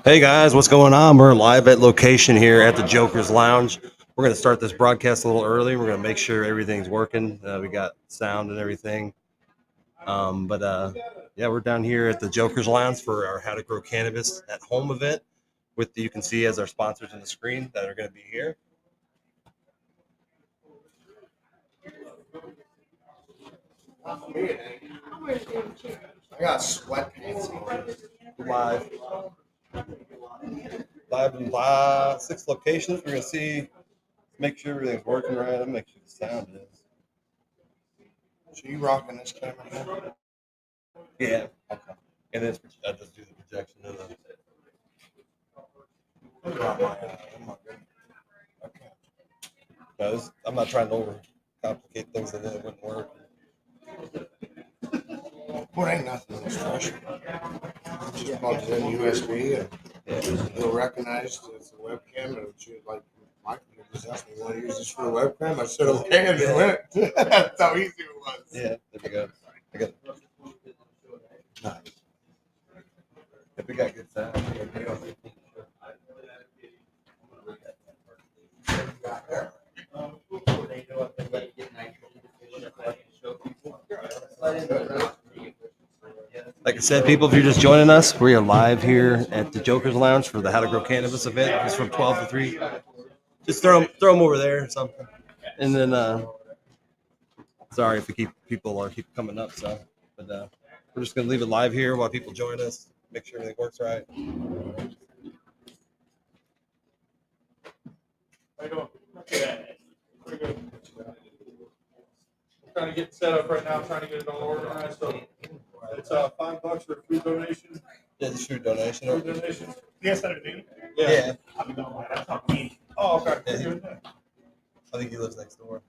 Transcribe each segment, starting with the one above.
Hey guys, what's going on? We're live at location here at the Joker's Lounge. We're going to start this broadcast a little early. We're going to make sure everything's working. We got sound and everything. But yeah, we're down here at the Joker's Lounge for our How to Grow Cannabis at Home event. You can see as our sponsors on the screen that are going to be here. I got sweatpants on. Live, live in 6 locations. We're going to see, make sure everything's working right. I'm make sure the sound is. So you rocking this camera here? Yeah. Okay. And then I just do the projection of the. What about my okay. Guys, I'm not trying to over complicate things and then it wouldn't work. Well, ain't nothing special. Just plugs in USB and it'll recognize it's a webcam and it's like my computer just asked me, want to use this for a webcam? I said okay and it went. That's how easy it was. Yeah, there we go. I got Nice. if we got good sound. Like I said, people, if you're just joining us, we are live here at the Joker's Lounge for the How to Grow Cannabis event. It's from 12 to 3. Just throw them over there or something. And then, sorry if we keep coming up. But we're just gonna leave it live here while people join us. Make sure everything works right. How you doing? Okay. Pretty good. Trying to get set up right now, trying to get it all organized. So it's $5 for a food donation. Yeah, the food donation. Food donation. Yes, I do. Yeah. That's not me. Oh, okay. Yeah. Good. I think he lives next door.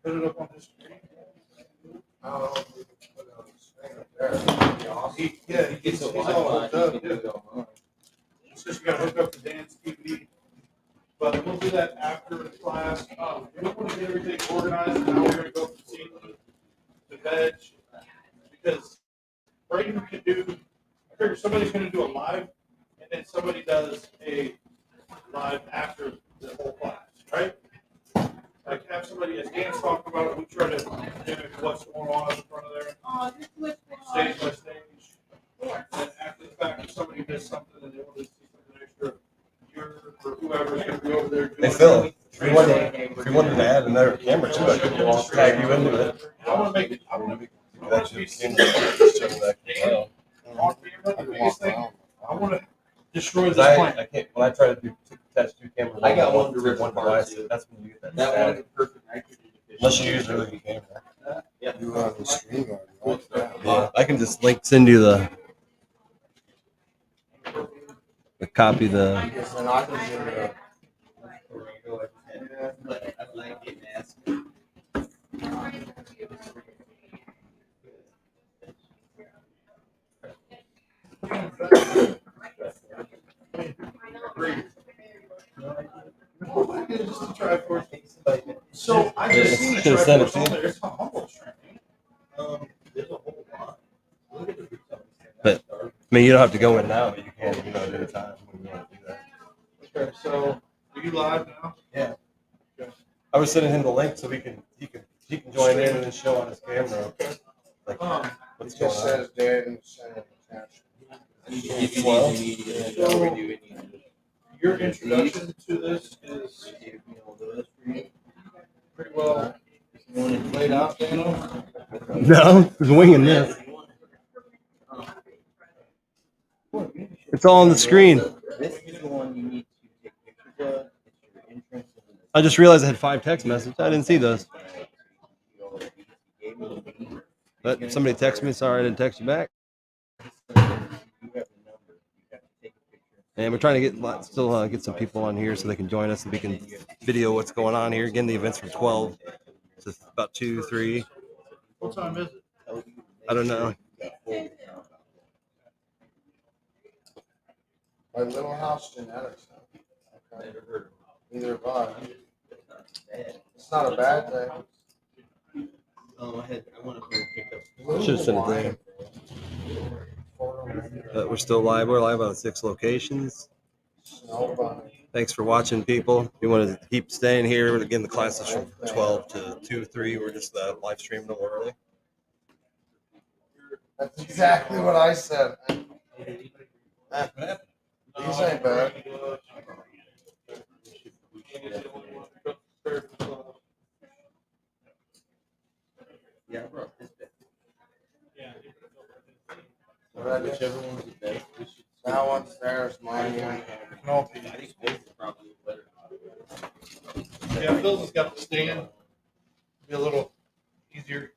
Put it up on his screen. He gets he's all hooked up. Yeah. It's just you gotta hook up the dance TV. But we'll do that after the class. We want to get everything organized and how we're gonna go proceed the veg. Because Braden can do, I figure somebody's gonna do a live and then somebody does a live after the whole class, right? Like have somebody, as Dan's talking about, we try to mimic what's going on in front of there, stage by stage. And after the fact, if somebody does something and they want to see something extra, you're, or whoever's gonna be over there. Hey Phil, if you wanted to add another camera too, I could tag you into it. I wanna make it, I wanna be That should seem that well. on camera, the biggest thing, I wanna destroy this 'Cause plant. I can't when I try to attach 2 cameras. I got on one to rip one apart, device. too. That's when you get that. That one is perfect nitrogen efficient. Unless you use a really good camera. Yeah. You on the screen guard, right? Yeah, I can just send you the copy the. Because then I can do the I like it, man. Just to try for it. So I Yeah, just seen the should've sent it Triforce to on you. there. It's a humble shrimp. There's a whole lot. But I mean, you don't have to go in now, but you can, at any time when you want to do that. Okay, so are you live now? Yeah. I was sending him the link so he can join in and then show on his camera like Um, what's it going just on. says dead and send attached. Your introduction to this is pretty well. You want it played out, Daniel? No, there's winging this. It's all on the screen. This is the one you need to take pictures of. It's your entrance. I just realized I had 5 text messages. I didn't see those. But somebody texted me. Sorry, I didn't text you back. And we're trying to get some people on here so they can join us and we can video what's going on here. Again, the event's from 12 to about 2, 3. What time is it? I don't know. By Little House Genetics. Okay. Neither have I. It's not a bad thing. Oh, I want to pick up. Should have sent it there. We're still live. We're live on 6 locations. Thanks for watching, people. If you want to keep staying here, again, the class is from 12 to 2, 3. We're just live streaming a little early. That's exactly what I said. These ain't bad. Yeah, I brought this back. Whichever one's the best. That one's there is mine. I think this is probably better. Yeah, Phil's has got the stand. Be a little easier.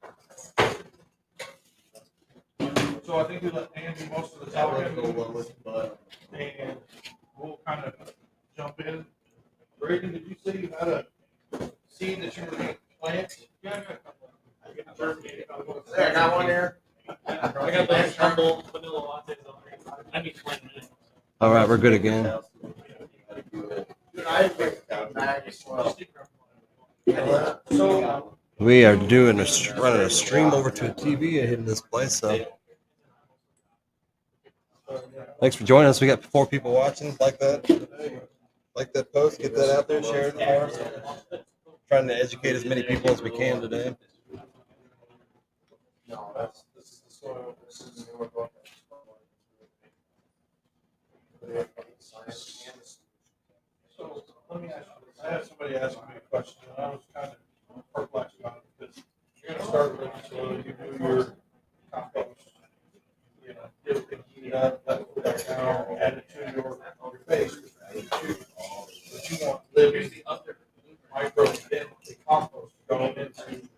So I think we let Dan do most of the talking, Go lowest, but and we'll kind of jump in. Reagan, did you say you had a seed that you were going to plant? Hey, I got one here. I got the humble vanilla lattes on there. I need 20 minutes. All right, we're good again. So, We are doing running a stream over to a TV in this place. So thanks for joining us. We got 4 people watching. Like that post. Get that out there. Share it for us. Trying to educate as many people as we can today. No, this is the soil. This is the newer book. so let me ask you this. I had somebody ask me a question, and I was kind of perplexed about it because you're going to start with so you do your compost, you know, get everything heated up, let it cool back down, add it to your base. But you want living microbes in the compost going into the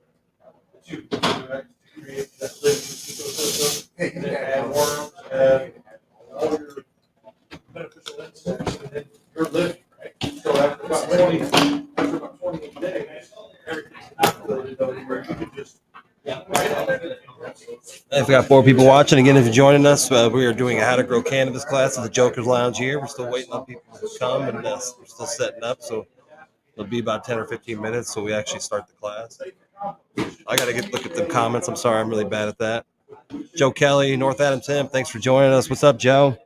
tube, correct? To create that living ecosystem, and then add worms, add all your beneficial insects, and then you're living, right? So after about 28 days, everything's inoculated over where you could just If we got 4 people watching, again, if you're joining us, we are doing a how to grow cannabis class at the Joker's Lounge here. We're still waiting on people to come, and we're still setting up. So it'll be about 10 or 15 minutes, so we actually start the class. I got to look at the comments. I'm sorry, I'm really bad at that. Joe Kelly, North Adams Hemp, thanks for joining us. What's up, Joe?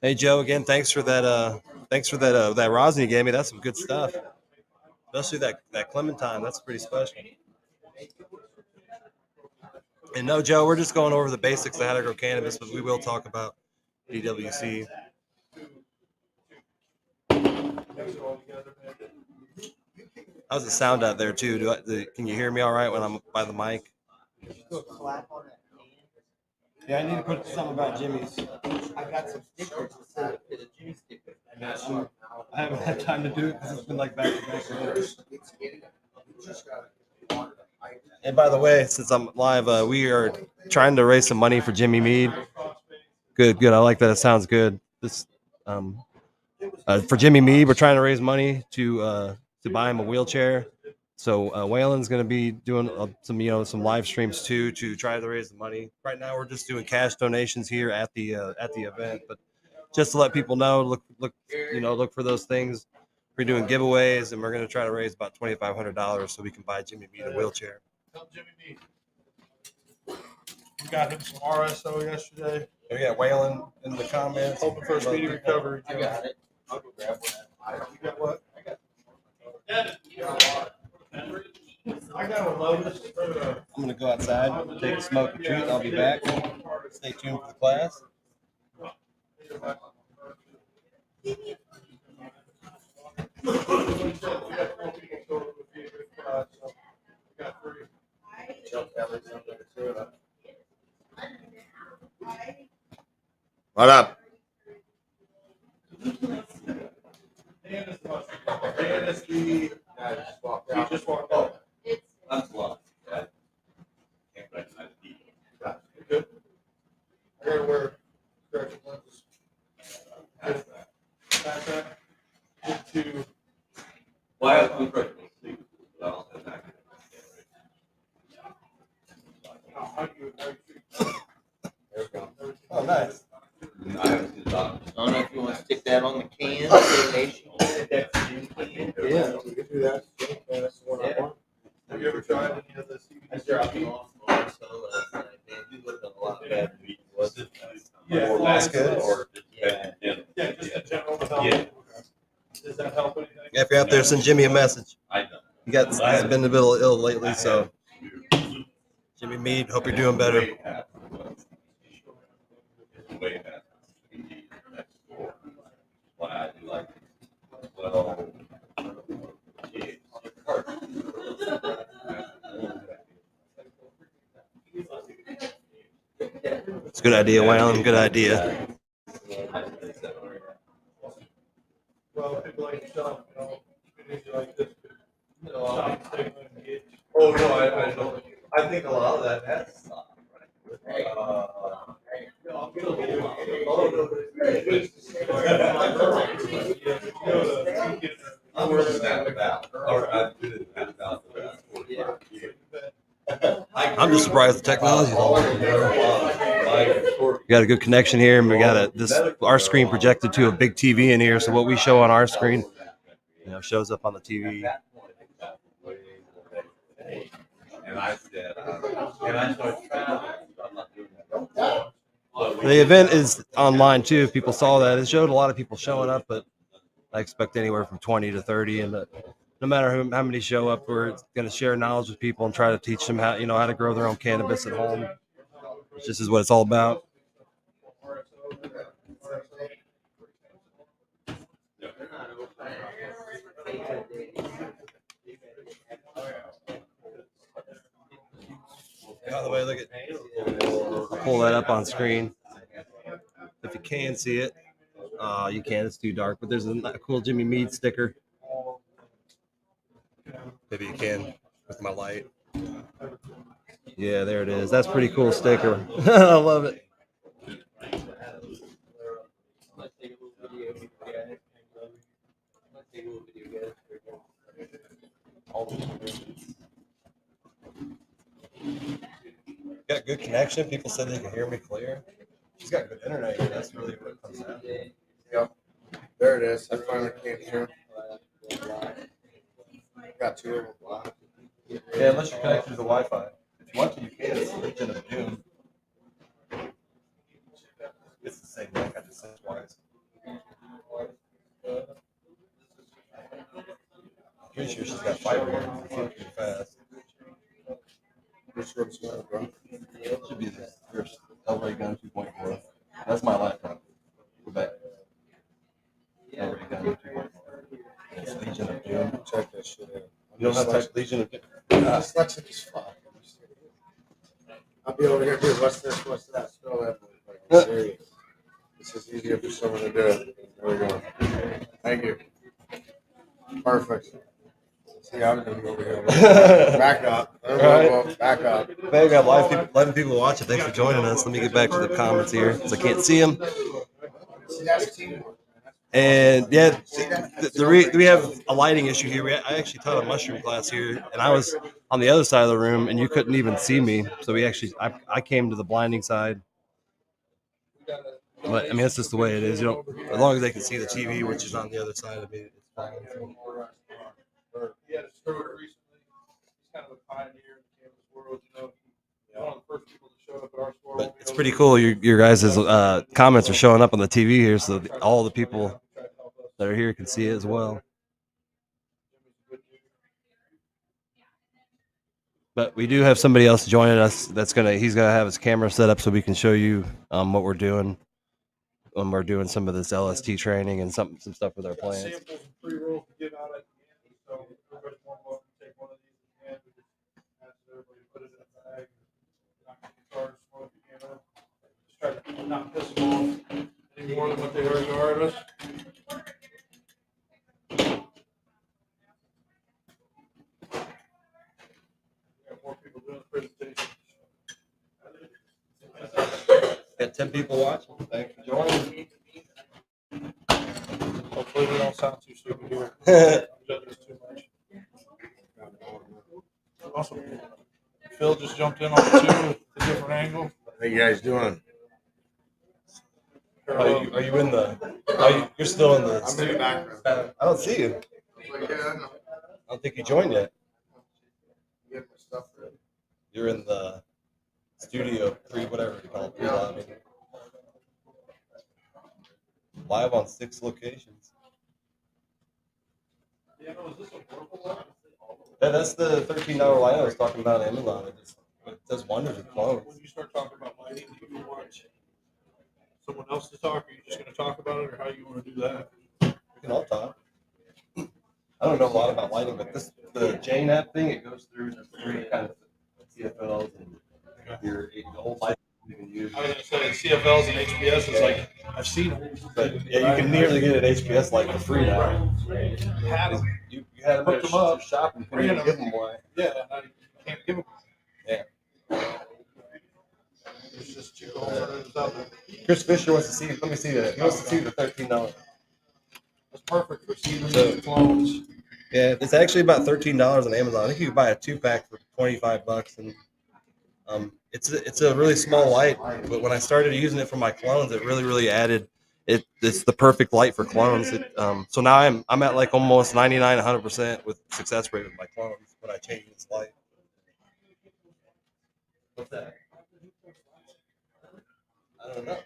Hey, Joe, again, thanks for that. Thanks for that rosin you gave me. That's some good stuff, especially that clementine. That's pretty special. And no, Joe, we're just going over the basics of how to grow cannabis, but we will talk about DWC. How's the sound out there too? Can you hear me all right when I'm by the mic? Yeah, I need to put something about Jimmy's. I got some stickers instead of the Jimmy stickers. I haven't had time to do it because it's been like back to back. And by the way, since I'm live, we are trying to raise some money for Jimmy Mead. Good. I like that. It sounds good. This for Jimmy Mead, we're trying to raise money to buy him a wheelchair. So Waylon's going to be doing some live streams too to try to raise the money. Right now, we're just doing cash donations here at the event, but just to let people know, look for those things. We're doing giveaways, and we're going to try to raise about $2,500 so we can buy Jimmy Mead a wheelchair. Tell Jimmy B. We got him some RSO yesterday. We got Waylon in the comments. Hoping for a speedy recovery. I got it. I'll go grab one. You got what? I got a Lotus. I'm going to go outside, take a smoke and treat. I'll be back. Stay tuned for the class. What up? Dan is the guy that just walked out. He just walked out. That's a lot. Good. I gotta wear correction lenses. Backpack. Into Why have we put sleep? Well, how you treat. Oh, nice. I haven't seen don't know if you want to stick that on the can. Say Nation can. That's the new can. Yeah, we could do that. Yeah, that's the one I want. Have you ever tried any of the I CBD? dropped it off last night, man. We looked at a lot better. Yeah, That's good. Yeah. Yeah, just in general. to help. Yeah. Does that help anything? Yeah, if you're out there, send Jimmy a message. I know. He's been a bit ill lately, so Jimmy Mead, hope you're doing better. Way past next door. Why I do like, well, It's a good idea, Waylon. Good idea. Well, people like yourself, community like this, stop stigma and engage. Oh, no, I don't. I think a lot of that has stopped, right? I was snapping out, or I did snap out the last 45 years. I'm just surprised the technology. We got a good connection here, and we got our screen projected to a big TV in here. So what we show on our screen, shows up on the TV. And I said, and I started traveling. So I'm not doing that. The event is online too. If people saw that, it showed a lot of people showing up, but I expect anywhere from 20 to 30. And no matter how many show up, we're going to share knowledge with people and try to teach them how to grow their own cannabis at home. This is what it's all about. By the way, look at, pull that up on screen. If you can see it, you can. It's too dark, but there's a cool Jimmy Mead sticker. Maybe you can with my light. Yeah, there it is. That's a pretty cool sticker. I love it. Got good connection. People said they can hear me clear. She's got good internet here. That's really what it comes down to. Yep. There it is. I finally came through. Got two of them. Yeah, unless you're connected to the Wi-Fi. If you want to, you can. It's Legion of Doom. It's the same link. I just sent twice. Pretty sure she's got fiber here. It's pretty fast. Which one's that, bro? It should be the first L-Ray Gun 2.4. That's my laptop. Go back. L-Ray Gun 2.4. It's Legion of Doom. Check that shit out. You don't have to type Legion of Doom. Dyslexic as fuck. I'll be over here, dude. What's this? What's that? Spell that. Like, serious. This is easier for someone to do it. There we go. Thank you. Perfect. See, I'm gonna go over here. Back up. Right. Back up. Man, we got 11 people watching. Thanks for joining us. Let me get back to the comments here because I can't see them. See, that's teamwork. And yeah, we have a lighting issue here. I actually taught a mushroom class here, and I was on the other side of the room, and you couldn't even see me. So I came to the blinding side. But I mean, it's just the way it is. As long as they can see the TV, which is on the other side of me, it's fine. He had a stroke recently. He's kind of a pioneer in the cannabis world. One of the first people to show up at our store. But it's pretty cool. Your guys' comments are showing up on the TV here, so all the people that are here can see it as well. But we do have somebody else joining us. He's gonna have his camera set up so we can show you what we're doing when we're doing some of this LST training and some stuff with our plants. Samples and pre-rolls to give out at the end. So everybody's more than welcome to take one of these at the end. We just ask everybody to put it in a bag. Not get the cars, smoke, just try to not piss them off any more than what they already are at us. We got more people doing the presentation. Got 10 people watching. Thanks for joining. Hopefully we don't sound too stupid here. Judge us too much. Awesome. Phil just jumped in on the two with a different angle. How you guys doing? Are you in the? You're still in the. I'm in the background. I don't see you. Like, yeah, I know. I don't think you joined yet. Get my stuff ready. You're in the studio whatever you call it, pre-live. Live on 6 locations. Yeah, that's the $13 light I was talking about on Amazon. It does wonders with clothes. When you start talking about lighting, do you want someone else to talk, or are you just gonna talk about it, or how you wanna do that? We can all talk. I don't know a lot about lighting, but the Jane app thing, it goes through the 3 kind of CFLs and your old light you can use. I was gonna say CFLs and HBS is like, I've seen them. But yeah, you can nearly get an HPS light for free now. Had them. You had them Hooked at them up. your shop and you couldn't even give them away. Yeah, and I can't give them. Yeah. There's just 2 alternatives out there. Chris Fisher wants to see. Let me see that. He wants to see the $13. That's perfect for seedlings So- and clones. Yeah, it's actually about $13 on Amazon. I think you can buy a 2-pack for $25, and it's a really small light. But when I started using it for my clones, it really added. It's the perfect light for clones. So now I'm at like almost 99-100% with success rate with my clones when I change this light. What's that? I don't know.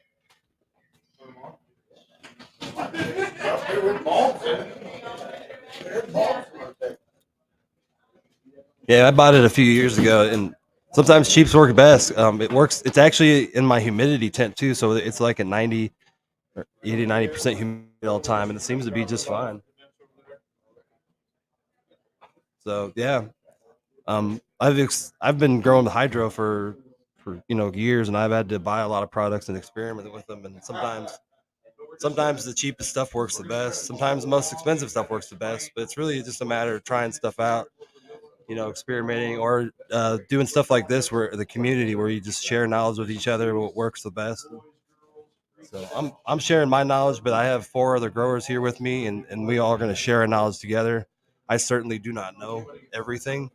Yeah, I bought it a few years ago, and sometimes cheaps work best. It works. It's actually in my humidity tent too, so it's like a 90 or 80-90% humidity all the time, and it seems to be just fine. So yeah, I've been growing the hydro for years, and I've had to buy a lot of products and experiment with them, and sometimes the cheapest stuff works the best. Sometimes the most expensive stuff works the best, but it's really just a matter of trying stuff out, experimenting or doing stuff like this where the community where you just share knowledge with each other, what works the best. So I'm sharing my knowledge, but I have 4 other growers here with me, and we all are going to share our knowledge together. I certainly do not know everything.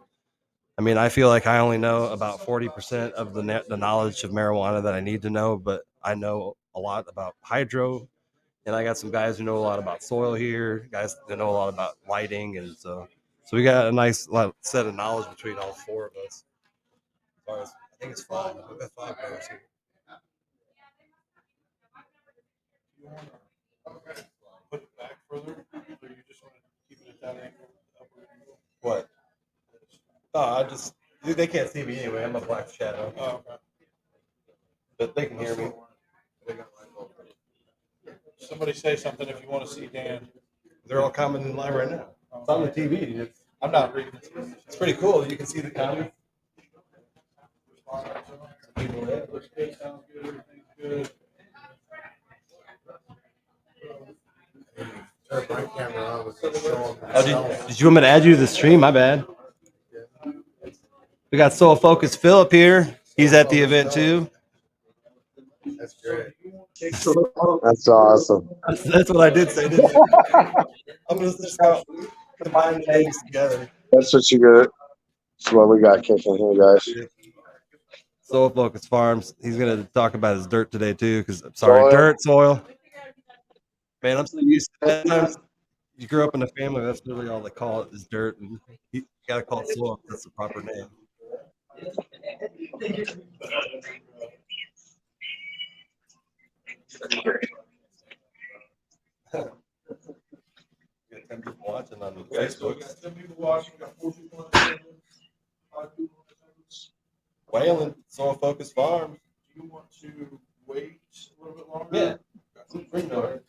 I mean, I feel like I only know about 40% of the knowledge of marijuana that I need to know, but I know a lot about hydro, and I got some guys who know a lot about soil here, guys that know a lot about lighting, and so we got a nice set of knowledge between all 4 of us. As far as, I think it's 5. We've got 5 growers here. Put it back further, or you just want to keep it at that angle, upper angle? What? Oh, they can't see me anyway. I'm a black shadow, Oh, okay. but they can hear me. Somebody say something if you want to see Dan. They're all commenting live right now. It's on the TV. I'm not reading it. It's pretty cool. You can see the comments. People there. Sounds good, everything's good. Turn my camera on with the show. Oh, did you want me to add you to the stream? My bad. We got Soul Focus Philip here. He's at the event too. That's great. That's awesome. That's what I did say. Didn't I? I'm gonna just combine the names together. That's what you got. That's what we got kicking here, guys. Soul Focus Farms. He's gonna talk about his dirt today too, because Soil. soil. Man, I'm so used to that. Sometimes you grew up in a family, that's really all they call it is dirt, and you gotta call it soil. That's the proper name. Got 10 people watching on Facebook. Got 10 people watching, got 4 people in attendance, 5 people in attendance. Whalen, Soil Focus Farms. Do you want to wait a little bit longer? Yeah. We know it.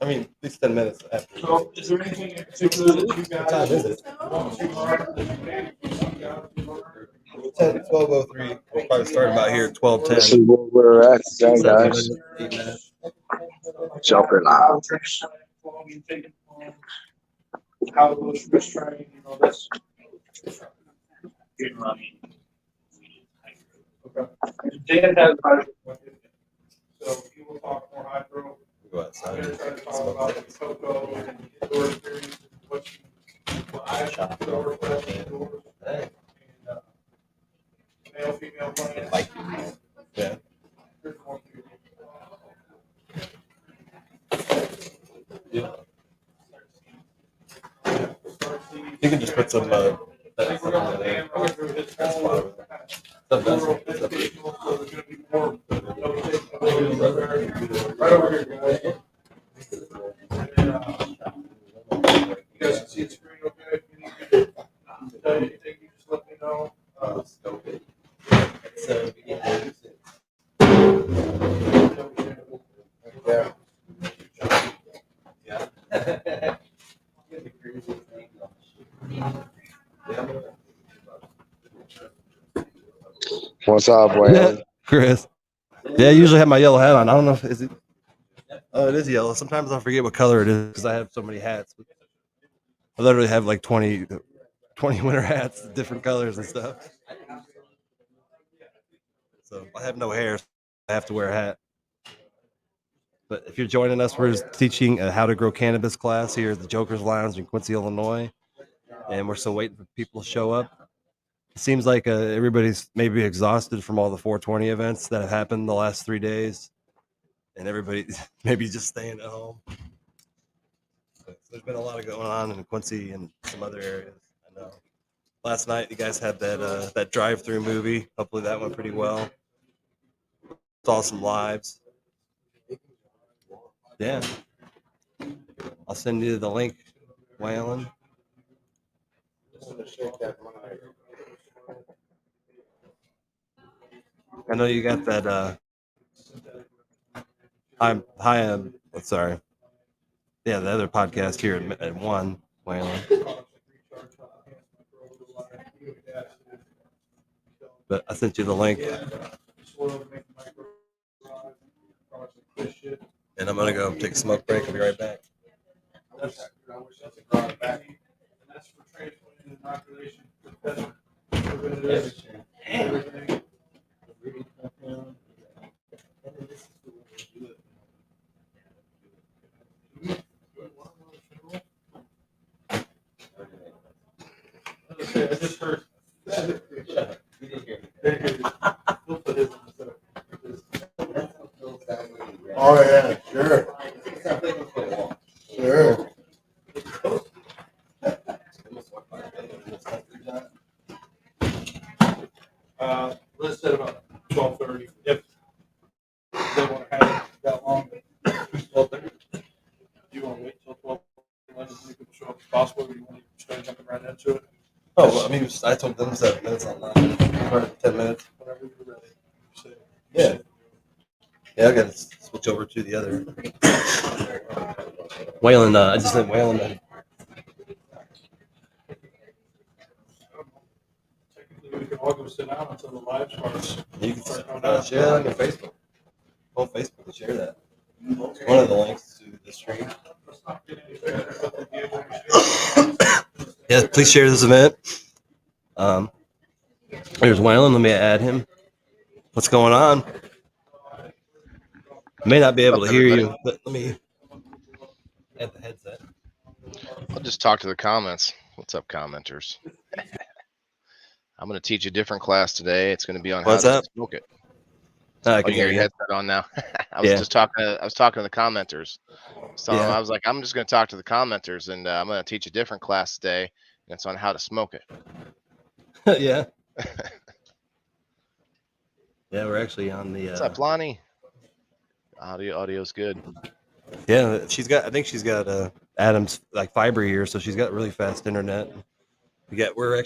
I mean, at least 10 minutes after. So, is there anything in particular that you What time is guys it? want to learn that you maybe seek out to learn? 12:03. We'll probably start about here at This 12:10. is where we're at today, guys. 8 minutes. Jumping out. How it was restrained, that's. Okay. Dan has. So he will talk more hydro. Go I'm outside. gonna try to talk about the cocoa and indoor experience and what I shop indoors, what I see indoors. Hey. And, male, female plants. Yeah. Here's one for you. What's up, Waylon? Chris. Yeah, I usually have my yellow hat on. I don't know if is it. Oh, it is yellow. Sometimes I forget what color it is because I have so many hats. I literally have like 20 winter hats, different colors and stuff. So I have no hair. So I have to wear a hat. But if you're joining us, we're teaching a how to grow cannabis class here at the Joker's Lounge in Quincy, Illinois, and we're still waiting for people to show up. It seems like everybody's maybe exhausted from all the 420 events that have happened the last 3 days, and everybody maybe just staying at home. So there's been a lot of going on in Quincy and some other areas. I know. Last night you guys had that drive-through movie. Hopefully that went pretty well. Saw some lives. Yeah, I'll send you the link, Waylon. I know you got that. Hi. Sorry. Yeah, the other podcast here at one, Waylon. But I sent you the link, and I'm gonna go take a smoke break. I'll be right back. I just heard. Oh yeah, sure. Sure. Let's set about 12:30. If they want to have it that long, 12:30. Do you want to wait till 12? Let as many people show up as possible, or do you want to start jumping right into it? Oh, well, I mean, I told them 7 minutes on that. Or 10 minutes. Whenever you're ready. Say- Yeah. Yeah, I gotta switch over to the other. Waylon, I just sent Waylon. Technically, we can all go sit down until the live starts. You can share that on your Facebook. On Facebook, and share that. One of the links to the stream. Let's not get any bigger, but the deal will be shared. Yeah, please share this event. There's Waylon. Let me add him. What's going on? I may not be able What's to up, hear everybody? you, but let me add the headset. I'll just talk to the comments. What's up, commenters? I'm going to teach a different class today. It's going to be on What's how to up? smoke it. I Oh, can you got hear your you. headset on now. I was Yeah. just talking. I was talking to the commenters. So Yeah. I was like, I'm just going to talk to the commenters, and I'm going to teach a different class today. And it's on how to smoke it. Yeah. Yeah, we're actually on the. What's up, Lonnie? Audio's good. Yeah, I think she's got Adam's like fiber here, so she's got really fast internet. We're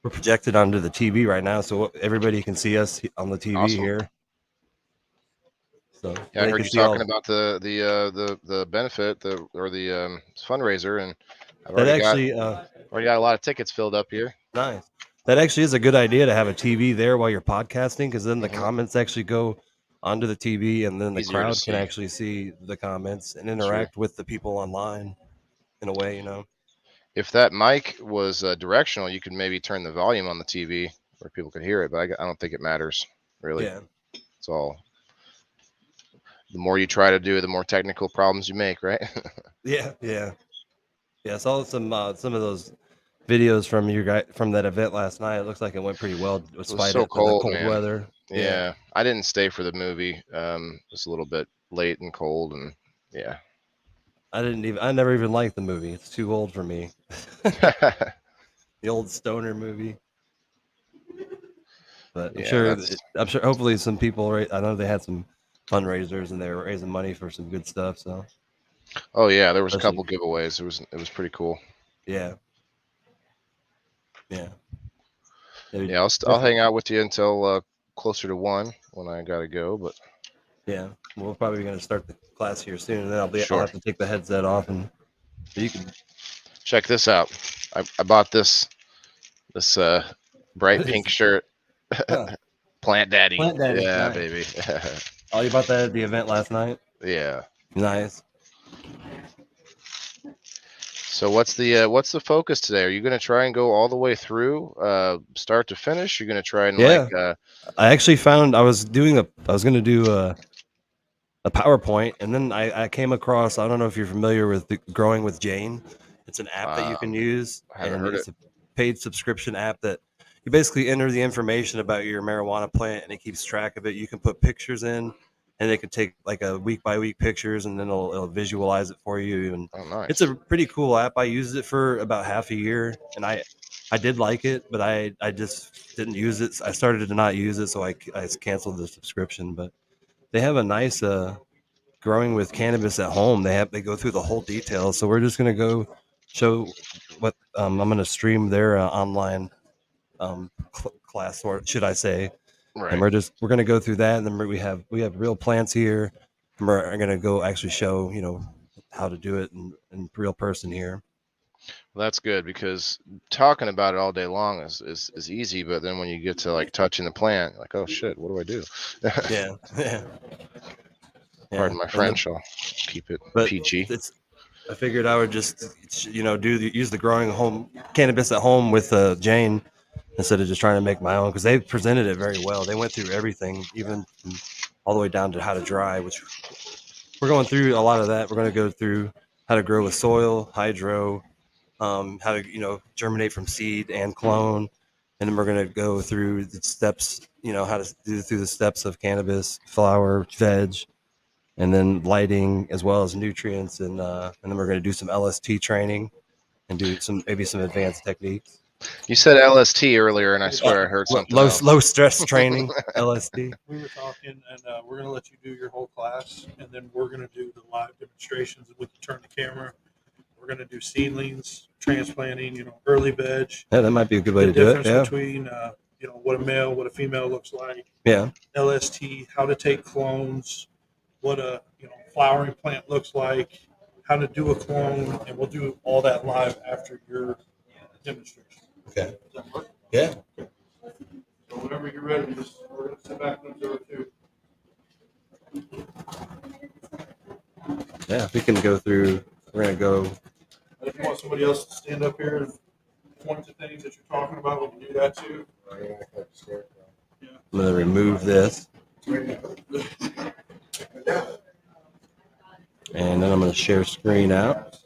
projected onto the TV right now, so everybody can see us on the TV Awesome. here. So Yeah, I they heard can you see all. talking about the benefit, the fundraiser, and I've That already actually, got a lot of tickets filled up here. nice. That actually is a good idea to have a TV there while you're podcasting, because then the Mhm. comments actually go onto the TV, and then the Easier to crowd can see. actually see the comments and True. interact with the people online in a way, you know. If that mic was directional, you could maybe turn the volume on the TV where people could hear it, but I don't think it matters, really. Yeah. It's all. The more you try to do, the more technical problems you make, right? Yeah. Yeah. Yeah. I saw some of those videos from your guy from that event last night. It looks like it went pretty well, It was despite so it the cold, cold man. weather. Yeah, I didn't stay for the movie. It was a little bit late and cold, and yeah. I never even liked the movie. It's too old for me. The old stoner movie. But I'm Yeah, sure. that's Hopefully, some people. I know they had some fundraisers and they were raising money for some good stuff. So oh yeah, there was a especially, couple giveaways. It was pretty cool. yeah, yeah, Yeah, I'll hang out with you until closer to 1 when I gotta go, but Yeah, we're probably going to start the class here soon, and then I'll sure. have to take the headset off, and you can. Check this out. I bought this bright What is pink it? shirt. Huh. Plant Daddy. Plant Daddy, Yeah, nice. baby. Oh, you bought that at the event last night? Yeah. Nice. So what's the focus today? Are you going to try and go all the way through, start to finish? You're going to try and Yeah. I actually found I was going to do a PowerPoint, and then I came across, I don't know if you're familiar with Growing with Jane. It's an app that you can use, I haven't and heard it's a paid subscription app that you basically enter the information about your marijuana plant, and it keeps track of it. You can put pictures in, and it can take like a week by week pictures, and then it'll visualize it for you. And Oh, nice. it's a pretty cool app. I used it for about half a year, and I did like it, but I just didn't use it. I started to not use it, so I canceled the subscription. But they have a nice growing with cannabis at home. They go through the whole details. So we're just gonna go show what I'm gonna stream their online class, or should I say? And Right. we're gonna go through that, and then we have real plants here, and we're gonna go actually show how to do it in real person here. Well, that's good because talking about it all day long is easy, but then when you get to like touching the plant, you're like, oh shit, what do I do? Yeah, yeah. Pardon my French. I'll keep it But PG. I figured I would just use the growing home cannabis at home with Jane instead of just trying to make my own, because they presented it very well. They went through everything, even all the way down to how to dry, which we're going through a lot of that. We're going to go through how to grow with soil, hydro, how to germinate from seed and clone, and then we're going to go through the steps, how to do through the steps of cannabis, flower, veg, and then lighting as well as nutrients, and then we're going to do some LST training and do maybe some advanced techniques. You said LST earlier, and I swear I heard something else. Low stress training, LSD. We were talking, and we're going to let you do your whole class, and then we're going to do the live demonstrations. We can turn the camera. We're going to do seedlings, transplanting, early veg. Yeah, that might be a good way The to do it. difference Yeah. between, what a male, what a female looks like. Yeah. LST, how to take clones, what a flowering plant looks like, how to do a clone, and we'll do all that live after your demonstration. Okay. Does that work? Yeah. So whenever you're ready, we're going to sit back and observe too. Yeah. If we can go through, we're going to go. If you want somebody else to stand up here and point to things that you're talking about, we can do that too. I'm going to remove this. And then I'm going to share screen out.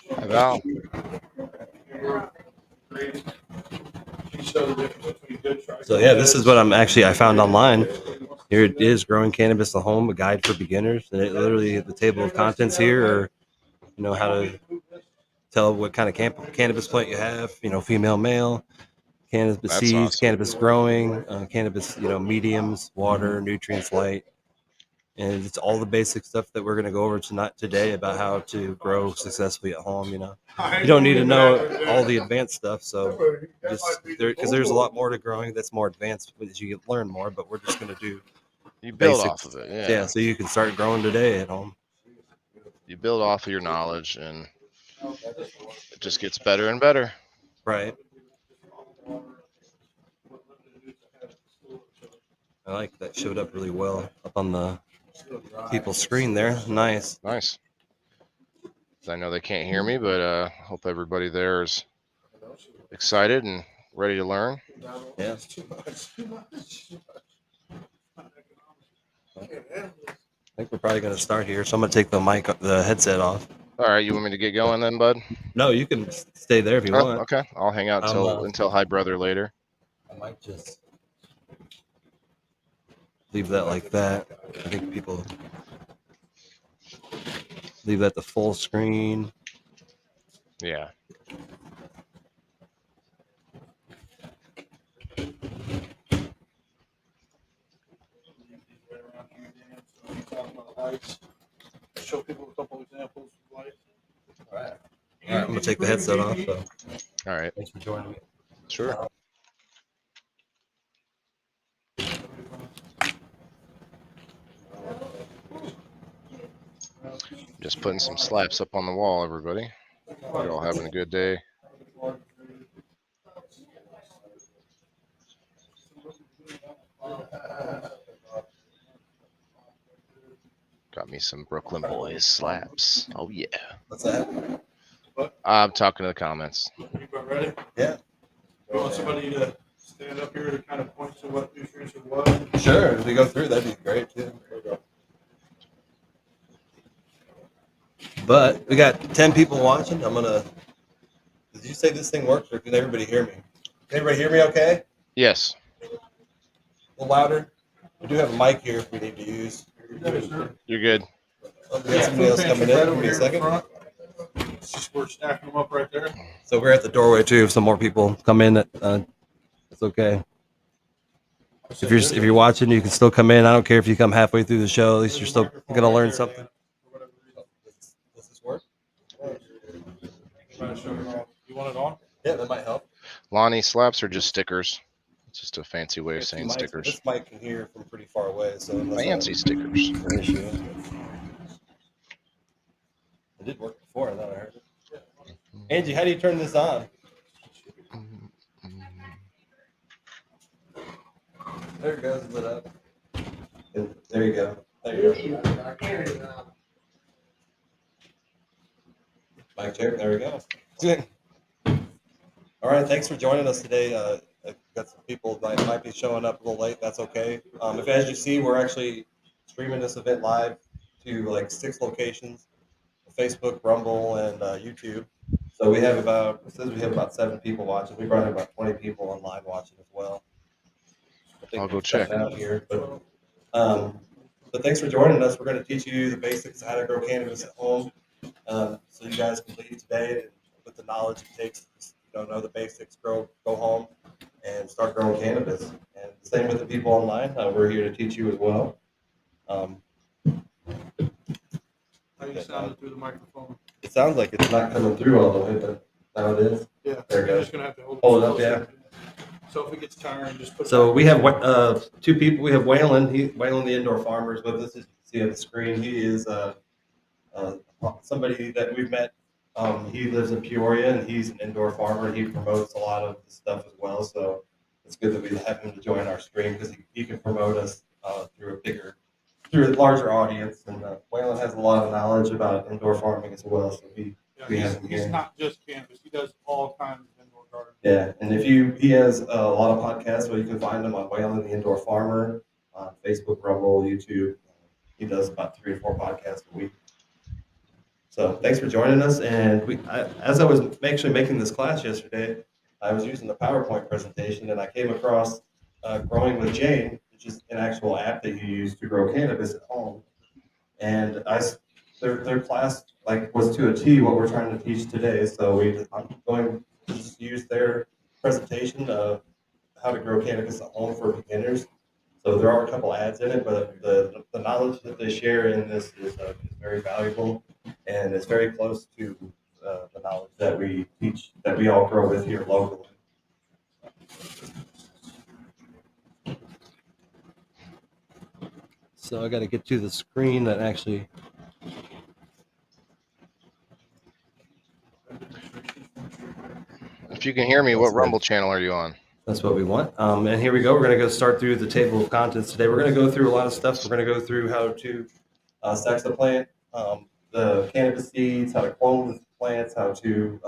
Hi, Val. So yeah, this is what I found online. Here it is, Growing Cannabis at Home, a guide for beginners. And it literally, the table of contents here are, how to tell what kind of cannabis plant you have, female, male, cannabis That's seeds, awesome. cannabis growing, cannabis, mediums, water, nutrients, light. And it's all the basic stuff that we're going to go over tonight today about how to grow successfully at home. You don't need to know all the advanced stuff. So because there's a lot more to growing that's more advanced as you learn more. But we're just going to do You build basics. off of it. Yeah, so you can start growing today at home. You build off of your knowledge, and it just gets better and better. Right. I like that. Showed up really well up on the people's screen there. Nice. Nice. I know they can't hear me, but hope everybody there is excited and ready to learn. Yeah. I think we're probably going to start here. So I'm going to take the headset off. All right, you want me to get going then, bud? No, you can stay there if you want. Okay, I'll hang out until Hi Brother later. I might just leave that like that. I think people leave that to full screen. Yeah. Show people a couple examples of lights. All right. I'm going to take the headset off. So. All right. Thanks for joining me. Sure. Just putting some slaps up on the wall, everybody. You're all having a good day. Got me some Brooklyn Boys slaps. Oh yeah. What's that? I'm talking to the comments. You about ready? Yeah. You want somebody to stand up here to kind of point to what nutrition was? Sure. As we go through, that'd be great too. But we got 10 people watching. Did you say this thing works or can everybody hear me? Can everybody hear me okay? Yes. A little louder? We do have a mic here if we need to use. You're good. Oh, we got somebody else coming in. Give me a second. It's just we're stacking them up right there. So we're at the doorway too. If some more people come in, it's okay. If you're watching, you can still come in. I don't care if you come halfway through the show. At least you're still gonna learn something. Does this work? You want it on? Yeah, that might help. Lonnie, slaps are just stickers. It's just a fancy way of saying stickers. This mic can hear from pretty far away, so Fancy stickers. an issue. It did work before. I thought I heard it. Angie, how do you turn this on? There it goes, lit up. There you go. There you go. Mic check. There we go. All right. Thanks for joining us today. I got some people that might be showing up a little late. That's okay. If, as you see, we're actually streaming this event live to like 6 locations: Facebook, Rumble, and YouTube. So we have it says we have about 7 people watching. We probably have about 20 people online watching as well. I'll go check out here, but thanks for joining us. We're going to teach you the basics of how to grow cannabis at home, so you guys can leave today with the knowledge it takes. If you don't know the basics, go home and start growing cannabis. And the same with the people online. We're here to teach you as well. How you sounded through the microphone? It sounds like it's not coming through all the way, but now it is. Yeah. There it You're goes. just gonna have to Hold it up, yeah. So if it gets tiring, just put. So we have 2 people. We have Waylon. Waylon, the indoor farmer, is with us. As you can see on the screen, he is somebody that we've met. He lives in Peoria, and he's an indoor farmer, and he promotes a lot of the stuff as well. So it's good that we have him to join our stream because he can promote us through a larger audience. And Waylon has a lot of knowledge about indoor farming as well. So we have him here. He's not just cannabis. He does all kinds of indoor gardening. Yeah, and he has a lot of podcasts, but you can find him on Waylon the Indoor Farmer on Facebook, Rumble, YouTube. He does about 3 or 4 podcasts a week. So thanks for joining us. And as I was actually making this class yesterday, I was using the PowerPoint presentation, and I came across Growing with Jane, which is an actual app that you use to grow cannabis at home. And their class was to a T what we're trying to teach today. So I'm going to just use their presentation of how to grow cannabis at home for beginners. So there are a couple ads in it, but the knowledge that they share in this is very valuable, and it's very close to the knowledge that we teach, that we all grow with here locally. So I got to get to the screen that actually. If you can hear me, what Rumble channel are you on? That's what we want. And here we go. We're going to go start through the table of contents today. We're going to go through a lot of stuff. We're going to go through how to sex the plant, the cannabis seeds, how to clone the plants, how to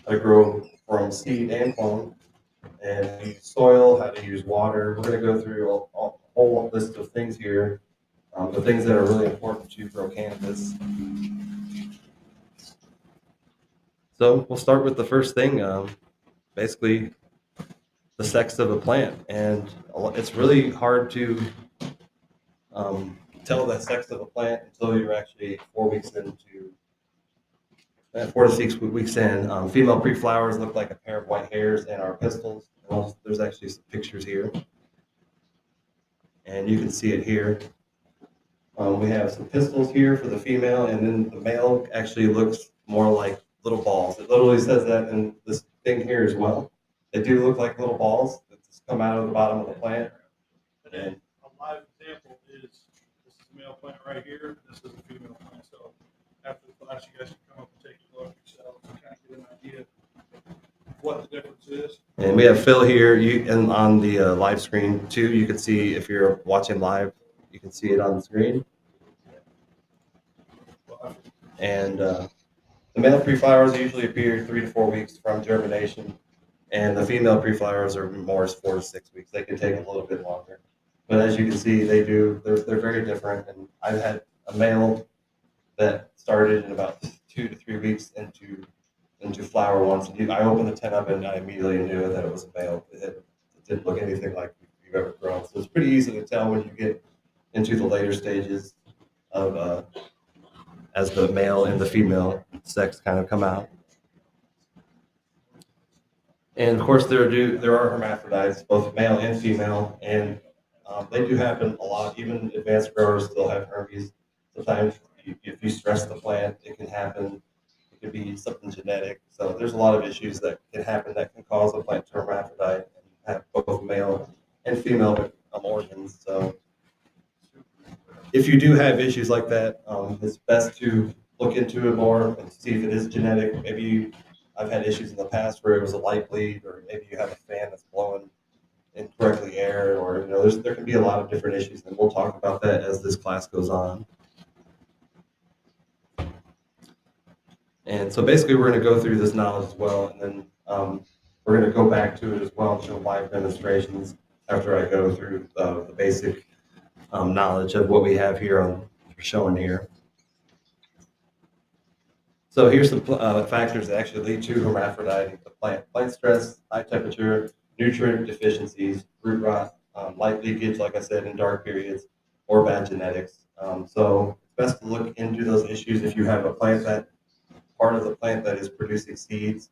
grow from seed and clone, and how to use soil, how to use water. We're going to go through a whole list of things here, the things that are really important to grow cannabis. So we'll start with the first thing, basically the sex of a plant. And it's really hard to tell the sex of a plant until you're actually 4 weeks into, 4 to 6 weeks in. Female pre-flowers look like a pair of white hairs and are pistils. There's actually some pictures here. And you can see it here. We have some pistils here for the female, and then the male actually looks more like little balls. It literally says that in this thing here as well. They do look like little balls that just come out of the bottom of the plant. And a live example is this is a male plant right here. This is a female plant. So after the class, you guys can come up and take a look yourselves and kind of get an idea of what the difference is. And we have Phil here. And on the live screen too, you can see if you're watching live, you can see it on the screen. And the male pre-flowers usually appear 3 to 4 weeks from germination, and the female pre-flowers are more 4 to 6 weeks. They can take a little bit longer, but as you can see, they're very different. And I've had a male that started in about 2 to 3 weeks into flower once. And I opened the tent up and I immediately knew that it was a male. It didn't look anything like you've ever grown. So it's pretty easy to tell when you get into the later stages of as the male and the female sex kind of come out. And of course, there are hermaphrodites, both male and female, and they do happen a lot. Even advanced growers still have Hermes. Sometimes, if you stress the plant, it can happen. It could be something genetic. So there's a lot of issues that can happen that can cause a plant to hermaphrodite and have both male and female organs. So if you do have issues like that, it's best to look into it more and see if it is genetic. Maybe I've had issues in the past where it was a light bleed, or maybe you have a fan that's blowing incorrectly air, or there can be a lot of different issues, and we'll talk about that as this class goes on. And so basically, we're going to go through this knowledge as well, and then we're going to go back to it as well and show live demonstrations after I go through the basic knowledge of what we have here showing here. So here's some factors that actually lead to hermaphroditing the plant. Plant stress, high temperature, nutrient deficiencies, root rot, light leakage, like I said, in dark periods, or bad genetics. So it's best to look into those issues if you have a plant part of the plant that is producing seeds.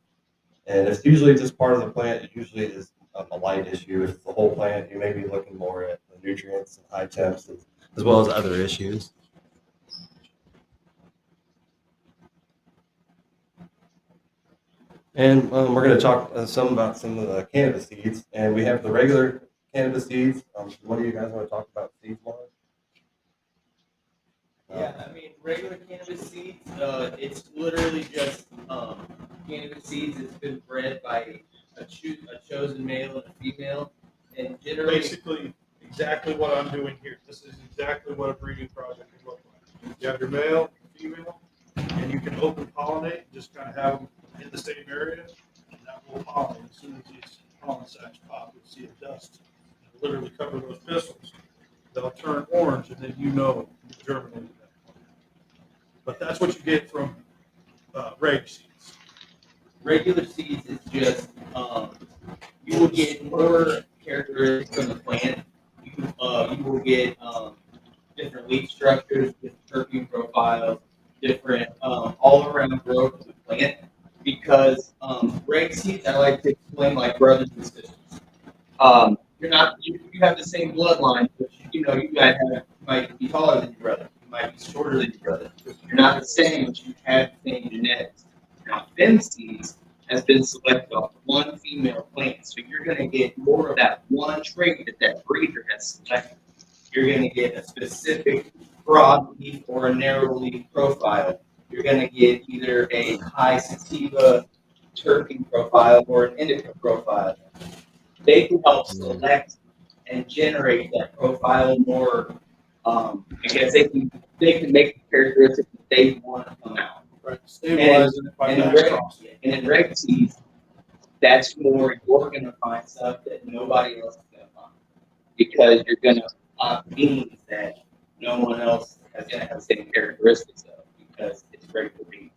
And if it's usually just part of the plant, it usually is a light issue. If it's the whole plant, you may be looking more at the nutrients and high temps, as well as other issues. And we're going to talk some about some of the cannabis seeds. And we have the regular cannabis seeds. What do you guys want to talk about seeds more? Yeah, I mean, regular cannabis seeds, it's literally just cannabis seeds that's been bred by a chosen male and a female. And generally, Basically, exactly what I'm doing here. This is exactly what a breeding project would look like. You have your male, female, and you can open pollinate, just kind of have them in the same area, and that will pollinate. As soon as these pollen sacs pop, you'll see a dust literally cover those pistils. They'll turn orange, and then you've germinated that plant. But that's what you get from reg seeds. regular seeds is just you will get more characteristics from the plant. You will get different leaf structures, different terpene profiles, different all-around growth of the plant. Because reg seeds, I like to explain like brothers and sisters. You have the same bloodline, but you might be taller than your brother, you might be shorter than your brother. You're not the same, but you have the same genetics. Now, fem seeds has been selected off one female plant, so you're going to get more of that one trait that breeder has selected. You're going to get a specific broadleaf or a narrowleaf profile. You're going to get either a high sativa terpene profile or an indica profile. They can help select and generate that profile more. I guess they can make the characteristics that they want to come out. Right, stabilizing it by max crossing. And in reg seeds, that's more you're going to find stuff that nobody else is going to find because you're going to find beans that no one else is going to have the same characteristics of because it's regular beans.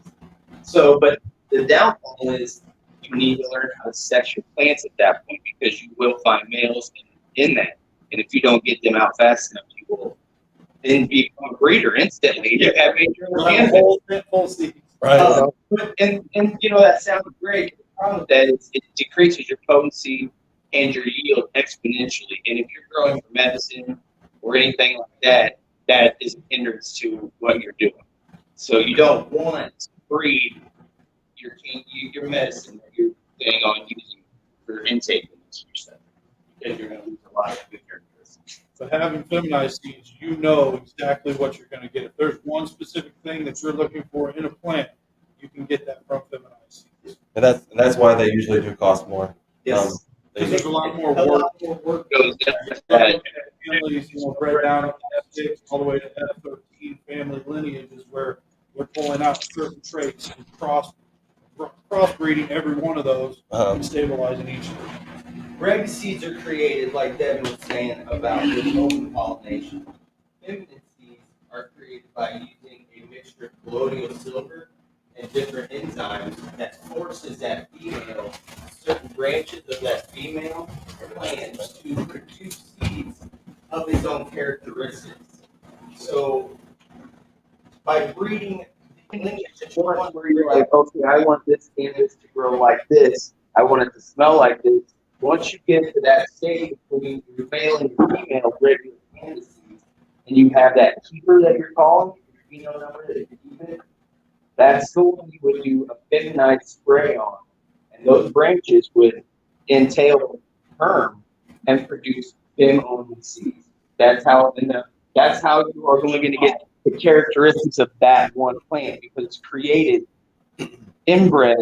So, but the downfall is you need to learn how to sex your plants at that point because you will find males in that. And if you don't get them out fast enough, you will then become a breeder instantly. You have major full seeds. Right. and that sounds great. The problem with that is it decreases your potency and your yield exponentially. And if you're growing for medicine or anything like that, that is a hindrance to what you're doing. So you don't want to breed your medicine that you're planning on using for intake into yourself because you're going to lose a lot of good characteristics. But having feminized seeds, you know exactly what you're going to get. If there's one specific thing that you're looking for in a plant, you can get that from feminized seeds. And that's why they usually do cost more. Yes. Because there's a lot more A work. lot more work goes into Start that. looking at families, bred down to F6 all the way to F13 family lineages where we're pulling out certain traits and crossbreeding every one of those and stabilizing each of them. Reg seeds are created, like Devin was saying, about with open pollination. Feminine seeds are created by using a mixture of colloidal silver and different enzymes that forces that female, certain branches of that female plant to produce seeds of its own characteristics. So by breeding lineage, One where you're like, okay, I want this cannabis to grow like this. I want it to smell like this. Once you get to that stage between your male and your female regular cannabis seeds, and you have that keeper that you're calling, your pheno number that you're keeping, that's the one you would do a feminized spray on. And those branches would entail perm and produce fem-only seeds. That's how you are going to get the characteristics of that one plant because it's created, inbred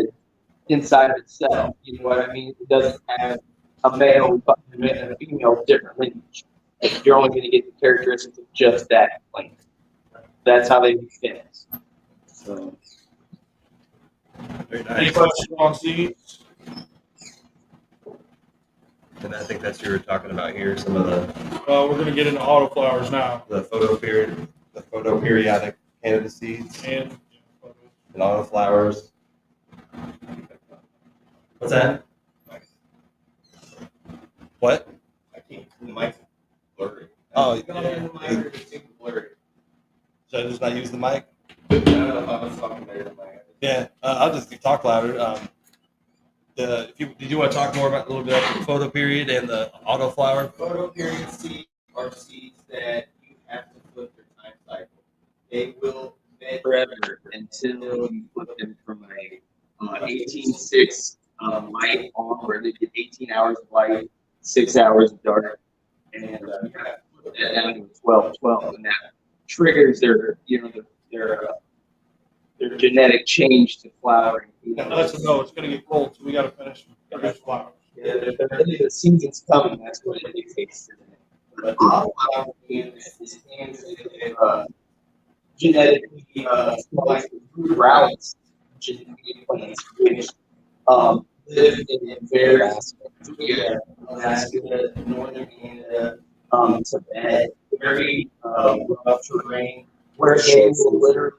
inside of itself. You know what I mean? It doesn't have a male and a female different lineage. You're only going to get the characteristics of just that plant. That's how they do things. So. Very Any nice. questions on seeds? And I think that's what you were talking about here. Some of We're going to get into autoflowers now. the photoperiodic cannabis seeds And and autoflowers. What's that? What? I can't. The mic's blurry. Oh, The mic is super blurry. Should I just not use the mic? I don't know if I was talking better than my. Yeah, I'll just talk louder. Did you want to talk more about a little bit about the photo period and the autoflower? Photo period seeds are seeds that you have to flip their time cycle. They will veg Forever until you put them from a 18:6 light on where they get 18 hours of light, 6 hours of dark, and you have to put that down to 12:12, and that triggers their genetic change to flowering. Let us know it's going to get cold, so we got to finish flowers. Yeah, the season's coming. That's what it dictates. But autoflower cannabis is Genetically like food routes, genetically plants, which live in various Alaska, northern Canada, Tibet, very rough terrain, where they will literally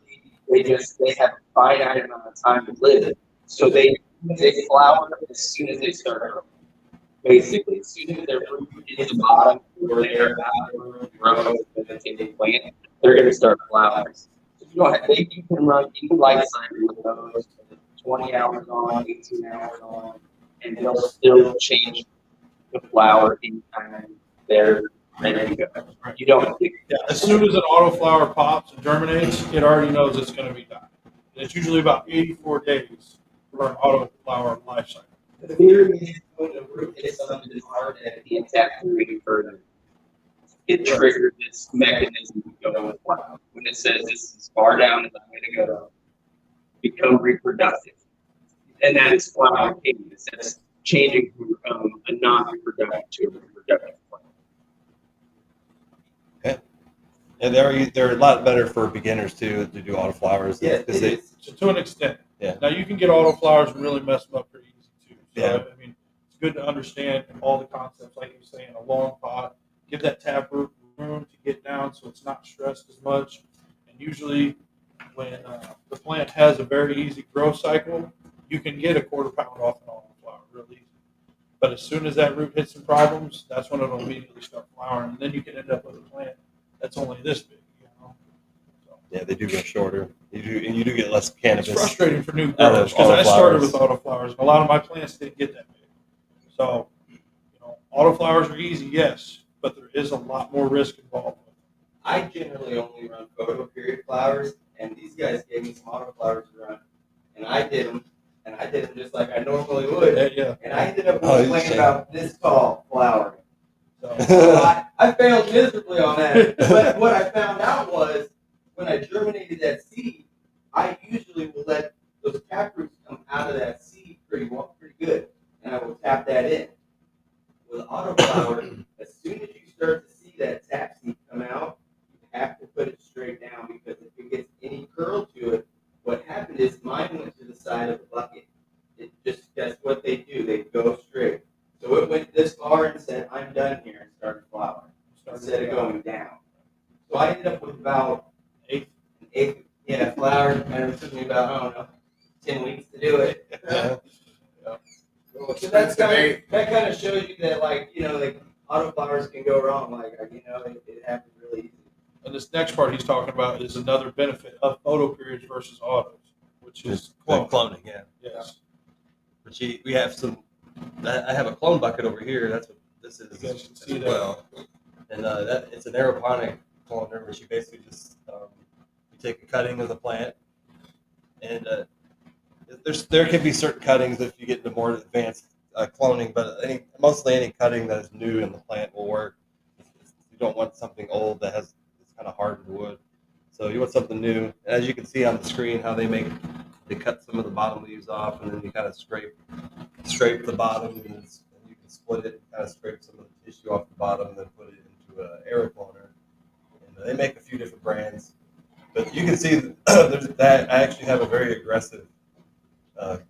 they have a finite amount of time to live. So they flower as soon as they start growing. Basically, as soon as their root hits the bottom or they're out of grow a vegetative plant, they're going to start flowering. So you can light cycle with those 20 hours on, 18 hours on, and they'll still change the flower anytime they're ready to go. You don't think As soon as an autoflower pops and germinates, it already knows it's going to be done. It's usually about 84 days for an autoflower life cycle. the theory is when the root hits something that's hard and the attack can read further. It triggers this mechanism to go with flower. When it says this is far down as I'm going to go, become reproductive. And that is flower cannabis. That's changing from a non-reproductive to a reproductive plant. And they're a lot better for beginners too to do autoflowers. Yeah, because they So to an extent. Yeah. Now you can get autoflowers and really mess them up pretty easy too. So, Yeah. I mean, it's good to understand all the concepts, like you were saying, a long pot, give that tap root room to get down so it's not stressed as much. And usually when the plant has a very easy growth cycle, you can get a quarter pound off an autoflower real easy. But as soon as that root hits some problems, that's when it'll immediately start flowering. And then you can end up with a plant that's only this big, So. Yeah, they do go shorter. You do get less cannabis. It's frustrating for new Out of growers because I started autoflowers. with autoflowers, and a lot of my plants didn't get that big. So, autoflowers are easy, yes, but there is a lot more risk involved. I generally only run photo period flowers, and these guys gave me some autoflowers to run, and I did them just like I normally would, Yeah. and I ended up with Oh, a you plant say- about this tall flowering. So I failed miserably on that. But what I found out was when I germinated that seed, I usually will let those tap roots come out of that seed pretty good, and I will tap that in. With autoflower, as soon as you start to see that tap seed come out, you have to put it straight down because if it gets any curl to it, what happened is mine went to the side of the bucket. It just, that's what they do. They go straight. So it went this far and said, I'm done here, and started flowering instead of going down. So I ended up with about an eighth, flower, and it took me about, I don't know, 10 weeks to do it. So that kind of shows you that, like, like autoflowers can go wrong. Like, it happens really easy. And this next part he's talking about is another benefit of photo periods versus autos, which is cloning. Yeah. Yes. But we have some. I have a clone bucket over here. That's what this is You guys can see as that. well. And that it's an aeroponic cloner, which you basically just you take a cutting of the plant, and there can be certain cuttings if you get into more advanced cloning, but mostly any cutting that is new in the plant will work. You don't want something old that it's kind of hardened wood. So you want something new. And as you can see on the screen, how they cut some of the bottom leaves off, and then you kind of scrape the bottom, and you can split it, and kind of scrape some of the tissue off the bottom, and then put it into an air cloner. And they make a few different brands, but you can see there's that. I actually have a very aggressive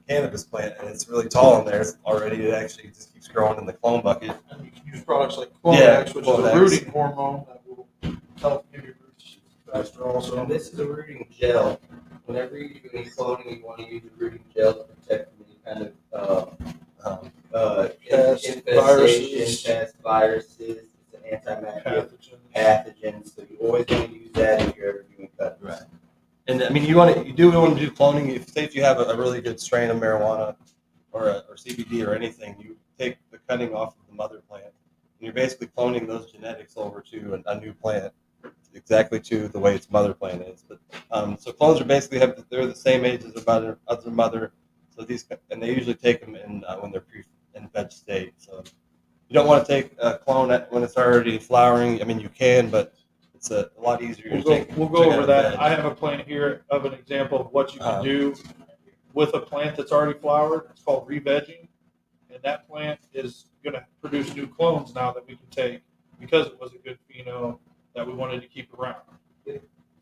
cannabis plant, and it's really tall in there already. It actually just keeps growing in the clone bucket. And you can use products like Clonax, which is Clonax. a rooting hormone that will help give your roots faster also. And this is a rooting gel. Whenever you do any cloning, you want to use a rooting gel to protect from any kind of infestation, pest, viruses, it's an antibacterial pathogen. So you always want to use that if you're ever doing cutting. Right. And I mean, you do want to do cloning. If you have a really good strain of marijuana or CBD or anything, you take the cutting off of the mother plant, and you're basically cloning those genetics over to a new plant, exactly to the way its mother plant is. But so clones are basically they're the same age as their mother. So and they usually take them in when they're in veg state. So you don't want to take a clone when it's already flowering. I mean, you can, but it's a lot easier. We'll go over that. I have a plant here of an example of what you can do with a plant that's already flowered. It's called re-vegging, and that plant is going to produce new clones now that we can take because it was a good pheno that we wanted to keep around.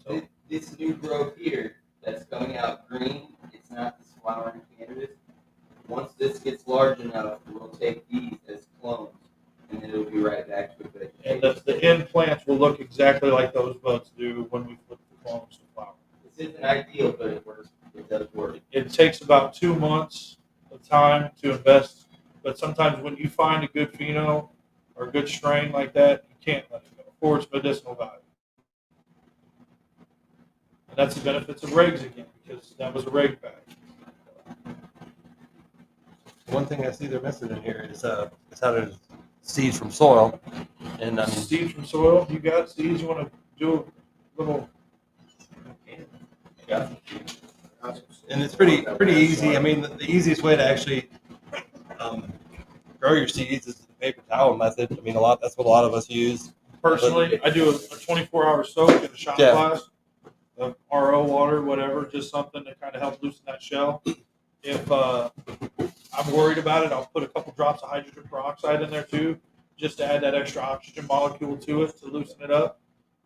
So this new growth here that's coming out green, it's not this flowering cannabis. Once this gets large enough, we'll take these as clones, and then it'll be right back to a vegetation. And the end plants will look exactly like those buds do when we flip the clones to flower. This isn't ideal, but it works. It does work. It takes about 2 months of time to invest, but sometimes when you find a good pheno or a good strain like that, you can't let it go for its medicinal value. And that's the benefits of regs again, because that was a reg bag. One thing I see they're missing in here is how there's seeds from soil, and I mean Seeds from soil. You got seeds? You want to do a little? yeah. And it's pretty easy. I mean, the easiest way to actually grow your seeds is the paper towel method. I mean, that's what a lot of us use. Personally, I do a 24-hour soak in a shot glass of RO water, whatever, just something to kind of help loosen that shell. If I'm worried about it, I'll put a couple drops of hydrogen peroxide in there too, just to add that extra oxygen molecule to it to loosen it up.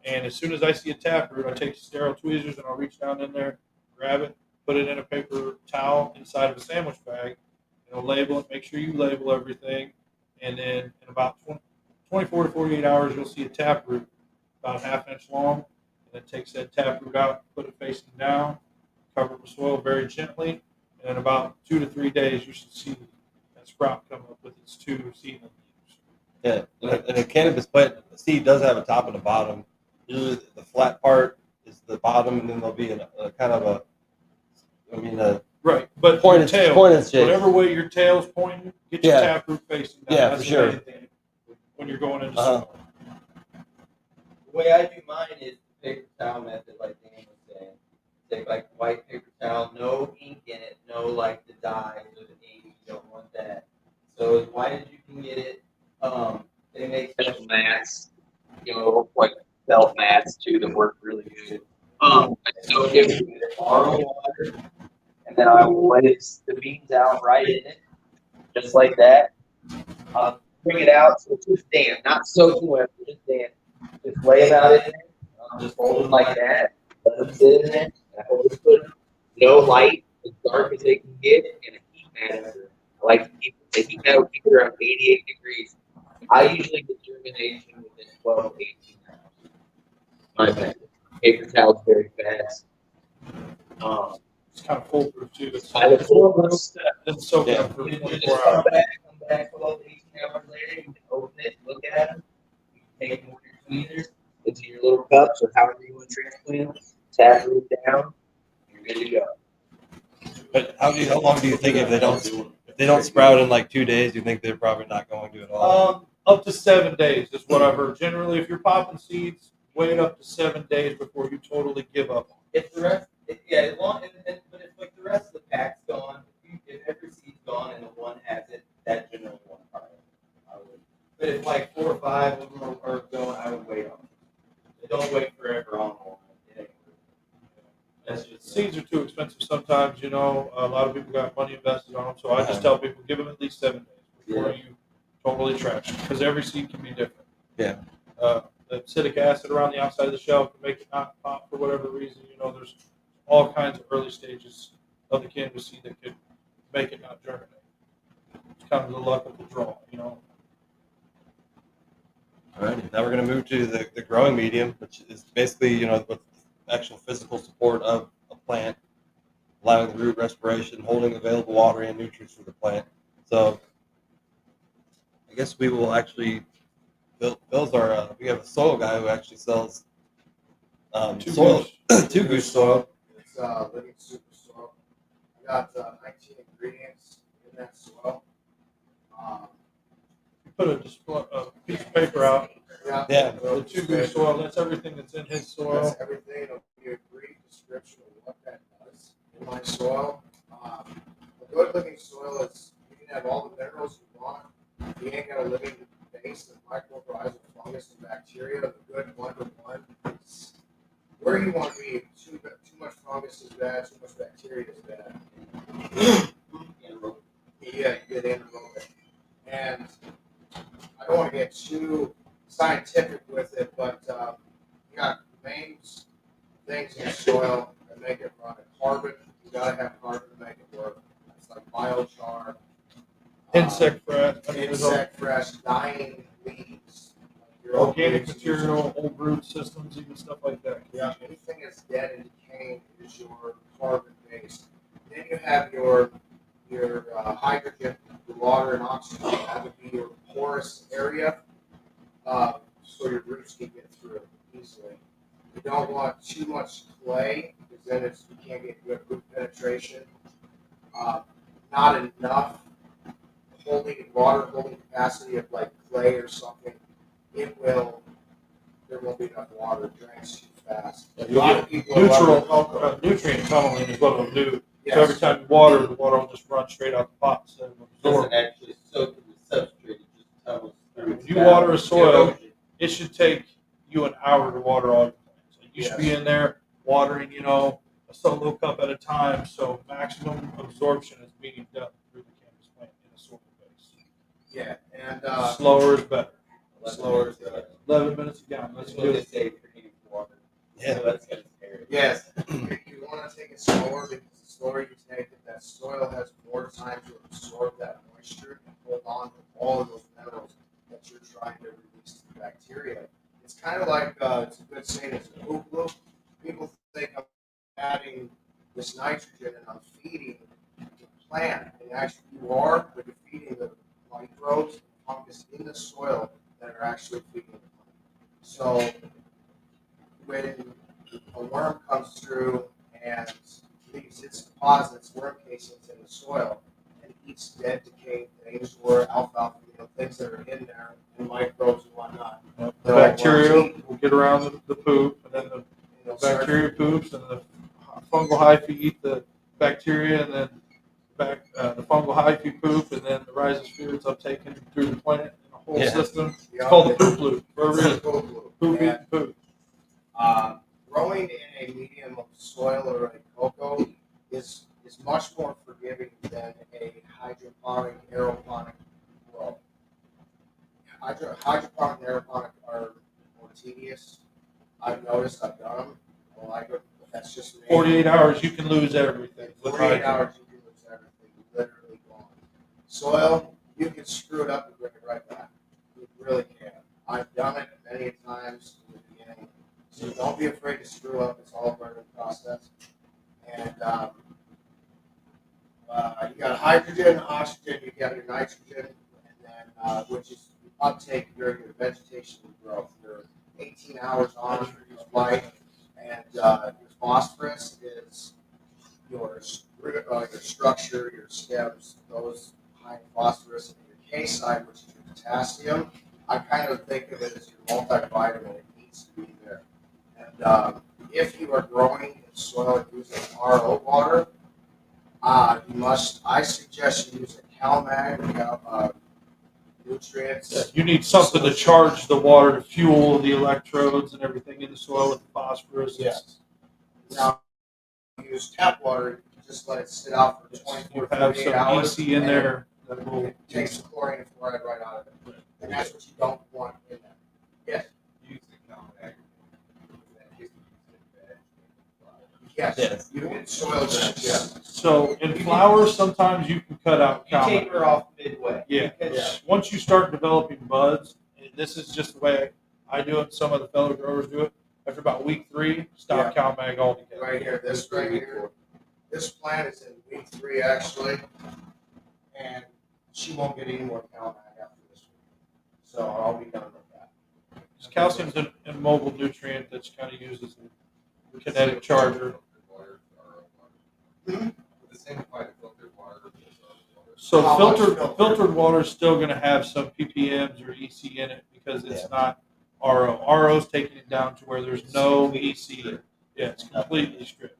And as soon as I see a taproot, I take sterile tweezers and I'll reach down in there, grab it, put it in a paper towel inside of a sandwich bag, and I'll label it. Make sure you label everything. And then in about 24 to 48 hours, you'll see a taproot about a half-inch long. And it takes that taproot out, put it facing down, cover it with soil very gently. And in about 2 to 3 days, you should see that sprout come up with its 2 seedling leaves. Yeah, and a cannabis plant seed does have a top and a bottom. Usually the flat part is the bottom, and then there'll be a kind of right. But pointed tail, shape. whatever way your tail's pointing, get your taproot facing down. Yeah, that's for sure. Anything when you're going into soil. The way I do mine is the paper towel method, like Dan was saying. Take like white paper towel, no ink in it, no like the dyes or the ink. You don't want that. So as white as you can get it. They make special too that work really good. I soak it with bottled water, and then I will lay the beans out right in it, just like that. Bring it out so it's just damp, not soaking wet, but just damp. Just lay them out in there, just hold them like that, let them sit in there, and I always put no light, as dark as they can get, and a heat manager. I like to keep the heat manager keep it around 88 degrees. I usually get germination within 12 to 18 hours. My method. Paper towels very fast. It's kind of foolproof too. It's I look forward to it's soaking Yeah. up for you can 24 just hours. come back 12 to 18 hours later, you can open it, look at them, you can take more of your tweezers into your little cups or however you want to transplant them, tap root down, you're good to go. But how long do you think if they don't sprout in like 2 days, you think they're probably not going to at all? Up to 7 days is what I've heard. Generally, if you're popping seeds, wait up to 7 days before you totally give up. If the rest, as long, but if like the rest of the pack's gone, if every seed's gone and the one has it, that generally won't harm it. I would. But if like 4 or 5 of them are going, I would wait on them. Don't wait forever on one. It ain't worth it. That's just Seeds are too expensive sometimes, you know. A lot of people got money invested on them, so I just tell people give them at least 7 days before you totally trash it, because every seed can be different. Yeah. The acidic acid around the outside of the shell can make it not pop for whatever reason. You know, there's all kinds of early stages of the cannabis seed that could make it not germinate. It's kind of the luck of the draw, you know. All right. Now we're going to move to the growing medium, which is basically, you know, the actual physical support of a plant, allowing the root respiration, holding available water and nutrients for the plant. So I guess we will actually, Bill's our, we have a soil guy who actually sells soil, two goose soil. It's living super soil. I got 19 ingredients in that soil. You put a piece of paper out. Yeah. The 2 goose soil, that's everything that's in his soil. That's everything. It'll give you a brief description of what that does in my soil. A good living soil is you can have all the minerals you want. You ain't got a living base of microorganisms, fungus, and bacteria. The good 1-to-1 is where you want to be. Too much fungus is bad. Too much bacteria is bad. Yeah, you get anaerobic. And I don't want to get too scientific with it, but you got main things in the soil that make it run. Carbon, you gotta have carbon to make it work. It's like biochar, Insect fresh, dying leaves, your organic leaves, material, old root systems, even stuff like that. Yeah, anything that's dead and decaying is your carbon base. Then you have your hydrogen, your water and oxygen. That would be your porous area, so your roots can get through easily. You don't want too much clay because then you can't get good root penetration. Not enough water holding capacity of like clay or something. There won't be enough water. It drains too fast. A lot of people nutrient tunneling is what it'll do. Yes. So every time you water, the water will just run straight out the pot instead of It absorb. doesn't actually soak in the substrate. It just tunnels through. When you water a soil, it should take you an hour to water all your plants. Like you should be in there watering, you know, a solo cup at a time, so maximum absorption is being done through the cannabis plant in a soil base. Yeah, and Slower is better. slower is better. 11 minutes a gallon. That's That's what they good. say for heating water. Yeah. So that's kind of scary. Yes, you want to take it slower because the slower you take it, that soil has more time to absorb that moisture and hold on to all of those minerals that you're trying to release to the bacteria. It's kind of like it's a good saying. It's a hoop loop. People think I'm adding this nitrogen and I'm feeding the plant, and actually you are, but you're feeding the microbes and fungus in the soil that are actually feeding the plant. So when a worm comes through and leaves its deposits, worm casings in the soil, and eats dead, decaying things or alfalfa, things that are in there, and microbes and whatnot. The bacteria will get around the poop, and then the bacteria poops, and the fungal hyphae eat the bacteria, and then the fungal hyphae poop, and then the rhizospheres uptaken through the plant in a whole system. It's called the poop loop. For a reason. Poop eating poop. growing in a medium of soil or a cocoa is much more forgiving than a hydroponic, aeroponic grow. Hydroponic and aeroponic are more tedious. I've noticed, I've done them. I don't like it, but that's just me. 48 hours, you can lose everything. with 48 hydro. hours, you can lose everything, literally gone. Soil, you can screw it up and bring it right back. You really can. I've done it many times in the beginning. So don't be afraid to screw up. It's all a learning process. And you got hydrogen, oxygen, you got your nitrogen, and then which is uptake during your vegetation growth. Your 18 hours on is light, and your phosphorus is your structure, your stems, those high in phosphorus, and your K side, which is your potassium. I kind of think of it as your multivitamin. It needs to be there. And if you are growing in soil using RO water, I suggest you use a CalMag nutrients. Yeah, you need something to charge the water to fuel the electrodes and everything in the soil with the phosphorus. Yes. Now, you use tap water, you just let it sit out for 24 You to have 48 some hours. EC in and there that will It takes the chlorine and fluoride right out of it. And that's what you don't want in there. Yes. Yes. Yes. You can soil that, yes. So in flowers, sometimes you can cut out You CalMag. taper off midway. Yeah, Because once you start developing buds, and this is just the way I do it, some of the fellow growers do it, after about week 3, stop CalMag altogether. Right here, this right here. This plant is in week 3 actually, and she won't get any more CalMag after this week. So I'll be done with that. Calcium's an immobile nutrient that's kind of used as a kinetic charger. The same kind of filtered water. So How much filtered water is still going to have some ppms or EC in it because it's not RO. RO is taking it down to where there's no EC. Yeah, it's completely stripped.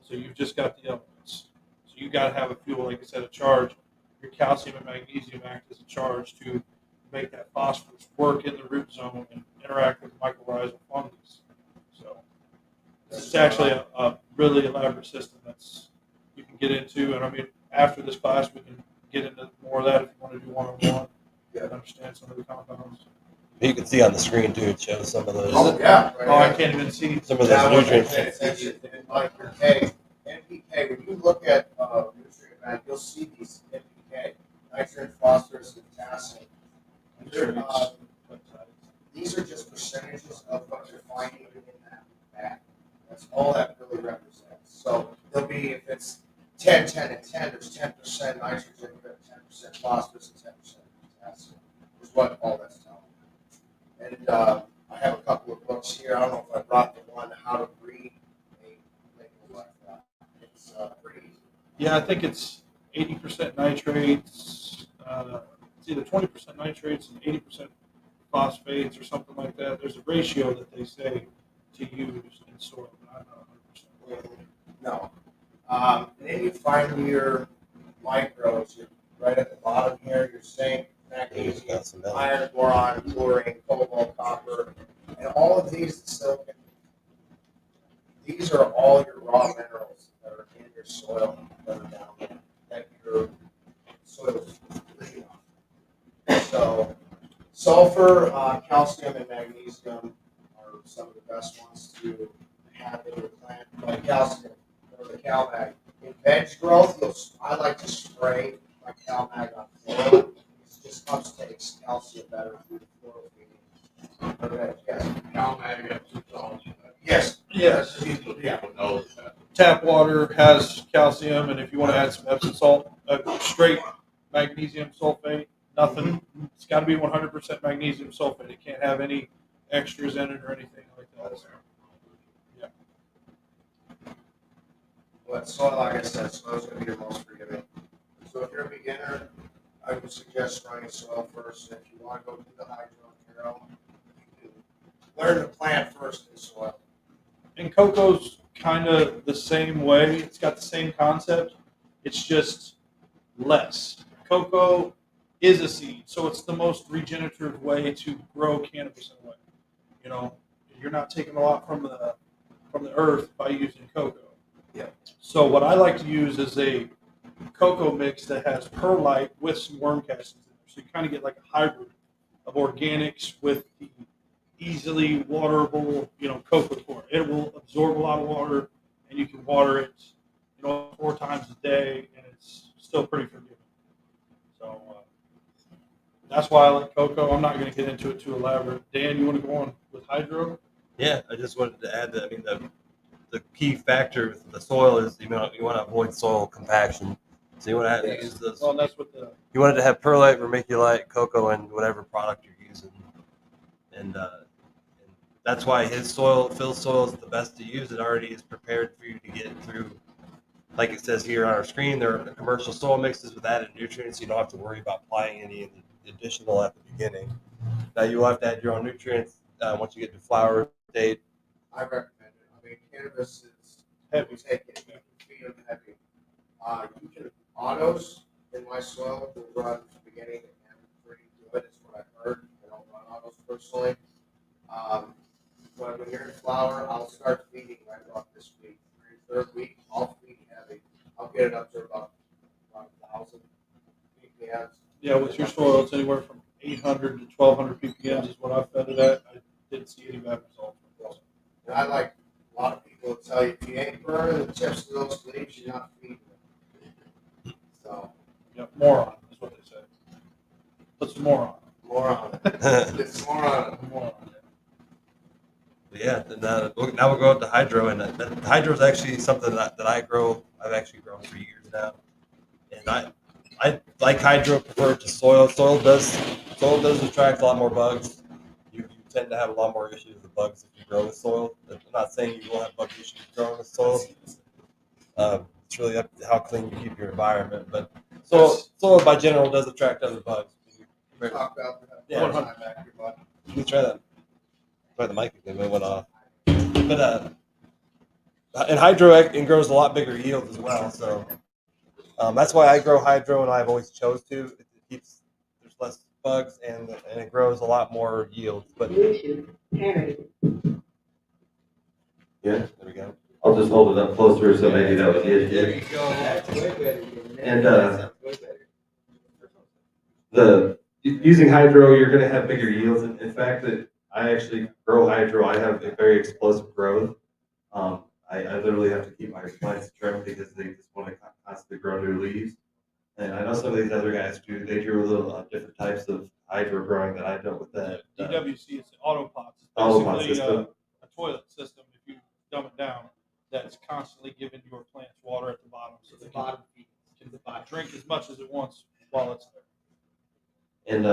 So you've just got the elements. So you got to have a fuel, like I said, a charge. Your calcium and magnesium act as a charge to make that phosphorus work in the root zone and interact with mycorrhizal fungus. So it's actually a really elaborate system that's you can get into. And I mean, after this class, we can get into more of that if you want to do one-on-one and understand some of the compounds. You can see on the screen too. It shows some of those. Oh, yeah. Oh, I can't even see. Some of That those was nutrients. like your K, NPK. When you look at nutrient bank, you'll see these NPK, nitrogen, phosphorus, and potassium. These are just percentages of what you're finding in that bag. That's all that really represents. So there'll be, if it's 10, 10, and 10, there's 10% nitrogen, 10% phosphorus, and 10% potassium. Is what all that's telling you. And I have a couple of books here. I don't know if I brought the one, How to Breed a Liquid like that. It's pretty easy. Yeah, I think it's 80% nitrates. It's either 20% nitrates and 80% phosphates or something like that. There's a ratio that they say to use in soil, but I'm not 100%. No. And then you find your micros, you're right at the bottom here, your zinc, magnesium, iron, boron, chlorine, cobalt, copper, and all of these silicon. These are all your raw minerals that are in your soil that are down there that your soil is living on. So sulfur, calcium, and magnesium are some of the best ones to have in your plant. Like calcium or the CalMag. In veg growth, I like to spray my CalMag on soil. It just uptakes calcium better through the floral feeding. Okay, yes. CalMag has Yes. Yes. Yeah. people know that. Tap water has calcium, and if you want to add some Epsom salt, straight magnesium sulfate, nothing. It's got to be 100% magnesium sulfate. It can't have any extras in it or anything like that. So, yeah. But soil, like I said, soil is going to be your most forgiving. So if you're a beginner, I would suggest running soil first. If you want to go do the hydro on your own, you can learn to plant first in soil. And cocoa's kind of the same way. It's got the same concept. It's just less. Cocoa is a seed, so it's the most regenerative way to grow cannabis in a way. You know, you're not taking a lot from from the earth by using cocoa. Yeah. So what I like to use is a cocoa mix that has perlite with some worm castings in there. So you kind of get like a hybrid of organics with the easily waterable, cocoa core. It will absorb a lot of water, and you can water it, 4 times a day, and it's still pretty forgiving. So that's why I like cocoa. I'm not going to get into it too elaborate. Dan, you want to go on with hydro? Yeah, I just wanted to add that. I mean, the key factor with the soil is you want to avoid soil compaction. So you want to use this. Well, that's what the You wanted to have perlite, vermiculite, cocoa, and whatever product you're using, and that's why his fill soil is the best to use. It already is prepared for you to get through. Like it says here on our screen, there are commercial soil mixes with added nutrients. You don't have to worry about applying any additional at the beginning. Now you will have to add your own nutrients once you get to flower state. I recommend it. I mean, cannabis is heavy. take it. You can feed them heavy. You can autos in my soil will run from the beginning and pretty good. Is what I've heard. I don't run autos personally. But when you're in flower, I'll start feeding right off this week. Every 3rd week, I'll feed heavy. I'll get it up to about 1,000 ppm. Yeah, with your soil, it's anywhere from 800 to 1,200 ppm is what I fed it at. I didn't see any bad results. And I like a lot of people will tell you if you ain't burning the tips of those leaves, you're not feeding them. So Yeah, moron is what they say. Put some more on. more on it. It's more on it. More on. But yeah, and, now we'll go up to hydro, and hydro is actually something that I grow. I've actually grown for years now, and I like hydro preferred to soil. Soil does attract a lot more bugs. You tend to have a lot more issues with bugs if you grow with soil. I'm not saying you won't have bug issues growing with soil. It's really up to how clean you keep your environment, but soil by general does attract other bugs. Talk about that. Yeah. One time back here, bud. You can try that. Try the mic again. It went off. But and hydro it grows a lot bigger yields as well. So that's why I grow hydro, and I've always chose to. It keeps there's less bugs, and it grows a lot more yields. But yeah, there we go. I'll just hold it up closer, so maybe that was the issue. There you go. That's way better. And, That's way better. Using hydro, you're going to have bigger yields. In fact, that I actually grow hydro. I have a very explosive growth. I literally have to keep my plants trimmed because they just want to constantly grow new leaves. And I know some of these other guys do. They do a little different types of hydro growing that I don't with that. DWC, it's an autopot. It's Autopot basically system. a toilet system, if you dumb it down, that's constantly giving your plants water at the bottom so they can drink as much as it wants while it's there. And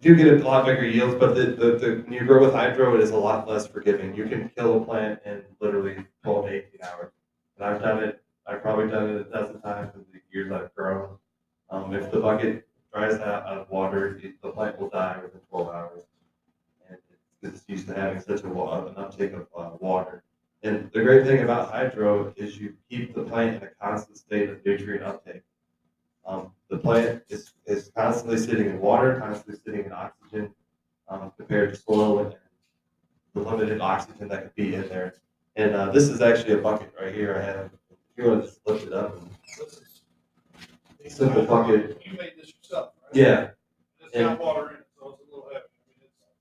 do get a lot bigger yields, but when you grow with hydro, it is a lot less forgiving. You can kill a plant in literally 12 to 18 hours. And I've done it. I've probably done it a dozen times in the years I've grown. If the bucket dries out of water, the plant will die within 12 hours. And it's used to having such an uptake of water. And the great thing about hydro is you keep the plant in a constant state of nutrient uptake. The plant is constantly sitting in water, constantly sitting in oxygen, compared to soil and the limited oxygen that could be in there. And this is actually a bucket right here I have. If you want to just lift it up. This is Simple bucket. You made this yourself, right? Yeah. It's got water in it, so it's a little heavy.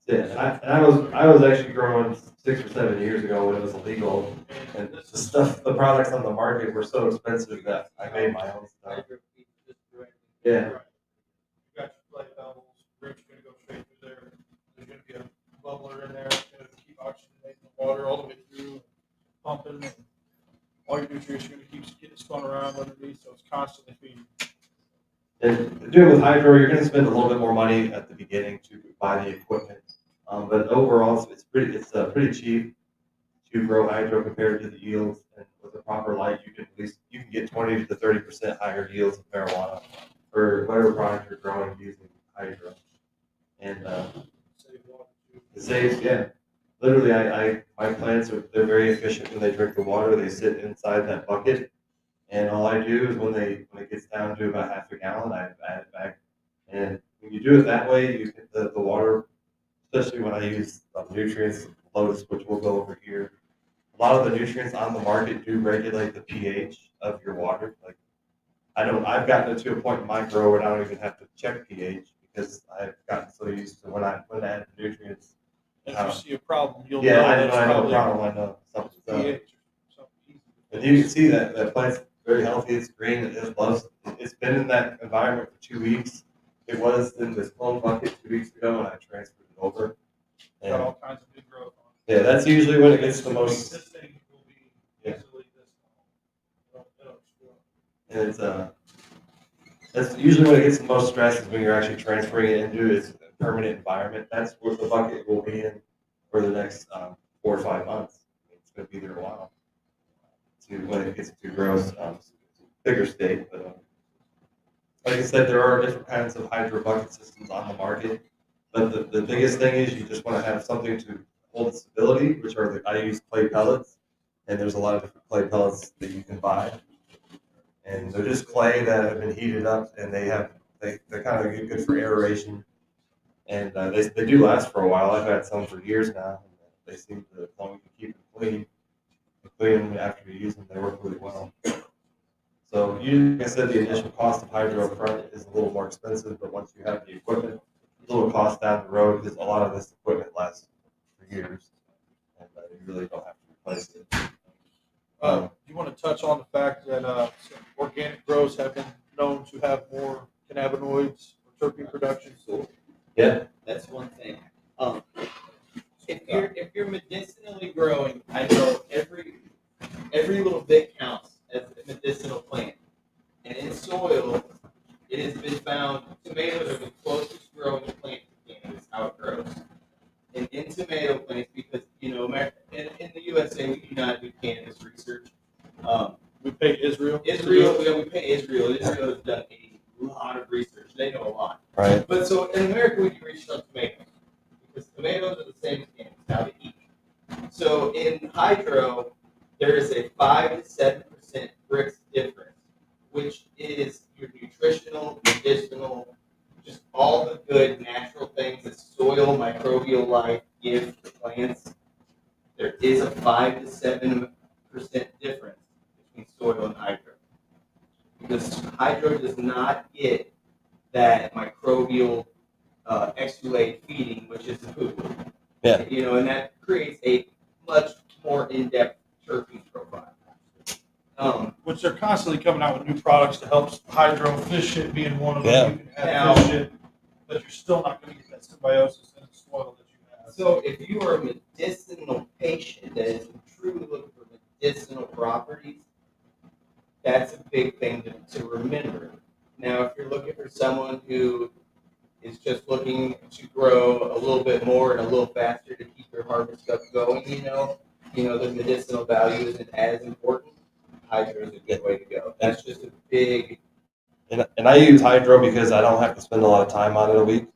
Yeah, and I was actually growing 6 or 7 years ago when it was illegal, and the products on the market were so expensive that I made my own stuff. Yeah. You got your plate pebbles, roots are gonna go straight through there. There's gonna be a bubbler in there, it's gonna keep oxygenating the water all the way through, pumping, and all your nutrients are gonna keep getting spun around underneath, so it's constantly feeding. And doing with hydro, you're going to spend a little bit more money at the beginning to buy the equipment, but overall, it's pretty cheap to grow hydro compared to the yields. And with the proper light, you can get 20 to 30% higher yields of marijuana for whatever product you're growing using hydro. And it saves, yeah. Literally, my plants they're very efficient when they drink the water. They sit inside that bucket. And all I do is when it gets down to about half a gallon, I add it back. And when you do it that way, you get the water, especially when I use nutrients lotus, which we'll go over here. A lot of the nutrients on the market do regulate the pH of your water. Like I've gotten to a point in my grow where I don't even have to check pH because I've gotten so used to when I add the nutrients. If you see a problem, you'll Yeah, know I that's know a probably problem. I know something's up. pH or something easy. And you can see that plant's very healthy. It's green. It loves. It's been in that environment for 2 weeks. It was in this clone bucket 2 weeks ago, and I transferred it over. Got And all kinds of good growth on yeah, that's usually when it gets the it. most. This thing will be Yeah. easily this tall. It'll explode. And that's usually when it gets the most stress is when you're actually transferring it into its permanent environment. That's what the bucket will be in for the next 4 or 5 months. It's going to be there a while. To when it gets to gross, bigger state. But like I said, there are different kinds of hydro bucket systems on the market. But the biggest thing is you just want to have something to hold stability, which are I use clay pellets, and there's a lot of different clay pellets that you can buy, and they're just clay that have been heated up, and they're kind of good for aeration, and they do last for a while. I've had some for years now, and they seem to, as long as you keep them clean them after you use them, they work really well. So like I said, the initial cost of hydro up front is a little more expensive, but once you have the equipment, a little cost down the road because a lot of this equipment lasts for years, and you really don't have to replace it. Do you want to touch on the fact that some organic grows have been known to have more cannabinoids or terpene production? Yeah. That's one thing. If you're medicinally growing, I know every little bit counts as a medicinal plant. And in soil, it has been found tomatoes are the closest growing plant to cannabis, how it grows. And in tomato plants, because in the USA we do not do cannabis research. We pay Israel. We pay Israel. Israel has done a lot of research. They know a lot. Right. But so in America, we do research on tomatoes because tomatoes are the same as cannabis, how they eat. So in hydro, there is a 5 to 7% Brix difference, which is your nutritional, medicinal, just all the good natural things that soil microbial life gives to plants. There is a 5 to 7% difference between soil and hydro. Because hydro does not get that microbial exudate feeding, which is food. Yeah. And that creates a much more in-depth terpene profile. Which they're constantly coming out with new products to help hydro. Fish shit being one of them. Yeah. You can have fish shit, but you're still not going to get that symbiosis in the soil that you have. So if you are a medicinal patient that is truly looking for medicinal properties, that's a big thing to remember. Now, if you're looking for someone who is just looking to grow a little bit more and a little faster to keep your harvest up going, the medicinal value isn't as important. Hydro is a good way to go. That's just a big. And I use hydro because I don't have to spend a lot of time on it a week.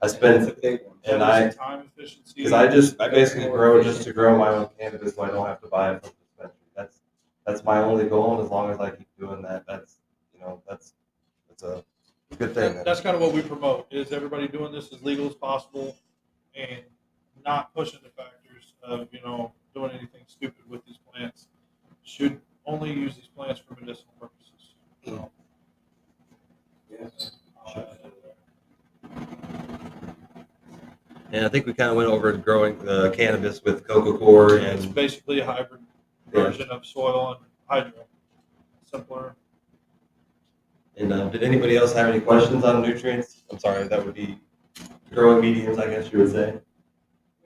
I spend That's a big one. and That I is time efficiency. because I basically grow just to grow my own cannabis, so I don't have to buy it from the dispensary. That's my only goal, and as long as I keep doing that, that's a good thing. That's kind of what we promote, is everybody doing this as legal as possible and not pushing the factors of, doing anything stupid with these plants. Should only use these plants for medicinal purposes. And I think we kind of went over growing cannabis with coco coir It's and basically a hybrid version of soil and hydro. Simpler. And did anybody else have any questions on nutrients? I'm sorry, that would be growing mediums, I guess you would say.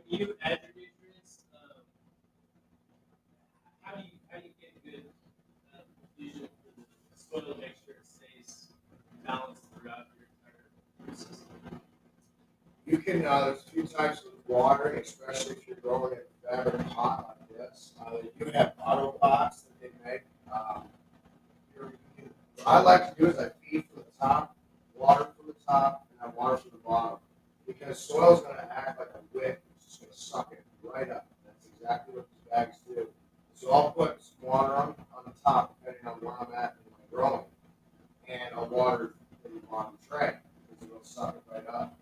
When you add your nutrients, how do you get good diffusion for the soil to make sure it stays balanced throughout your entire system? You can, there's a few types of watering, especially if you're growing in a fabric pot like this. You can have auto pots that they make. What I like to do is I feed from the top, water from the top, and I water from the bottom. Because soil is going to act like a wick, it's just going to suck it right up. That's exactly what these bags do. So I'll put some water on the top, depending on where I'm at in my growing. And I'll water in the bottom tray, because it'll suck it right up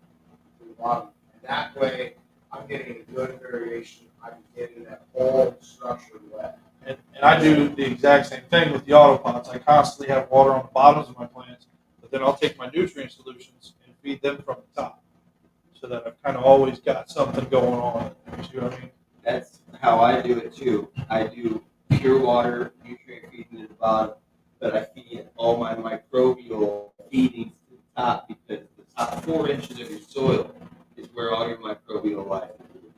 to the bottom. And that way, I'm getting a good variation. I'm getting that whole structure wet. And I do the exact same thing with the autopots. I constantly have water on the bottoms of my plants, but then I'll take my nutrient solutions and feed them from the top, so that I've kind of always got something going on. You see what I mean? That's how I do it too. I do pure water, nutrient feeding to the bottom, but I feed all my microbial feedings to the top because the top 4 inches of your soil is where all your microbial life is.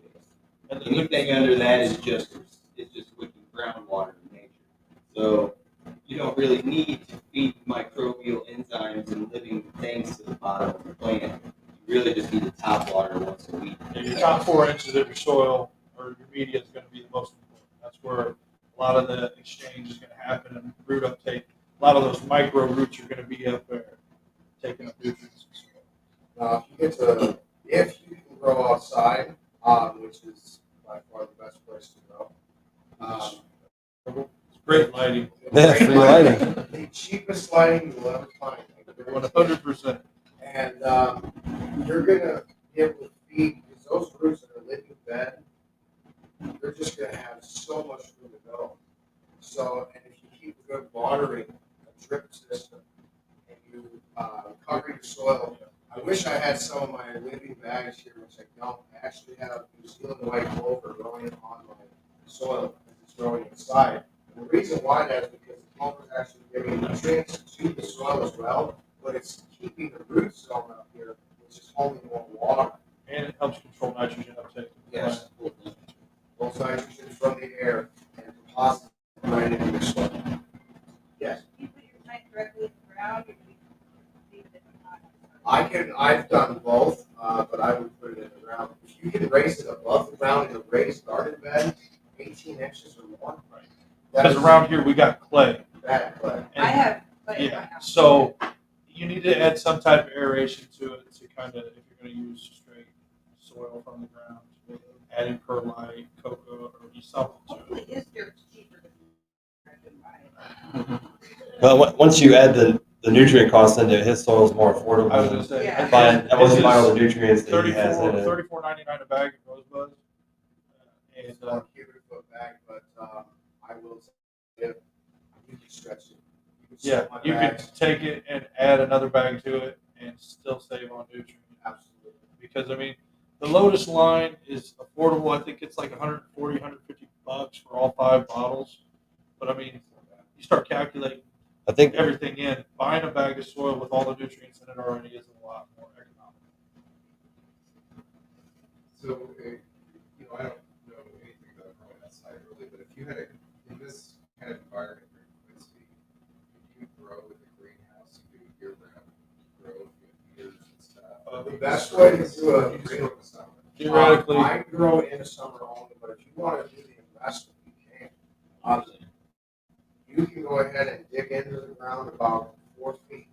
And the Anything under that is just wicked groundwater in nature. So you don't really need to feed microbial enzymes and living things to the bottom of the plant. You really just need to top water once a week. And your top 4 inches of your soil or your media is going to be the most important. That's where a lot of the exchange is going to happen and root uptake. A lot of those micro roots are going to be up there taking up nutrients. Now, if you can grow outside, which is by far the best place to grow. It's great lighting. Yeah, free lighting. The cheapest lighting you'll ever find. 100%. And you're gonna be able to feed, because those roots that are living bed, they're just gonna have so much room to go. So, and if you keep a good watering, a drip system, and you cover your soil. I wish I had some of my living bags here, which I don't. I actually have New Zealand white clover growing on my soil because it's growing inside. And the reason why that is because the clover is actually giving nutrients to the soil as well, but it's keeping the roots going up here, which is holding more water. And it helps control nitrogen uptake. Yes. Both nitrogen from the air and deposit right into the soil. Yes. You put your plant directly in the ground, or do you leave it in the pot? I've done both, but I would put it in the ground. If you can raise it above the ground in a raised garden bed, 18 inches or more. Because around here we got clay. Bad clay. I have clay in my Yeah, house. so you need to add some type of aeration to it to kind of, if you're going to use straight soil from the ground, adding perlite, cocoa, or just something to Hopefully it. his dirt's cheaper than I can buy. But once you add the nutrient cost into it, his soil is more affordable. I was going to than say, Yeah. buying, and once you this buy all is the nutrients that he has in it. $34.99 a bag of rosebud. It's And 1 cubic foot bag, but I will say you can stretch it. You can yeah, set my you can bags. take it and add another bag to it and still save on nutrients. Absolutely. Because I mean, the Lotus line is affordable. I think it's like 140, 150 bucks for all 5 bottles. But I mean, you start calculating I think everything in, buying a bag of soil with all the nutrients in it already is a lot more economical. So, I don't know anything about growing outside really, but if you had in this kind of environment where you could see, if you grow with a greenhouse, you do year-round growth with years and stuff. The best way to do You just it, grow in the summer. Theoretically, I grow in the summer only, but if you want to do the investment, you can. You can go ahead and dig into the ground about 4 feet,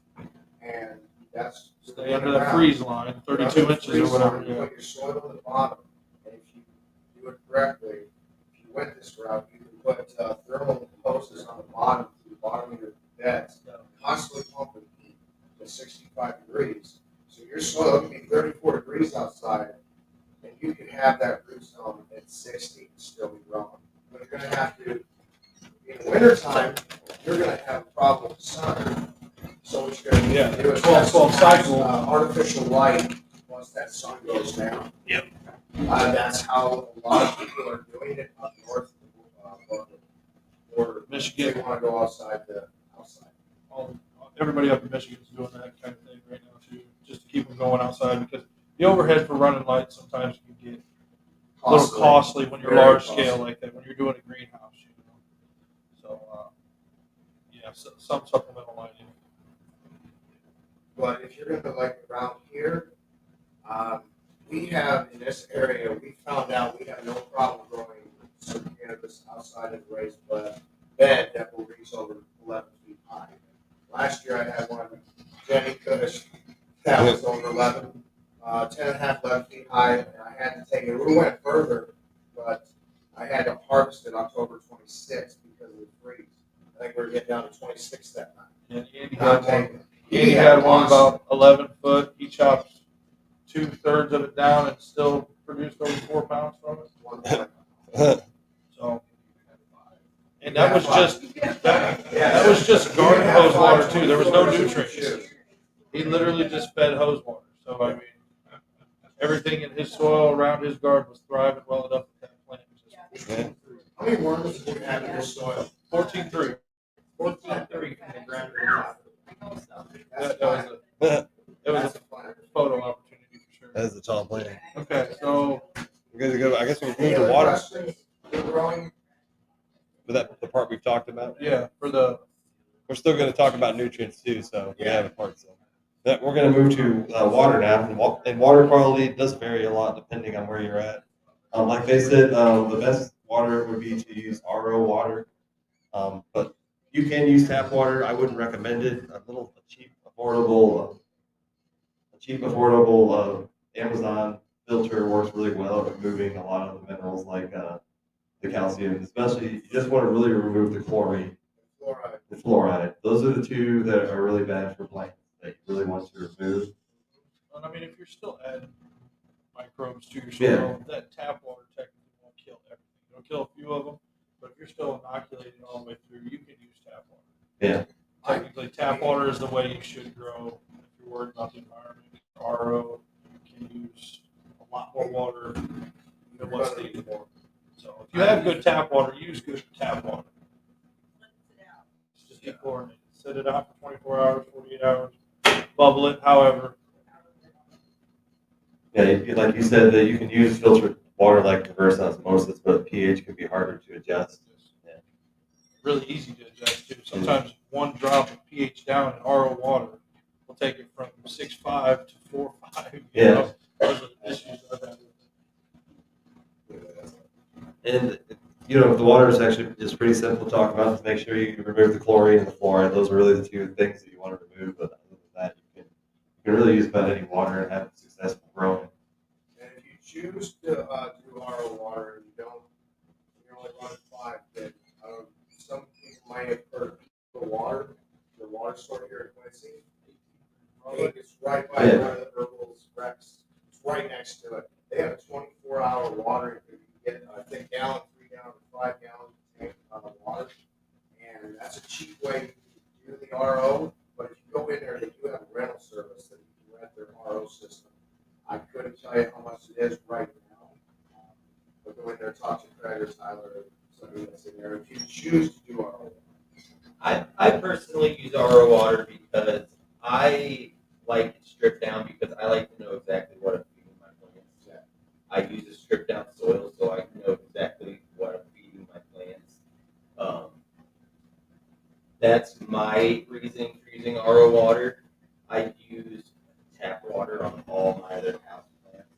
and that's stay under the freeze line, 32 inches or whatever. You Yeah. put your soil on the bottom, and if you do it correctly, if you went this route, you can put thermal hoses on the bottom to the bottom of your beds, constantly pumping heat to 65 degrees. So your soil can be 34 degrees outside, and you can have that root zone at 60 and still be growing. But you're going to have to, in the wintertime, you're going to have a problem with the sun. So what you're going to Yeah, do is 12 cycle. artificial light once that sun goes down. Yep. That's how a lot of people are doing it up north or Michigan. they want to go outside. Everybody up in Michigan is doing that kind of thing right now too, just to keep them going outside because the overhead for running lights sometimes can get a little costly when you're Very large costly. scale like that, when you're doing a greenhouse, So, some supplemental lighting. But if you're going to like around here, we have in this area, we found out we have no problem growing some cannabis outside of the raised bed that will reach over 11 feet high. Last year I had one, Jenny Kush, that was over 11, 10 and a half, 11 feet high, and I had to take it. We went further, but I had to harvest it October 26th because of the freeze. I think we were getting down to 26 that night. And Andy Not had one. taking it. He had one about 11 foot. He chopped 2/3 of it down and still produced over 4 pounds from it. 1.5. So, and that was just garden hose water too. There was no nutrients. He literally just fed hose water. So I mean, everything in his soil around his garden was thriving well enough that that plant was just How many worms do you have in your soil? 14.3. 14.3 from the ground. It was a photo opportunity for sure. That is a tall plant. Okay, so We're going to go. I guess we'll Any move to other water. questions? They're growing. For that, the part we've talked about. yeah, for the We're still going to talk about nutrients too, so we have a part. So that we're going to move to water now, and water quality does vary a lot depending on where you're at. Like they said, the best water would be to use RO water, but you can use tap water. I wouldn't recommend it. A cheap, affordable Amazon filter works really well at removing a lot of the minerals like the calcium, especially you just want to really remove the chlorine. Fluoride. The fluoride. Those are the two that are really bad for plants that you really want to remove. and I mean if you're still adding microbes to your Yeah. soil, that tap water technically won't kill everything. It'll kill a few of them, but if you're still inoculating all the way through, you can use tap water. Yeah. Technically, tap water is the way you should grow. If you're worried about the environment, RO can use a lot more water than what's needed. So if you have good tap water, use good tap water. It's just dechlorinated. Set it out for 24 hours, 48 hours, bubble it, however. Yeah, like you said, that you can use filtered water like reverse osmosis, but pH could be harder to adjust. Yeah. Really easy to adjust to. Sometimes one drop of pH down in RO water will take it from 6.5 to 4.5. Yeah. Know? Those are the issues I've had with it. And the water is actually just pretty simple to talk about. Just make sure you remove the chlorine and the fluoride. Those are really the two things that you want to remove. But other than that, you can really use about any water and have successful growing. And if you choose to do RO water and you don't, you're only running 5, then some people might have heard of the water store here in Quincy. It's right by one of the Herbals Rex. It's right next to it. They have a 24-hour watering. You can get, I think, gallon, 3-gallon, 5-gallon tank of water. And that's a cheap way to do the RO. But if you go in there, they do have a rental service that you can rent their RO system. I couldn't tell you how much it is right now. But go in there, talk to Craig or Tyler, somebody that's in there. If you choose to do RO. I personally use RO water because I like it stripped down because I like to know exactly what I'm feeding my plants. I use a stripped down soil so I know exactly what I'm feeding my plants. That's my reason for using RO water. I use tap water on all my other house plants.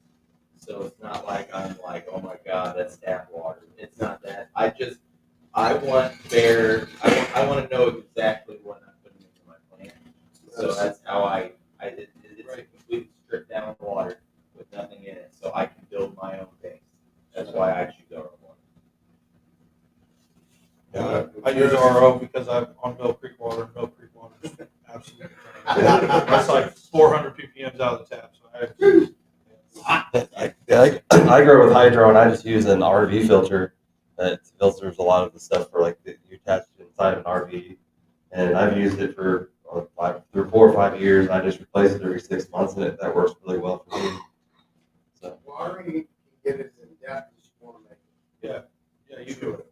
So it's not like I'm like, oh my God, that's tap water. It's not that. I want to know exactly what I'm putting into my plant. So that's how it's a completely stripped down water with nothing in it. So I can build my own things. That's why I choose RO water. I use RO because I'm on Mill Creek water. Mill Creek water is absolutely. That's like 400 ppms out of the tap. So I grow with hydro, and I just use an RV filter that filters a lot of the stuff for like that you attach inside an RV. And I've used it for 4 or 5 years. I just replace it every 6 months, and that works really well for me. So Watering, you can get it as in depth as you want to make it. yeah, you could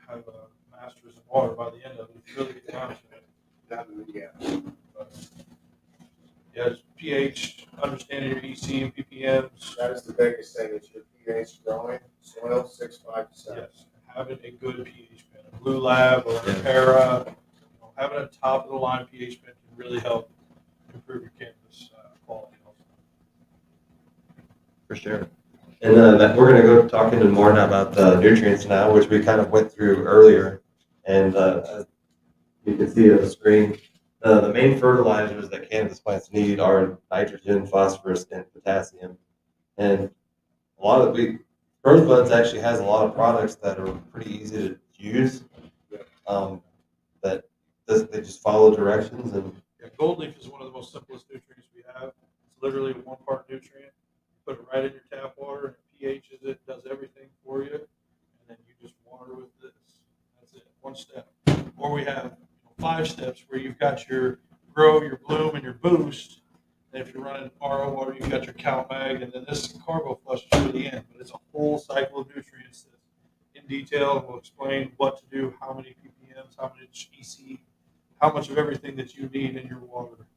have a master's in water by the end of it. If you really get down to it. But, yeah, just pH, understanding your EC and ppms. That is the biggest thing, is your pH growing, soil 6.5 to 7. Yes, having a good pH pen, a Blue Lab or a Para, having a top of the line pH pen can really help improve your cannabis quality. Also. for sure. And we're going to go talk into more now about the nutrients now, which we kind of went through earlier. And as you can see on the screen, the main fertilizers that cannabis plants need are nitrogen, phosphorus, and potassium. And a lot of Rosebuds actually has a lot of products that are pretty easy to use. That they just follow directions and. Yeah, gold leaf is one of the most simplest nutrients we have. It's literally a 1-part nutrient. You put it right in your tap water, and one step. Or we have 5 steps where you've got your grow, your bloom, and your boost. And if you're running RO water, you've got your cow mag, and then this cargo flush for the end. But it's a whole cycle of nutrients that's in detail, and we'll explain what to do, how many ppms, how much EC, how much of everything that you need in your water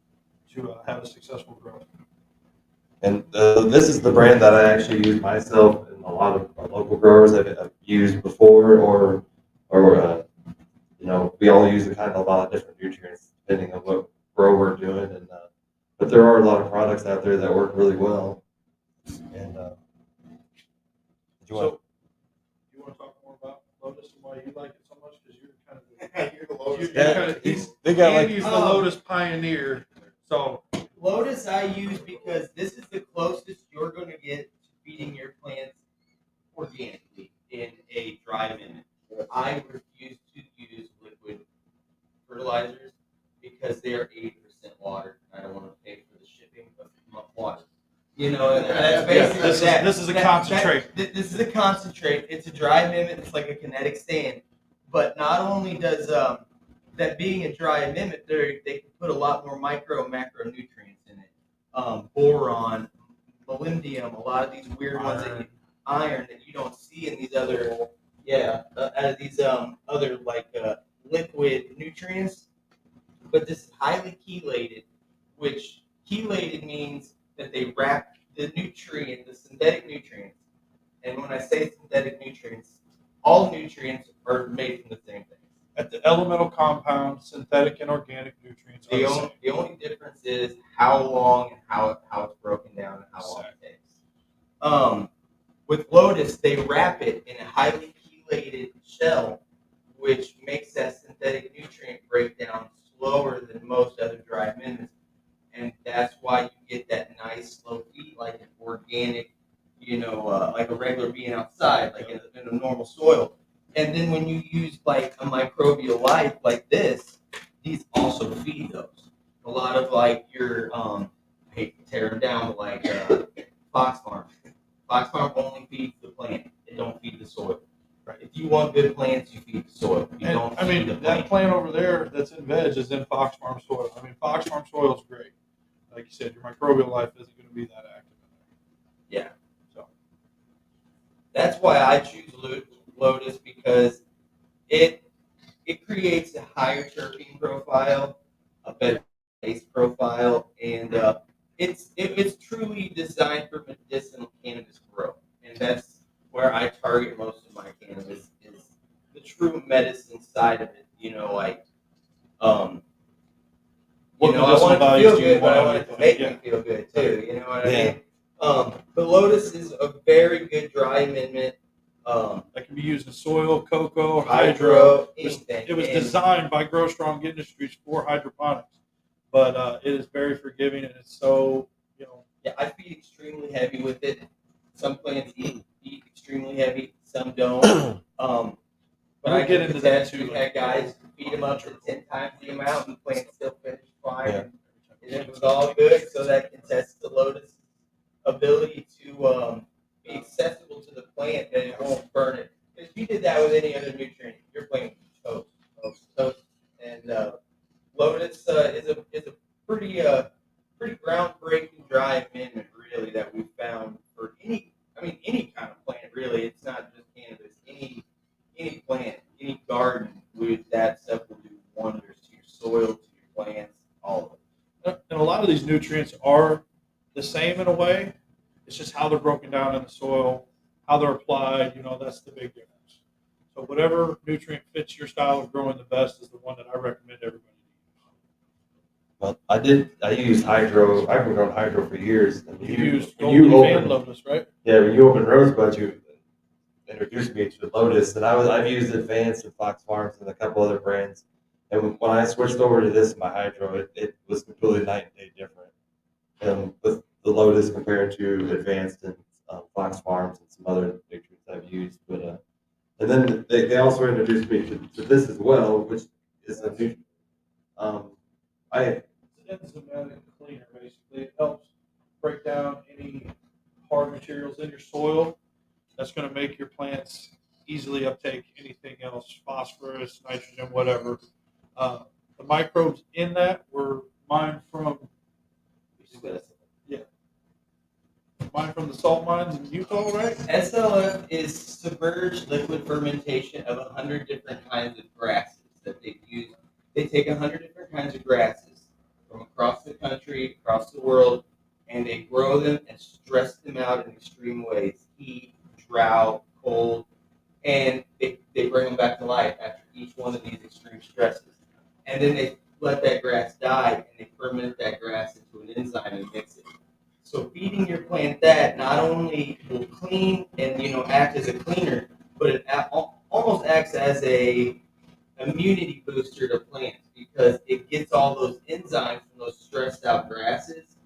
to have a successful growth. And this is the brand that I actually use myself, and a lot of local growers I've used before, or we all use a lot of different nutrients depending on what grow we're doing, and but there are a lot of products out there that work really well. And You want to talk more about Lotus and why you like it so much? Because you're kind of You're the Lotus they got Andy's the Lotus pioneer. So Lotus I use because this is the closest you're going to get to feeding your plants organically in a dry mimic. I refuse to use liquid fertilizers because they are 80% water. I don't want to pay for the shipping of water. That's basically this is a concentrate. This is a concentrate. It's a dry mimic. It's like a kinetic sand. But not only does that being a dry mimic, they can put a lot more micro and macronutrients in it. Boron, molybdenum, a lot of these weird ones iron that you don't see in these other other liquid nutrients. But this is highly chelated, which chelated means that they wrap the synthetic nutrients. And when I say synthetic nutrients, all nutrients are made from the same thing. At the elemental compound, synthetic and organic nutrients are the same. The only difference is how long and how it's broken down and how long it takes. With Lotus, they wrap it in a highly chelated shell, which makes that synthetic nutrient breakdown slower than most other dry mimics. And that's why you get that nice slow feed like an organic, like a regular being outside, like in a normal soil. And then when you use like a microbial life like this, these also feed those. A lot of like your, I hate to tear them down, but like Fox Farm. Fox Farm only feeds the plant. It don't feed the soil. Right. If you want good plants, you feed the soil. You don't feed the that plant. plant over there that's in veg is in Fox Farm soil. Fox Farm soil is great. Like you said, your microbial life isn't going to be that active in there. Yeah. So that's why I choose Lotus, because it creates a higher terpene profile, a better taste profile, and it's truly designed for medicinal cannabis growth, and that's where I target most of my cannabis is the true medicine side of it. I want it to feel good, but I want it to make me feel good too. You know what I mean? The Lotus is a very good dry amendment. That can be used in soil, cocoa, hydro, anything. It was designed by Grow Strong Industries for hydroponics, but it is very forgiving, and it's so Yeah, I feed extremely heavy with it. Some plants eat extremely heavy, some don't. But We'll I get into that too. We've had guys feed them up to 10 times the amount, and the plants still finish fine. Yeah. And it was all good, so that can test the Lotus ability to be accessible to the plant, that it won't burn it. If you did that with any other nutrient, your plant would toast. And Lotus is a pretty groundbreaking dry amendment, really, that we found for any kind of plant, really. It's not just cannabis. Any plant, any garden, that stuff will do wonders to your soil, to your plants, all of it. And a lot of these nutrients are the same in a way. It's just how they're broken down in the soil, how they're applied. That's the big difference. So whatever nutrient fits your style of growing the best is the one that I recommend everybody use. Well, I used hydro. I've been growing hydro for years. And You used when Gold you Leaf and open, Lotus, right? yeah, when you open Rosebud, you introduced me to Lotus, and I've used Advanced and Fox Farms and a couple other brands. And when I switched over to this, my hydro, it was completely night and day different. With the Lotus compared to Advanced and Fox Farms and some other nutrients I've used, but and then they also introduced me to this as well, which is a new. It's an enzymatic cleaner, basically. It helps break down any hard materials in your soil. That's going to make your plants easily uptake anything else, phosphorus, nitrogen, whatever. The microbes in that were mined from the salt mines in Utah, right? SLF is submerged liquid fermentation of 100 different kinds of grasses that they use. They take 100 different kinds of grasses from across the country, across the world, and they grow them and stress them out in extreme ways: heat, drought, cold, and they bring them back to life after each one of these extreme stresses. And then they let that grass die and they ferment that grass into an enzyme and mix it. So feeding your plant that not only will clean and act as a cleaner, but it almost acts as a immunity booster to plants because it gets all those enzymes from those stressed out grasses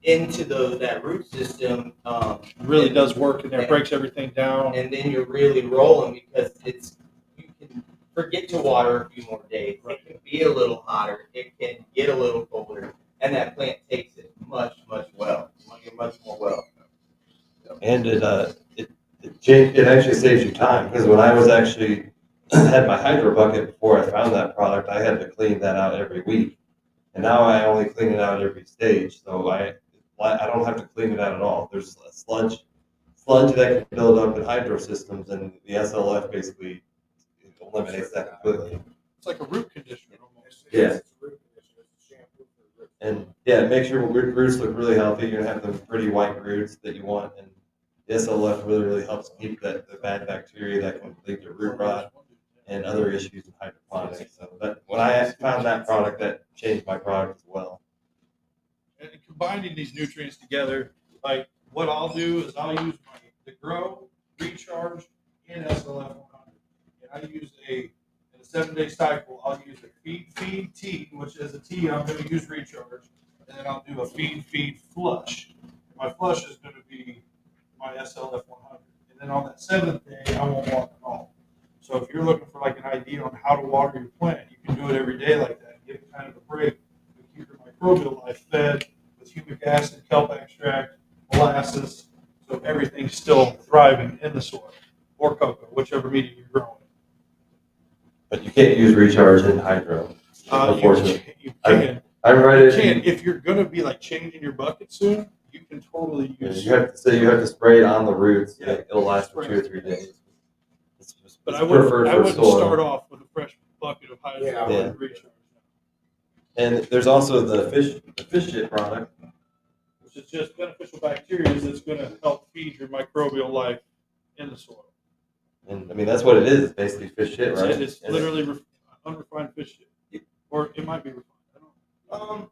into that root system. It really does work in there, breaks everything down. And then you're really rolling because you can forget to water a few more days. Right. It can be a little hotter. It can get a little colder, and that plant takes it much more well. And it actually saves you time, because when I was actually had my hydro bucket before I found that product, I had to clean that out every week, and now I only clean it out every stage, so I don't have to clean it out at all. There's a sludge that can build up in hydro systems, and the SLF basically eliminates that completely. It's like a root conditioner almost. Yeah. It's a root conditioner. It's a shampoo for the root. And yeah, it makes your roots look really healthy. You're gonna have the pretty white roots that you want, and the SLF really helps keep the bad bacteria that can lead to root rot and other issues in hydroponics. So when I found that product, that changed my product as well. And combining these nutrients together, like what I'll do is I'll use the Grow, Recharge, and SLF 100. And I use in a 7-day cycle, I'll use a feed tea, which is a tea I'm going to use Recharge, and then I'll do a feed flush. And my flush is going to be my SLF 100. And then on that 7th day, I won't water at all. So if you're looking for like an idea on how to water your plant, you can do it every day like that. Give it kind of a break. Keep your microbial life fed with humic acid, kelp extract, molasses, so everything's still thriving in the soil, or cocoa, whichever medium you're growing. But you can't use Recharge in hydro. Unfortunately, You can. If you're going to be like changing your bucket soon, you can totally use. You have to spray it on the roots. Yeah, It'll last for 2 or 3 days. But I wouldn't start off with a fresh bucket of hydro. Yeah. I would Recharge. And there's also the fish shit product, Which is just beneficial bacteria that's going to help feed your microbial life in the soil. and I mean that's what it is. It's basically fish shit, right? It's literally unrefined fish shit, or it might be refined.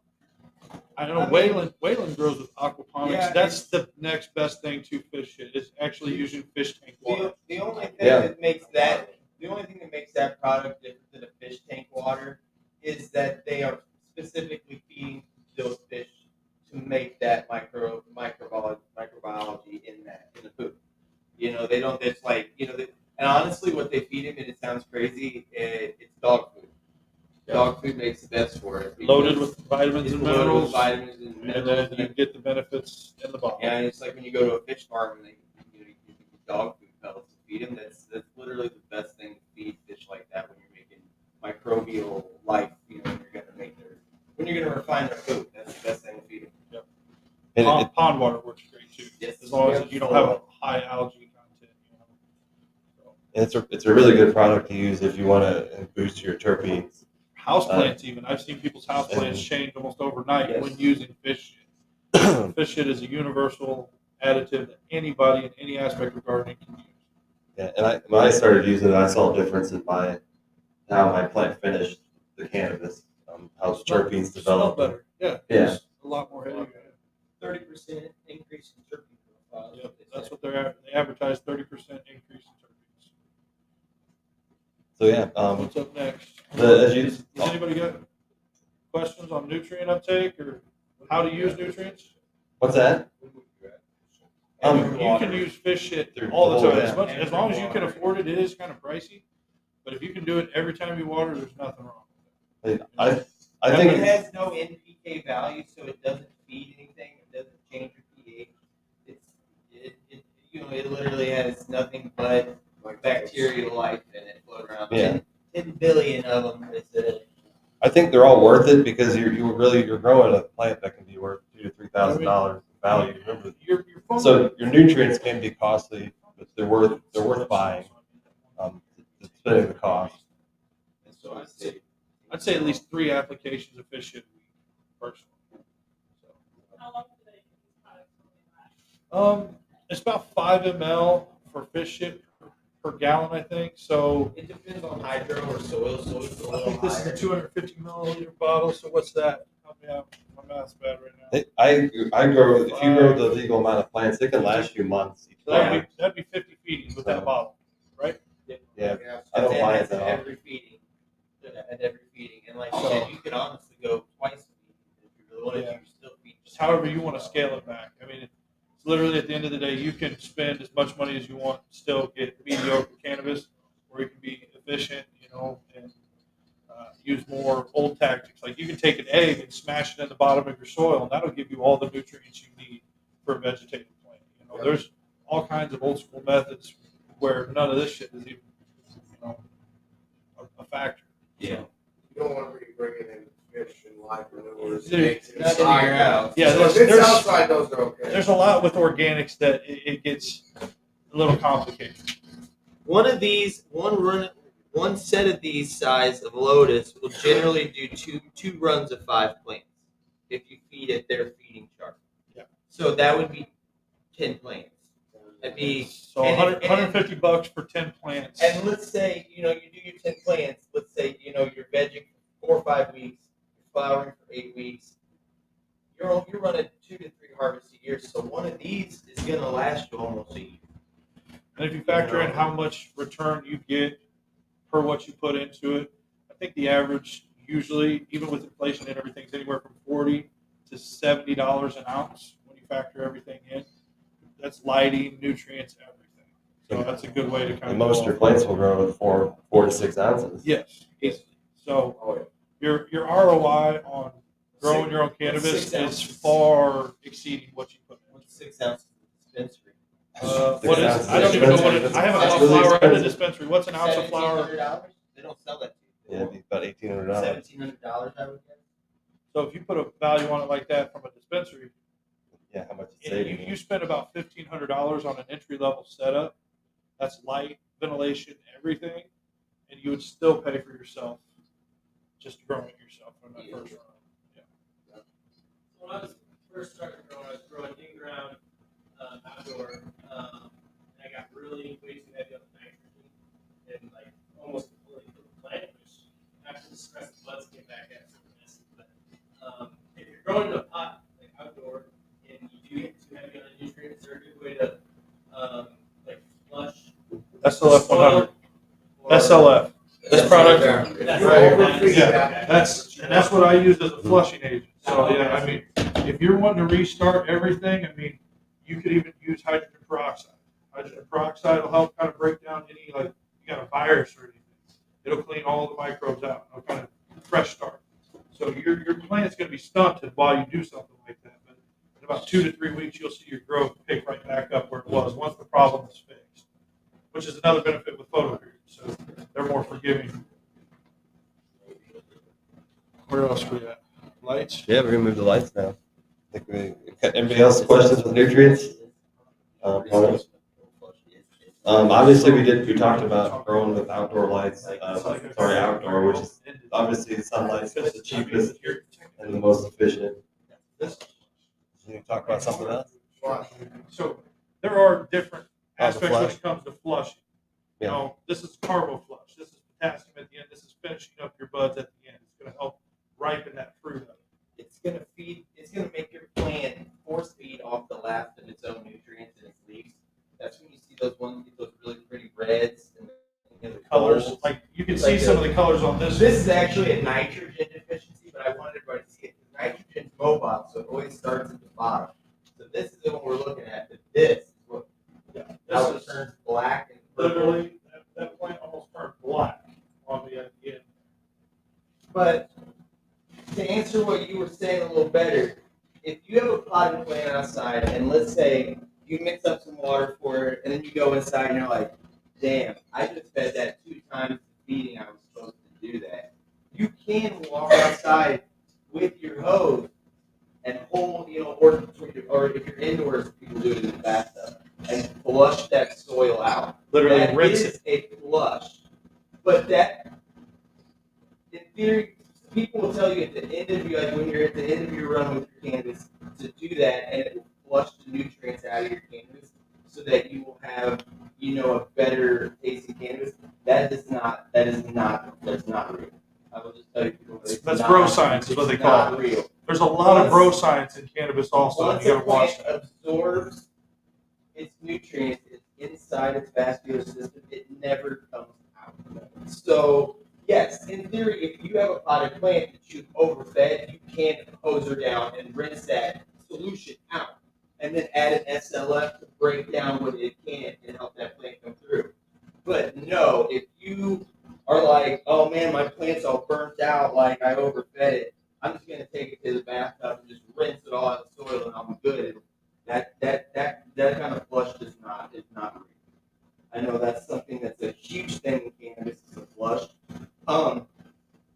I don't know. Wayland grows with aquaponics. Yeah, That's the next best thing to fish shit. Is actually using fish tank water. The only thing that makes that product different than a fish tank water is that they are specifically feeding those fish to make that microbiology in the food. They don't. It's like and honestly, what they feed them, and it sounds crazy, it's dog food. Dog food makes the best for it. Loaded with vitamins and minerals. And then you get the benefits in the bottle. Yeah, and it's like when you go to a fish farm and you give dog food pellets to feed them. That's literally the best thing to feed fish like that when you're making microbial life. When you're gonna refine their food, that's the best thing to feed them. Yep. Pond water works great too. Yes. As long as you don't have a high algae content. And it's a really good product to use if you want to boost your terpenes. Houseplants, even I've seen people's houseplants change almost overnight when using fish shit. Fish shit is a universal additive that anybody in any aspect of gardening can use. Yeah, and when I started using it, I saw differences by how my plant finished the cannabis, how the terpenes developed. Better. Yeah. Yeah. A lot more heavy. 30% increase in terpene profile. Yep, that's what they advertise. 30% increase in terpenes. So yeah. What's up next? Does anybody got questions on nutrient uptake or how to use nutrients? What's that? You can use fish shit all the time. As long as you can afford it, it is kind of pricey. But if you can do it every time you water, there's nothing wrong with it. I think it has no NPK value, so it doesn't feed anything. It doesn't change your pH. It literally has nothing but bacterial life in it floating around. Yeah. 10 billion of them. They said. I think they're all worth it because you're growing a plant that can be worth $2,000 to $3,000 value. Remember, so your nutrients can be costly, but they're worth buying. Spending the cost. And so I'd say at least 3 applications of fish shit a week, personally. How long do they these products only last? It's about 5 ml for fish shit per gallon, I think. So It depends on hydro or soil. Soil's a I little think this is a higher. 250 milliliter bottle. So what's that? Help me out. My math's bad right now. I grow, if you grow the legal amount of plants, it can last you months. Each So plant. that'd be 50 feedings with that bottle, right? Yeah, I don't buy it That's at though. every feeding. At every feeding, and like you said, you could honestly go twice a week if you really wanted to. You still feed. Just however you want to scale it back. I mean, it's literally at the end of the day, you can spend as much money as you want, still get mediocre cannabis, or you can be efficient, and use more old tactics. Like you can take an egg and smash it in the bottom of your soil, and that'll give you all the nutrients you need for a vegetative plant. There's all kinds of old school methods where none of this shit is even, a factor. Yeah. You don't want to be bringing in fish and live manures. There's- Not in your house. Yeah, So if it's outside, those are okay. There's a lot with organics that it gets a little complicated. One of these, one set of these size of lotus will generally do two runs of 5 plants if you feed at their feeding chart. Yeah. So that would be 10 plants. That'd be So and- and- $150 for 10 plants. And let's say you do your 10 plants. Let's say you're vegging for 4 or 5 weeks, you're flowering for 8 weeks. You're running 2 to 3 harvests a year. So one of these is gonna last you almost a year. And if you factor in how much return you get per what you put into it, I think the average usually, even with inflation and everything, is anywhere from $40 to $70 an ounce when you factor everything in. That's lighting, nutrients, everything. So that's a good way to kind And of. most of your plants will grow with 4 to 6 ounces. Yes, easily. So your ROI on growing your own cannabis is far exceeding what you put in. What's 6 ounces of dispensary? What is? I don't even know what it is. I haven't bought flour at the dispensary. What's an ounce of flour? $1,700? They don't sell that to you. Yeah, it'd be about $1,800. $1,700, I would guess. So if you put a value on it like that from a dispensary, Yeah, how much it's and saving you spend about $1,500 on an entry level setup. That's light, ventilation, everything, and you would still pay for yourself just growing it yourself from that first run. When I was first starting growing, I was growing in ground, outdoor, and I got really way too heavy on the nitrogen and like almost completely killed the plant, which after the stress, the buds came back at some messy. But if you're growing in a pot like outdoor and you do get too heavy on the nutrients, is there a good way to like flush SLF 100. or- SLF. This product. That's Right. right. Yeah, that's what I use as a flushing agent. So yeah, I mean, if you're wanting to restart everything, I mean, you could even use hydrogen peroxide. Hydrogen peroxide will help kind of break down any like you got a virus or anything. It'll clean all the microbes out. It'll kind of fresh start. So your plant's going to be stunted while you do something like that. But in about 2 to 3 weeks, you'll see your growth pick right back up where it was once the problem is fixed. Which is another benefit with photo periods. So they're more forgiving. Where else we at? Lights? Yeah, we're gonna move the lights now. Anybody else questions with nutrients? Obviously we talked about growing with outdoor lights, outdoor, which is obviously the sunlight's the cheapest and the most efficient. This. Can you talk about something else? So there are different the aspects when flush. it comes to flushing. You know, this is carbo flush. This is potassium at the end. This is finishing up your buds at the end. It's going to help ripen that fruit up. It's gonna make your plant force feed off the last of its own nutrients in its leaves. That's when you see those really pretty reds and The colors, golds. like you can see some of the colors on this. This is actually a nitrogen deficiency, but I wanted everybody to see it. Nitrogen's mobile, so it always starts at the bottom. So this is what we're looking at. But this is what how it This is turns black and purple. literally that plant almost turned black on the end. But to answer what you were saying a little better, if you have a potted plant outside, and let's say you mix up some water for it, and then you go inside and you're like, damn, I just fed that 2 times the feeding I was supposed to do that. You can walk outside with your hose and hold, or if you're indoors, people do it in the bathtub, and flush that soil out. Literally That rinse is a flush. But that, in theory, people will tell you at the end of your, like when you're at the end of your run with your cannabis, to do that, and it will flush the nutrients out of your cannabis, so that you will have, a better tasting cannabis. That's not real. I will just tell you, people, That's bro science is what they call not it. real. There's a lot of bro science in cannabis also. Once You a gotta watch plant that. absorbs its nutrients inside its vascular system, it never comes out. So, yes, in theory, if you have a potted plant that you've overfed, you can hose her down and rinse that solution out, and then add an SLF to break down what it can and help that plant come through. But no, if you are like, oh man, my plant's all burnt out, like I overfed it, I'm just gonna take it to the bathtub and just rinse it all out of the soil and I'm good. That kind of flush is not real. I know that's something that's a huge thing in cannabis is a flush.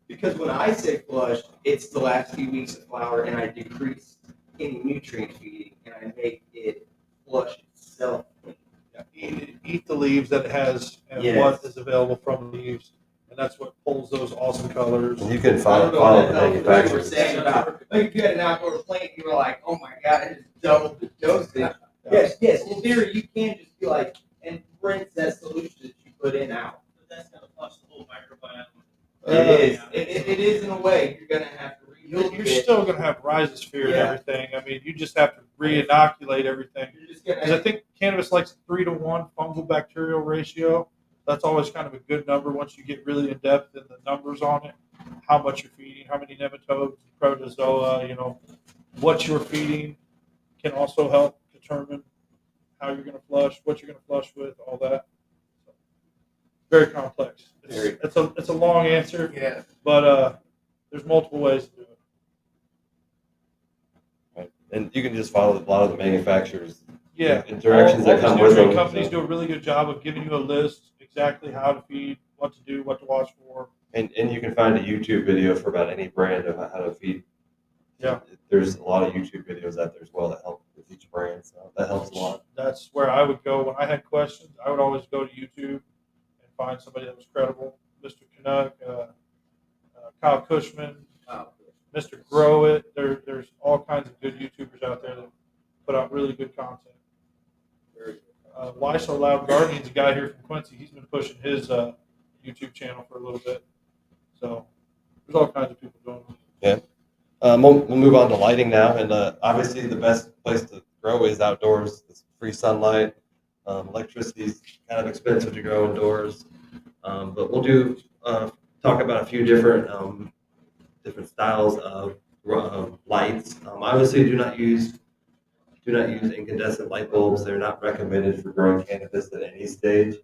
Because when I say flush, it's the last few weeks of flower and I decrease any nutrient feeding and I make it flush itself. Eat the leaves that it has and Yes. what is available from the leaves. And that's what pulls those awesome colors. And you can I follow, don't know follow if the that helps what you were manufacturers. saying about, like if you had an outdoor plant, you were like, oh my god, I just doubled the dosage. Yes, in theory, you can just be like, and rinse that solution that you put in out. But that's gonna flush the whole microbiome. It is in a way, you're gonna have to You're still going to have rhizosphere and Yeah. everything. I mean, you just have to re-inoculate everything. You're just gonna Because I think cannabis likes 3-to-1 fungal bacterial ratio. That's always kind of a good number once you get really in depth in the numbers on it. How much you're feeding, how many nematodes, protozoa, what you're feeding can also help determine how you're going to flush, what you're going to flush with, all that. So, very complex. It's a long answer, Yeah. but there's multiple ways to do it. Right. And you can just follow a lot of the manufacturers. Yeah, Interactions that come with them. Companies So. do a really good job of giving you a list exactly how to feed, what to do, what to watch for. And you can find a YouTube video for about any brand of how to feed. Yeah. There's a lot of YouTube videos out there as well that help with each brand, so that helps a lot. That's where I would go when I had questions. I would always go to YouTube and find somebody that was credible. Mr. Canuck, Kyle Cushman, Mr. Grow It. There's all kinds of good YouTubers out there that put out really good content. Why So Loud Gardening's a guy here from Quincy. He's been pushing his YouTube channel for a little bit. So there's all kinds of people doing it. Yeah. We'll move on to lighting now, and obviously the best place to grow is outdoors. It's free sunlight. Electricity is kind of expensive to grow indoors, but we'll do talk about a few different styles of lights. Obviously, do not use incandescent light bulbs. They're not recommended for growing cannabis at any stage.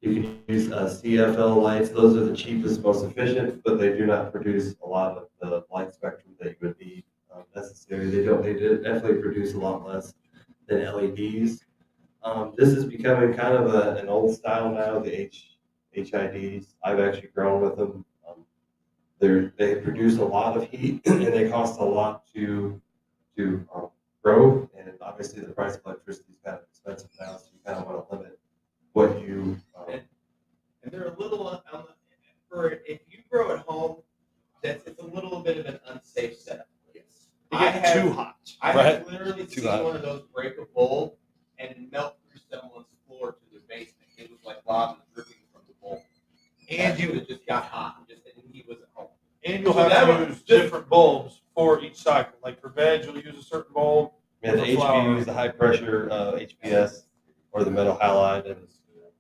You can use CFL lights. Those are the cheapest, most efficient, but they do not produce a lot of the light spectrum that you would need necessary. They definitely produce a lot less than LEDs. This is becoming kind of an old style now, the HIDs. I've actually grown with them. They produce a lot of heat and they cost a lot to grow. And obviously the price of electricity is kind of expensive now, so you kind of want to limit what you. And they're a little for if you grow at home, it's a little bit of an unsafe setup. They get too hot. I Right. have literally Too seen hot. one of those break a bowl and melt through someone's floor to their basement. It was like lava dripping from the bowl. And It just got hot and he was at home. And you'll So have that to one- use different bulbs for each cycle. Like for veg, you'll use a certain bulb. Yeah, the HBUs, the high pressure HPS, or the metal halide, and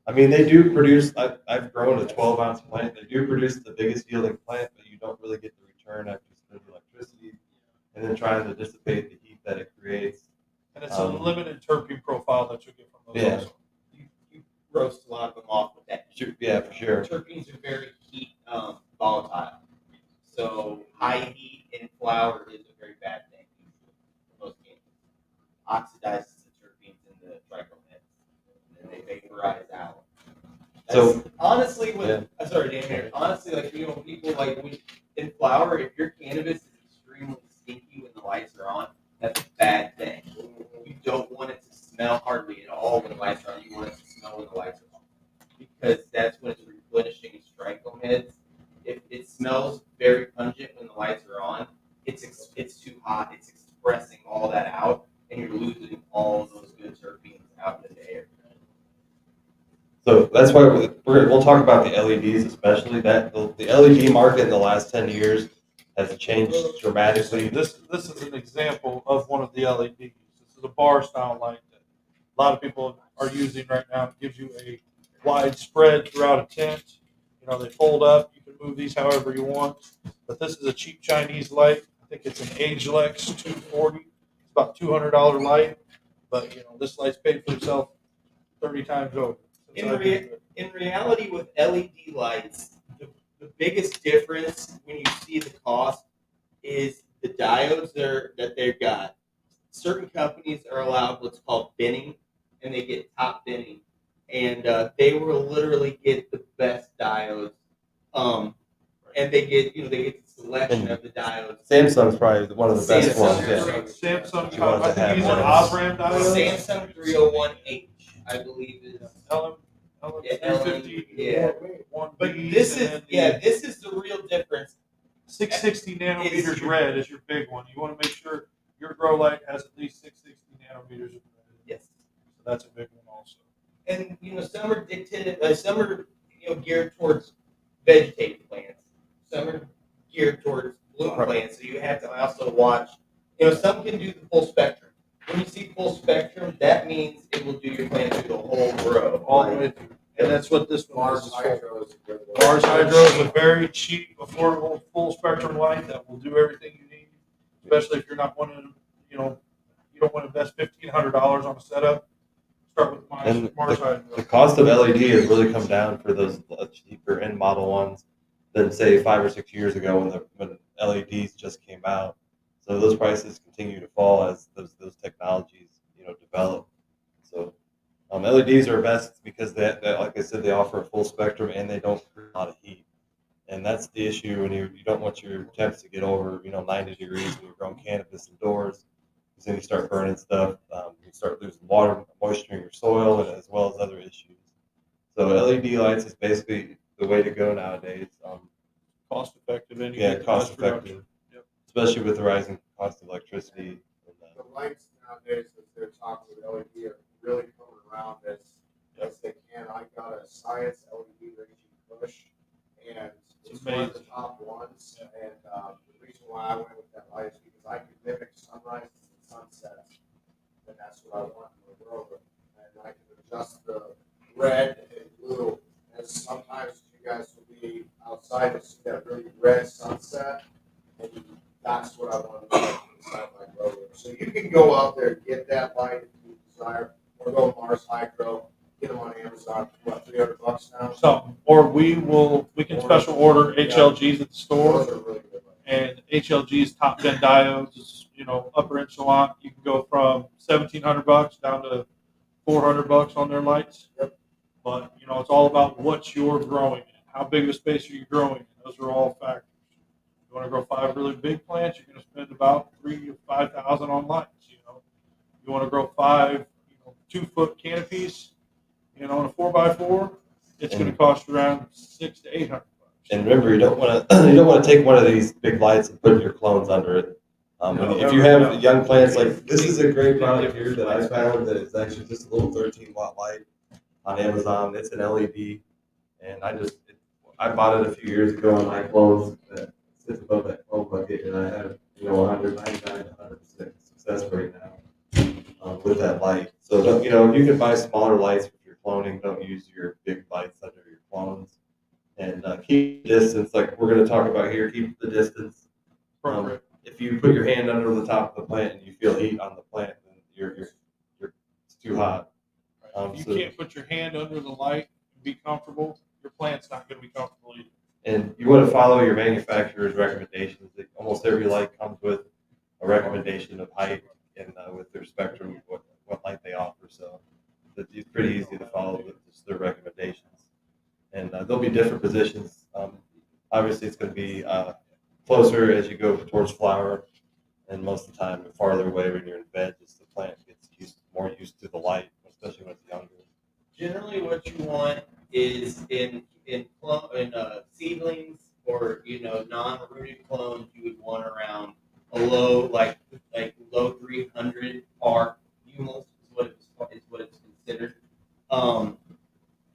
I mean they do produce. I've grown a 12-ounce plant. They do produce the biggest yielding plant, but you don't really get the return after spending electricity and then trying to dissipate the heat that it creates. And it's a limited terpene profile that you'll get from those Yeah. also. You roast a lot of them off with that. Yeah, for sure. Terpenes are very heat volatile. So high heat in flower is a very bad thing usually for most cases. Oxidizes the terpenes in the trichome heads. And then honestly, with Yeah. sorry, Dan, here. Honestly, like people like in flower, if your cannabis is extremely stinky when the lights are on, that's a bad thing. You don't want it to smell hardly at all when the lights are on. You want it to smell when the lights are on, because that's when it's replenishing its trichome heads. If it smells very pungent when the lights are on, it's too hot. It's expressing all that out, and you're losing all of those good terpenes out in the air. So that's why we'll talk about the LEDs, especially that the LED market in the last 10 years has changed dramatically. This is an example of one of the LEDs. This is a bar style light that a lot of people are using right now. It gives you a wide spread throughout a tent. They fold up. You can move these however you want. But this is a cheap Chinese light. I think it's an Agelex 240. It's about $200 light. But this light's paid for itself 30 times over. In reality, with LED lights, the biggest difference when you see the cost is the diodes that they've got. Certain companies are allowed what's called binning, and they get top binning, and they will literally get the best diodes, and they get the selection of the diodes. Samsung's probably one of the best ones. Yeah. Samsung, You want I to think have these one are of those. Osram diodes. Samsung 301H, I believe is. LM Yeah, 350. yeah. One But Bs, this and is then this is the real difference. 660 nanometers Is your- red is your big one. You want to make sure your grow light has at least 660 nanometers of red. Yes. So that's a big one also. And some are dictated, some are geared towards vegetative plants. Some are geared towards bloom plants. So you have to also watch. Some can do the full spectrum. When you see full spectrum, that means it will do your plant through the whole grow. All the way through. And that's what this one Mars is. Hydro is a good one. Mars Hydro is a very cheap, affordable, full spectrum light that will do everything you need. Especially if you're not wanting, you don't want to invest $1,500 on a setup. Start with And Mars Hydro. the cost of LED has really come down for those cheaper end model ones than say 5 or 6 years ago when LEDs just came out. So those prices continue to fall as those technologies develop. So LEDs are best because they, like I said, they offer a full spectrum and they don't create a lot of heat. And that's the issue when you don't want your temps to get over 90 degrees when you're growing cannabis indoors. Because then you start burning stuff. You start losing water moisture in your soil, and as well as other issues. So LED lights is basically the way to go nowadays. Cost effective and you Yeah, get the cost best production. effective, Yep. especially with the rising cost of electricity. The lights nowadays that they're talking with LED are really coming around as they can. I got a Science LED raging push, and it's one of the top ones. Yeah. And the reason why I went with that light is because I can mimic sunrises and sunsets, and that's what I want in the world. And I can adjust the red and blue. And sometimes you guys will be outside and see that really red sunset, and that's what I want to do inside my grow room. So you can go out there and get that light if you desire, or go Mars Hydro, get them on Amazon for what, $300 now? Something. Or we can special order HLGs at the store. Those are really good. And HLG's top 10 diodes is, upper echelon. You can go from $1,700 down to $400 on their lights. Yep. But it's all about what you're growing in. How big of a space are you growing in? Those are all factors. You want to grow 5 really big plants, you're going to spend about $3,000 to $5,000 on lights. You want to grow 5 2-foot canopies, on a 4x4, it's going to cost you around $600 to $800. And remember, you don't want to take one of these big lights and put your clones under it. If you have young plants, like this is a great product here that I found that it's actually just a little 13-watt light on Amazon. It's an LED, and I bought it a few years ago on my clones that sits above that clone bucket, and I have 199 to 100% success rate now with that light. So you can buy smaller lights if you're cloning. Don't use your big lights under your clones. And keep the distance, like we're going to talk about here. Keep the distance. If you put your hand under the top of the plant and you feel heat on the plant, then it's too hot. If you can't put your hand under the light and be comfortable, your plant's not going to be comfortable either. And you want to follow your manufacturer's recommendations. Almost every light comes with a recommendation of height and with their spectrum, what light they offer. So it's pretty easy to follow just their recommendations. And there'll be different positions. Obviously, it's going to be closer as you go towards flower, and most of the time, farther away when you're in bed, just the plant gets more used to the light, especially when it's younger. Generally, what you want is in seedlings or non-rooted clones, you would want around a low low 300 par humals is what it's considered.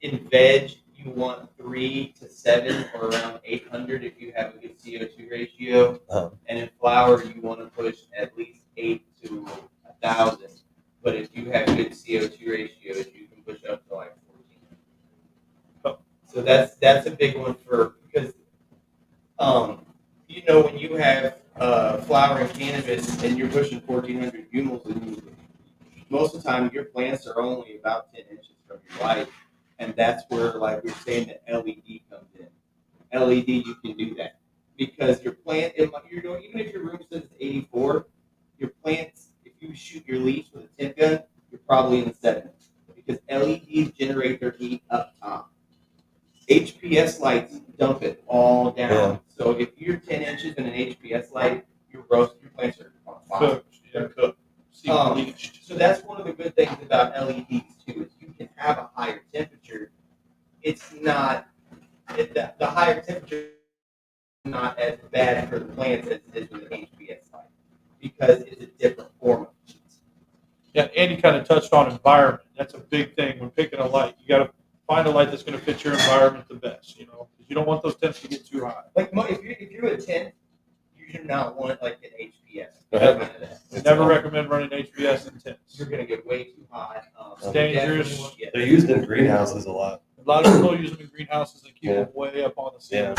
In veg, you want 3 to 7 or around 800 if you have a good CO2 ratio. And in flower, you want to push at least 8 to 1,000. But if you have good CO2 ratios, you can push up to like 14. So that's a big one because when you have flowering cannabis and you're pushing 1,400 humals, and most of the time your plants are only about 10 inches from your light. And that's where, like we're saying, the LED comes in. LED, you can do that because your plant, even if your room says it's 84, your plants, if you shoot your leaves with a tint gun, you're probably in the 70s because LEDs generate their heat up top. HPS lights dump it all down. Yeah. So if you're 10 inches in an HPS light, your plants are on fire. They're cooked. So that's one of the good things about LEDs too, is you can have a higher temperature. It's not the higher temperature is not as bad for the plants as it is with an HPS light because it's a different form of heat. Yeah, Andy kind of touched on environment. That's a big thing when picking a light. You got to find a light that's going to fit your environment the best. Because you don't want those temps to get too high. Like if you're a tent, you do not want like an HPS. Never recommend running HPS in tents. You're going to get way too hot. It's dangerous. They're used in greenhouses a lot. A lot of people use them in greenhouses and keep them way up on the ceiling.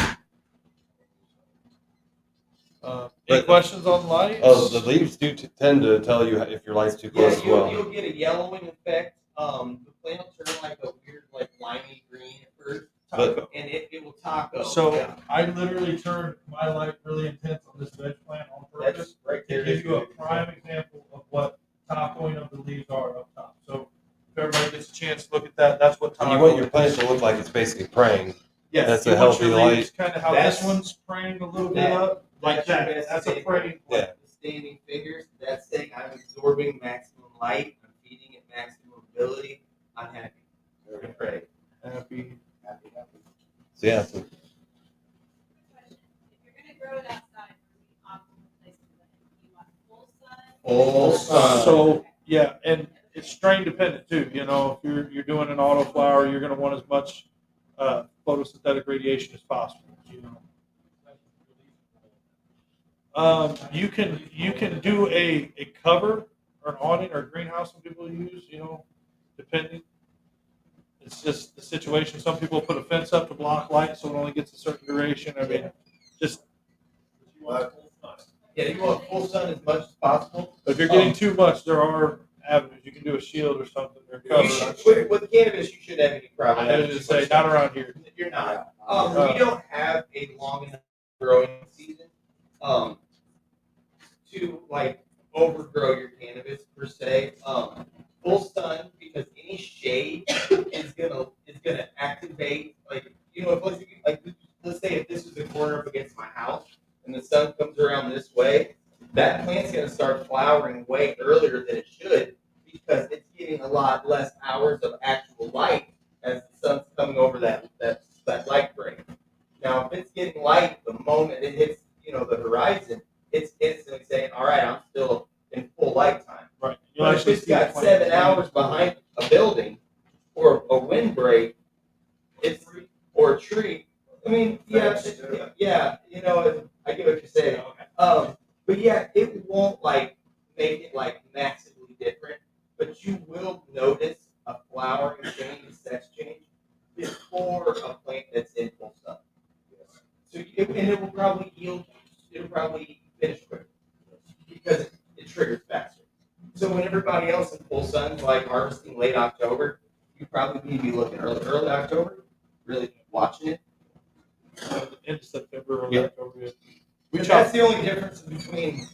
Any questions on lights? Oh, the leaves do tend to tell you if your light's too close as well. You'll get a yellowing effect. The plant will turn like a weird, like limey green at first, and it will taco. So I literally turned my light really intense on this veg plant on purpose. That's right there. To give you a prime example of what tacoing of the leaves are up top. So if everybody gets a chance to look at that, that's what tacoing. And you want your plant to look like it's basically praying. Yes, that's a healthy light. Kind of how this one's praying a little bit up, like that. That's a praying. Yeah. The standing fingers. That's saying I'm absorbing maximum light. I'm feeding it maximum ability. I'm happy. I pray. Happy. So yeah. If you're gonna grow it outside, the optimal place to put it. You want full sun. So yeah, and it's strain dependent too. If you're doing an auto flower, you're going to want as much photosynthetic radiation as possible. You can do a cover or an awning or a greenhouse. Some people use, depending. It's just the situation. Some people put a fence up to block light, so it only gets a certain duration. I mean, just. Yeah, you want full sun as much as possible. But if you're getting too much, there are avenues. You can do a shield or something or cover. With cannabis, you shouldn't have any problem. I was just say, not around here. You're not. We don't have a long enough growing season to like overgrow your cannabis per se. Full sun, because any shade is gonna activate let's say if this was a corner up against my house and the sun comes around this way, that plant's gonna start flowering way earlier than it should because it's getting a lot less hours of actual light as the sun's coming over that light break. Now, if it's getting light the moment it hits, the horizon, it's instantly saying, "All right, I'm still in full light time." Right. But if it's got 7 hours behind a building or a windbreak, or a tree. I mean, I get what you're saying. But yeah, it won't make it massively different, but you will notice a flowering change, a sex change before a plant that's in full sun. So it will probably yield. It'll probably finish quicker because it triggers faster. So when everybody else in full sun's harvesting late October, you probably need to be looking early October, really watching it. In September or October. That's the only difference between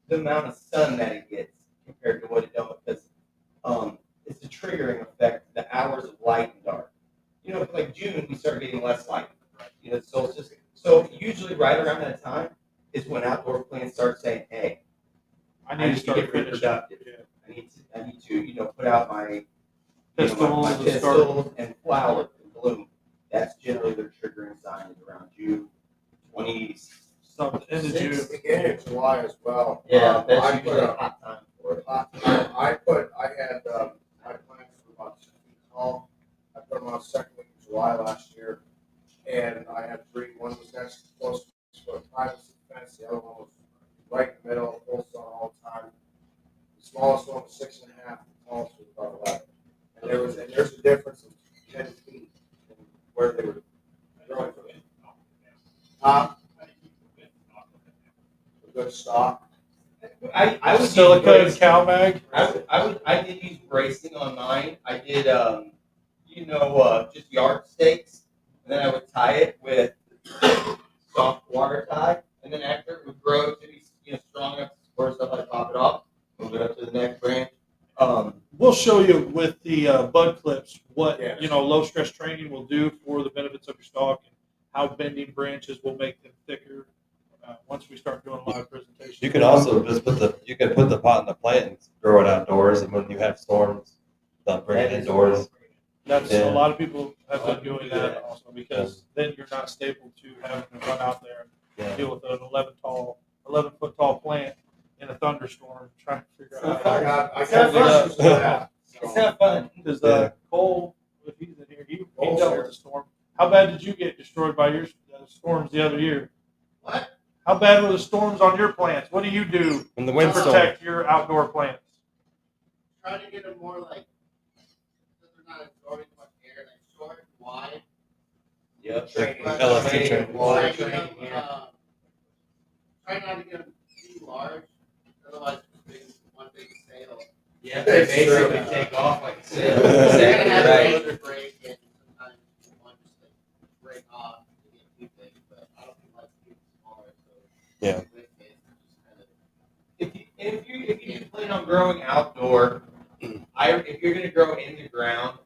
the amount of sun that it gets compared to what it don't, because it's the triggering effect, the hours of light and dark. like June, we start getting less light. Solstice. So usually right around that time is when outdoor plants start saying, "Hey, I need to start get finishing. reproductive. Yeah. I need to, put out my Pistils my and pistils and flower and bloom." That's generally their triggering sign is around June 20. Something in the June. Beginning of July as well. Yeah, that's I usually put a hot time for it. I had my plants were about 6 feet tall. I put them on second week of July last year, and I had three. One was next close to a privacy fence. The other one was right in the middle, full sun all the time. The smallest one was 6.5. The tallest was about 11. And there's a difference of 10 feet in where they were growing from. A good stock. I would Silica use and CalMag. I did use bracing on mine. I did just yard stakes, and then I would tie it with soft water tie, and then after it would grow to be strong enough to support stuff, I'd pop it off, move it up to the next branch. We'll show you with the bud clips what Yes. low stress training will do for the benefits of your stalk and how bending branches will make them thicker. Once we start doing live presentations, You can also just put the pot in the plant and grow it outdoors, and when you have storms, they'll bring it indoors. that's Yeah. a lot of people have been doing that also because then you're not stable to having to run out there and Yeah. deal with an 11-foot tall plant in a thunderstorm trying to figure out I how got It's not fun. questions for that. It's not fun. because Yeah. Cole, if he's in here, he Cole's dealt here. with the storm. How bad did you get destroyed by your storms the other year? What? How bad were the storms on your plants? What do you do When the to windstorm, protect your outdoor plants? Try to get them more like, because they're not absorbing much air, like short, wide. Yep. Training. LST Training. training. Water Try to training, get them, yeah. try not to get them too large, otherwise it's one big sail. Yeah, they basically take off like a sail. You're gonna Exactly have right. to break, and sometimes one just like break off to get too big, but I don't think like too smaller, so. Yeah. With it, just kind of. If you plan on growing outdoor, if you're going to grow in the ground,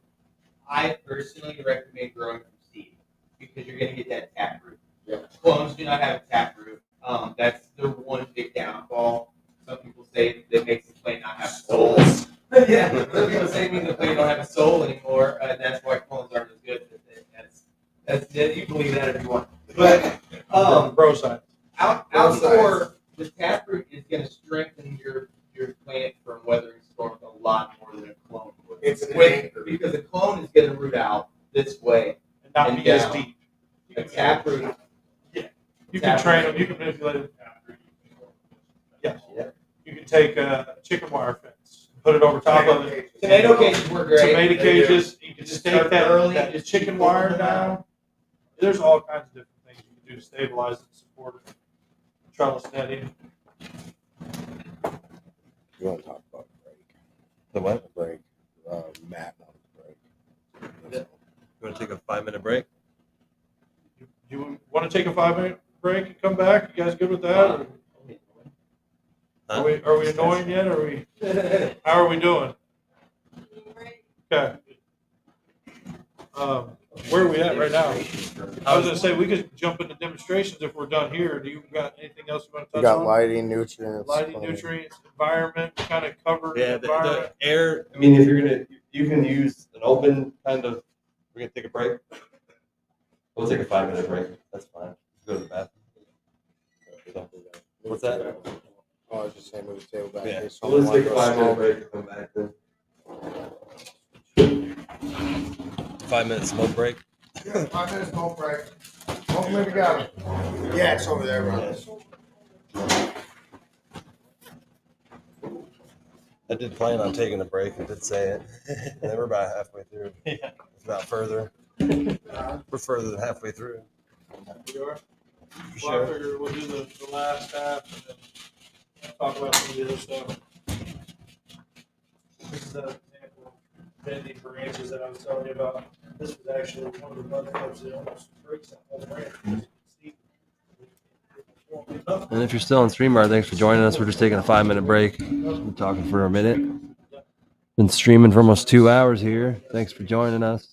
I personally recommend growing from seed because you're going to get that tap root. Yeah. Clones do not have a tap root. That's their one big downfall. Some people say that makes the plant not have soul. Yeah, some people say it means the plant don't have a soul anymore, and that's why clones aren't as good. That's you believe that if you want. But Bro side. outdoor, the taproot is going to strengthen your plant from weathering storms a lot more than a clone would. It's an anchor. Because a clone is going to root out this way. And not And be as down. deep. A taproot, You can train them. You can manipulate them. Yes. Yeah. You can take a chicken wire fence, put it over top of it. tomato cages were great. Tomato cages. You can Just stake start that, early, that just chicken keep wire pulling them out. down. There's all kinds of different things you can do to stabilize and support it. Trellis netting. You want to talk about break? the what? Break. Matt on break. You want to take a 5-minute break? You want to take a 5-minute break and come back? You guys good with that? Or are we annoying yet? Or are we? How are we doing? Okay. Where are we at right now? I was gonna say we could jump into demonstrations if we're done here. Do you got anything else you want to You touch got on? lighting, nutrients. Lighting, plenty. nutrients, environment. We kind of covered Yeah, the the environment. air. I mean, if you're gonna, you can use an open kind of. We're gonna take a break. We'll take a 5-minute break. That's fine. Go to the bathroom. What's that? Oh, I was just saying move the table back. Yeah. here, So let's take a someone 5-minute wants break and come back then. 5-minute smoke break. Yeah, 5 minutes, smoke break. Hopefully we got it. Yeah, it's over there, Ron. I did plan on taking a break. I did say it. And then we're about halfway through. Yeah. It's about further. We're further than halfway through. We are. For Well, I sure. figure we'll do the last half and then talk about some of the other stuff. This is an example of bending branches that I was telling you about. This was actually one of the bud clubs that almost breaks that whole branch. And if you're still on StreamYard, thanks for joining us. We're just taking a 5-minute break. We're talking for a minute. Been streaming for almost 2 hours here. Thanks for joining us.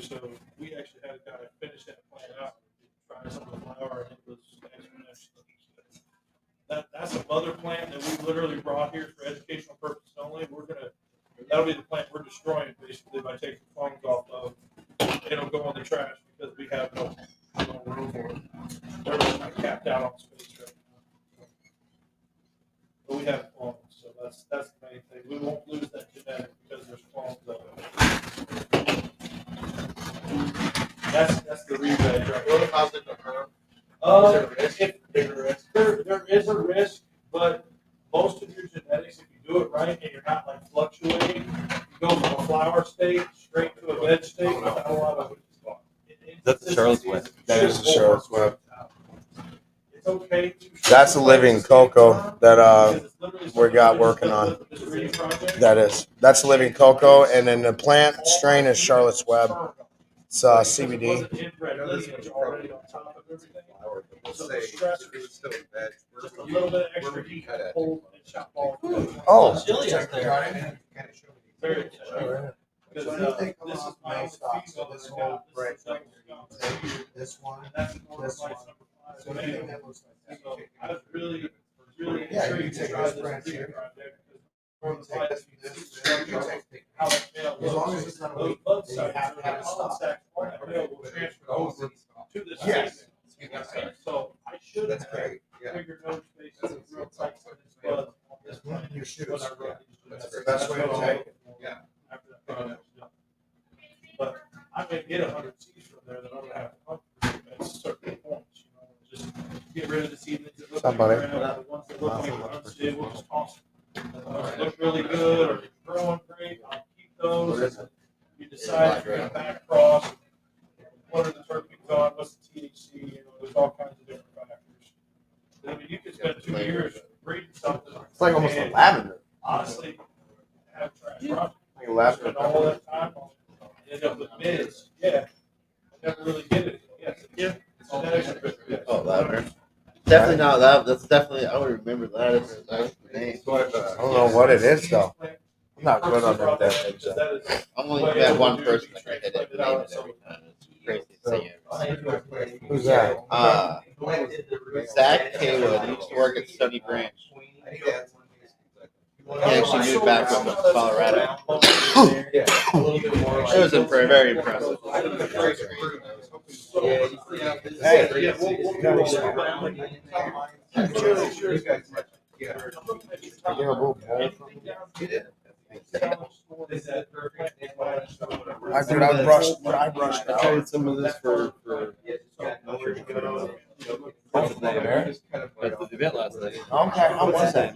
so we actually had a guy finish that plant out, try some of the flower, and it was exponentially. That's a mother plant that we literally brought here for educational purposes only. That'll be the plant we're destroying basically by taking clones off of. It'll go in the trash because we have no room for it. We're just kind of capped out on space right now. But we have clones, so that's the main thing. We won't lose that genetic because there's clones of it. That's the rebate right What about the herb? There is a risk, but most of your genetics, if you do it right and you're not like fluctuating, you go from a flower state straight to a veg state without a lot of. That's the Charlotte's Web. That is the Charlotte's Web. It's okay. That's a living cocoa that we got working on. That's living cocoa, and then the plant strain is Charlotte's Web. It's CBD. Just a little bit extra heat, cold, and shot ball. Oh, Chili out there. Very exciting. Because this is my own season. This whole right, this one, this one. So anything that looks like So I was really Yeah, you intrigued to take try this branch here. project. Take How that male as long looks. as it's not Those illegal, bud you sites, have to have it pollen stopped. sacs, that male will transfer over to the Yes. season. So I should have That's great. Yeah. figured nose spaces real tight to this bud on this plant. Your shoes. When I run these That's genetics. the best way to what I'll take look for after that project is done. But I'm gonna get 100 seeds from there that I'm gonna have to hunt at certain points, just get rid of the seedlings that look like Somebody. crap, the ones that look like they're unstable, just toss them. The ones that look really good or growing great, I'll keep those. You decide if you're gonna back cross, what are the terpenes on, what's the THC, there's all kinds of different factors. I mean, you could spend 2 years breeding something. It's like almost a and lavender. Honestly, have trash projects. Like a lavender. Spend all that time on it, end up with mids, yeah. I never really get it, yes. Yeah. So that is a good, yes. Oh, lavender. Definitely not that. That's definitely. I would remember that. That's the name. I don't know what it is though. I'm not good on them that things. I'm only met one person that can hit it and name it every time. It's crazy to see. Who's that? Zach Haywood. He used to work at Stony Branch. He actually moved back from Colorado. It was very impressive. Hey. I brushed I out. tried some of this for at the event last night. Okay, how was that?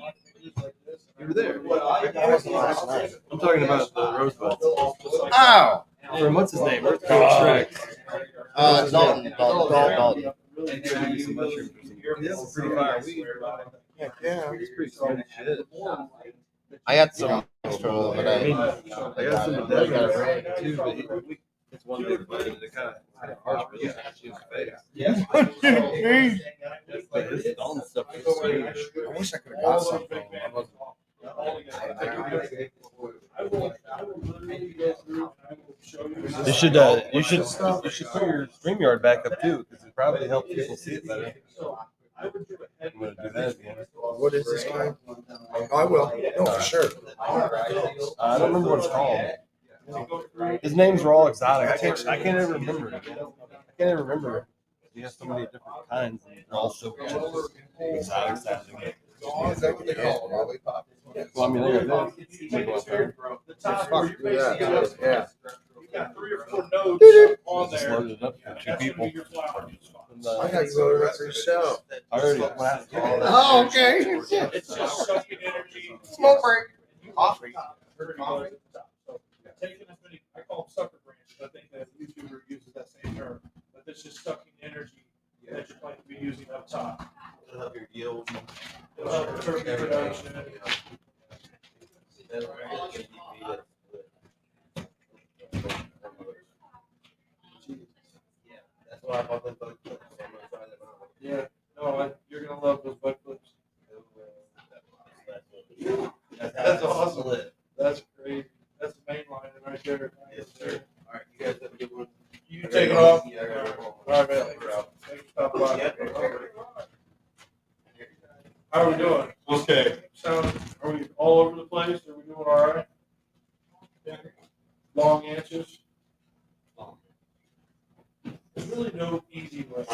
You were there. I wasn't last night. I'm talking about the Roosevelt. Oh! From what's his name? Shrek. Dalton. Dalton. This is pretty fire. Yeah. It's pretty cool shit. I got some extra, but I mean, I I got some of that too, but it's one thing, but it kind of harsh, but it's actually face. But this Dalton stuff is sweet. I wish I could have got some. You should put your StreamYard back up too, because it probably helps people see it better. I'm gonna do that again. What is this guy? I will. No, for sure. I don't remember what it's called. His names are all exotic. I can't ever remember. I can't ever remember. He has so many different kinds, and they're all so exotic sounding. Is that what they call it? Lollipop? Well, I mean, they got this. They go up there. Yeah. You got 3 or 4 nodes on Just there. loaded it up for 2 people. And, I got you go to the show. I already went out to all that. Oh, okay. It's just sucking energy. Smoke break. Coffee. Taking as many, I call them sucker branches. I think that YouTuber uses that same term. But it's just sucking energy that you're going to be using up top. It'll help your yield. It'll help the turkey production. That's why I bought the bug clips. Yeah, no, you're gonna love those butt clips. That's awesome. That's great. That's the main line right there. Yes, sir. All right, you guys have a good one. it off. All right, man. Thanks for stopping by. How are we doing? Okay. So, are we all over the place? Are we doing all right? Long answers? There's really no easy way.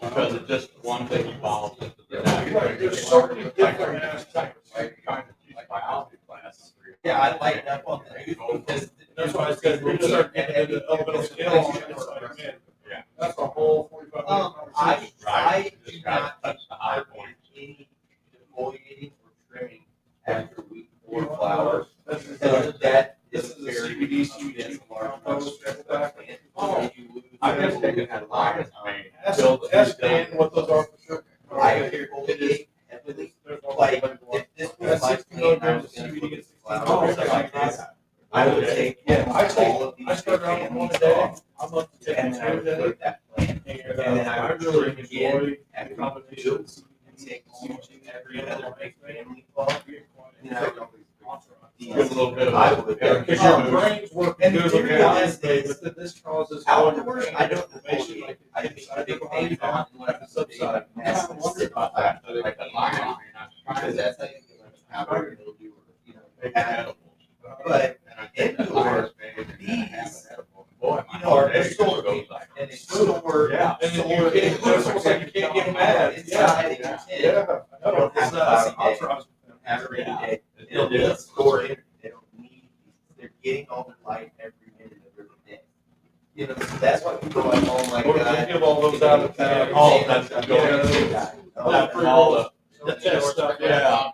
Because it's just one thing evolves into the Right, next. there's so many different aspects. Biology class. Yeah, I lighten up on that because That's why I said we're gonna start getting into the elemental scale on it. It's like, man, Yeah. that's a whole 45 minute conversation. I do not touch the high point any defoliating or trimming after week 4 flowers. Because that This is is a very CBD, CBG compost. Oh, I've been taking that lion's mane. Ask Dan what those are for sure. I defoliate heavily. Like, if this was my 60 plan, I milligrams was of gonna CBD put and 60 flowers milligrams like of this. I would take all of these I start out with one a day. I'm up to and taking then I two a would day. put that plant. And And then I would really trim again enjoy the every combination of two and take almost every other big family club. And I would Give a little bit of. I would. Because your brain's working And the good theory on is the this. but this causes all your Outdoors, brain I don't information defoliate. like I make inside big the body things on what the subside. Yeah, I wonder About that, like the lion's mane, Because that's how you get like powder mildew or, you know, It's animal. edible. But And I take the lion's mane and then I have it edible. Boy, my you know, heart they're aches stored, goes like. and they store. Yeah. And then you can't, it's almost like you can't get mad. Inside Yeah. of your tin. Yeah. You don't have to buy it. Entourage. Have it every day. They don't need storing. They don't need, they're getting all their light every minute of every day. You know, so that's why people are like, oh my What if they God. give all those out at the? All of that stuff going Yeah. And all the. Test stuff, Yeah.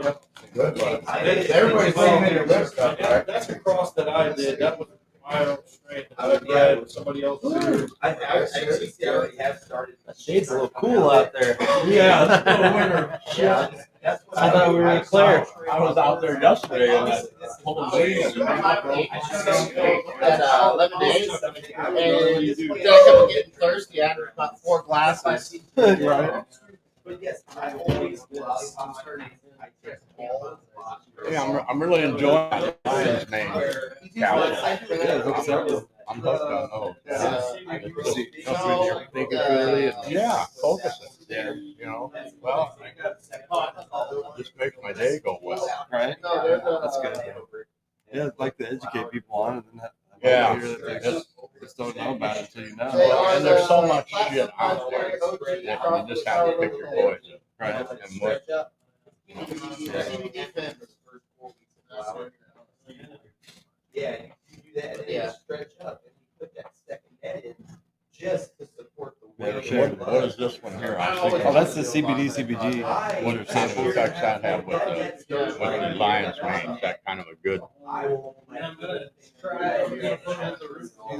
Good, but Everybody's everybody's saying they're good stuff, Yeah, right? that's a cross that I did. That was my own strain. That I Yeah. bred with somebody else's. I already have started. Shades a little cool out there. Yeah, it's a little winter. Yeah. That's what I thought we were in Claire. I was out there yesterday and that whole day. At 11 days, and then I kept getting thirsty after about 4 glasses. Right. But yes, I always I test all of the Yeah, I'm really enjoying the lion's mane. I'm hooked on those. Thinking clearly and- Yeah, focusing. Yeah, you know, well, just makes my day go well. Right? No, there's That's good. Yeah, I'd like to educate people on it and Yeah. hear that they just don't know about it until you know. And there's so much shit out there that you just have to pick your poison. Right. And what, Yeah, you do that and Yeah. you stretch up and you put that second head in just to support the Yeah, weight. sure. what is this one here? Oh, that's the CBD, CBG. What are some effects that have with the lion's mane? Is that kind of a good? I will. These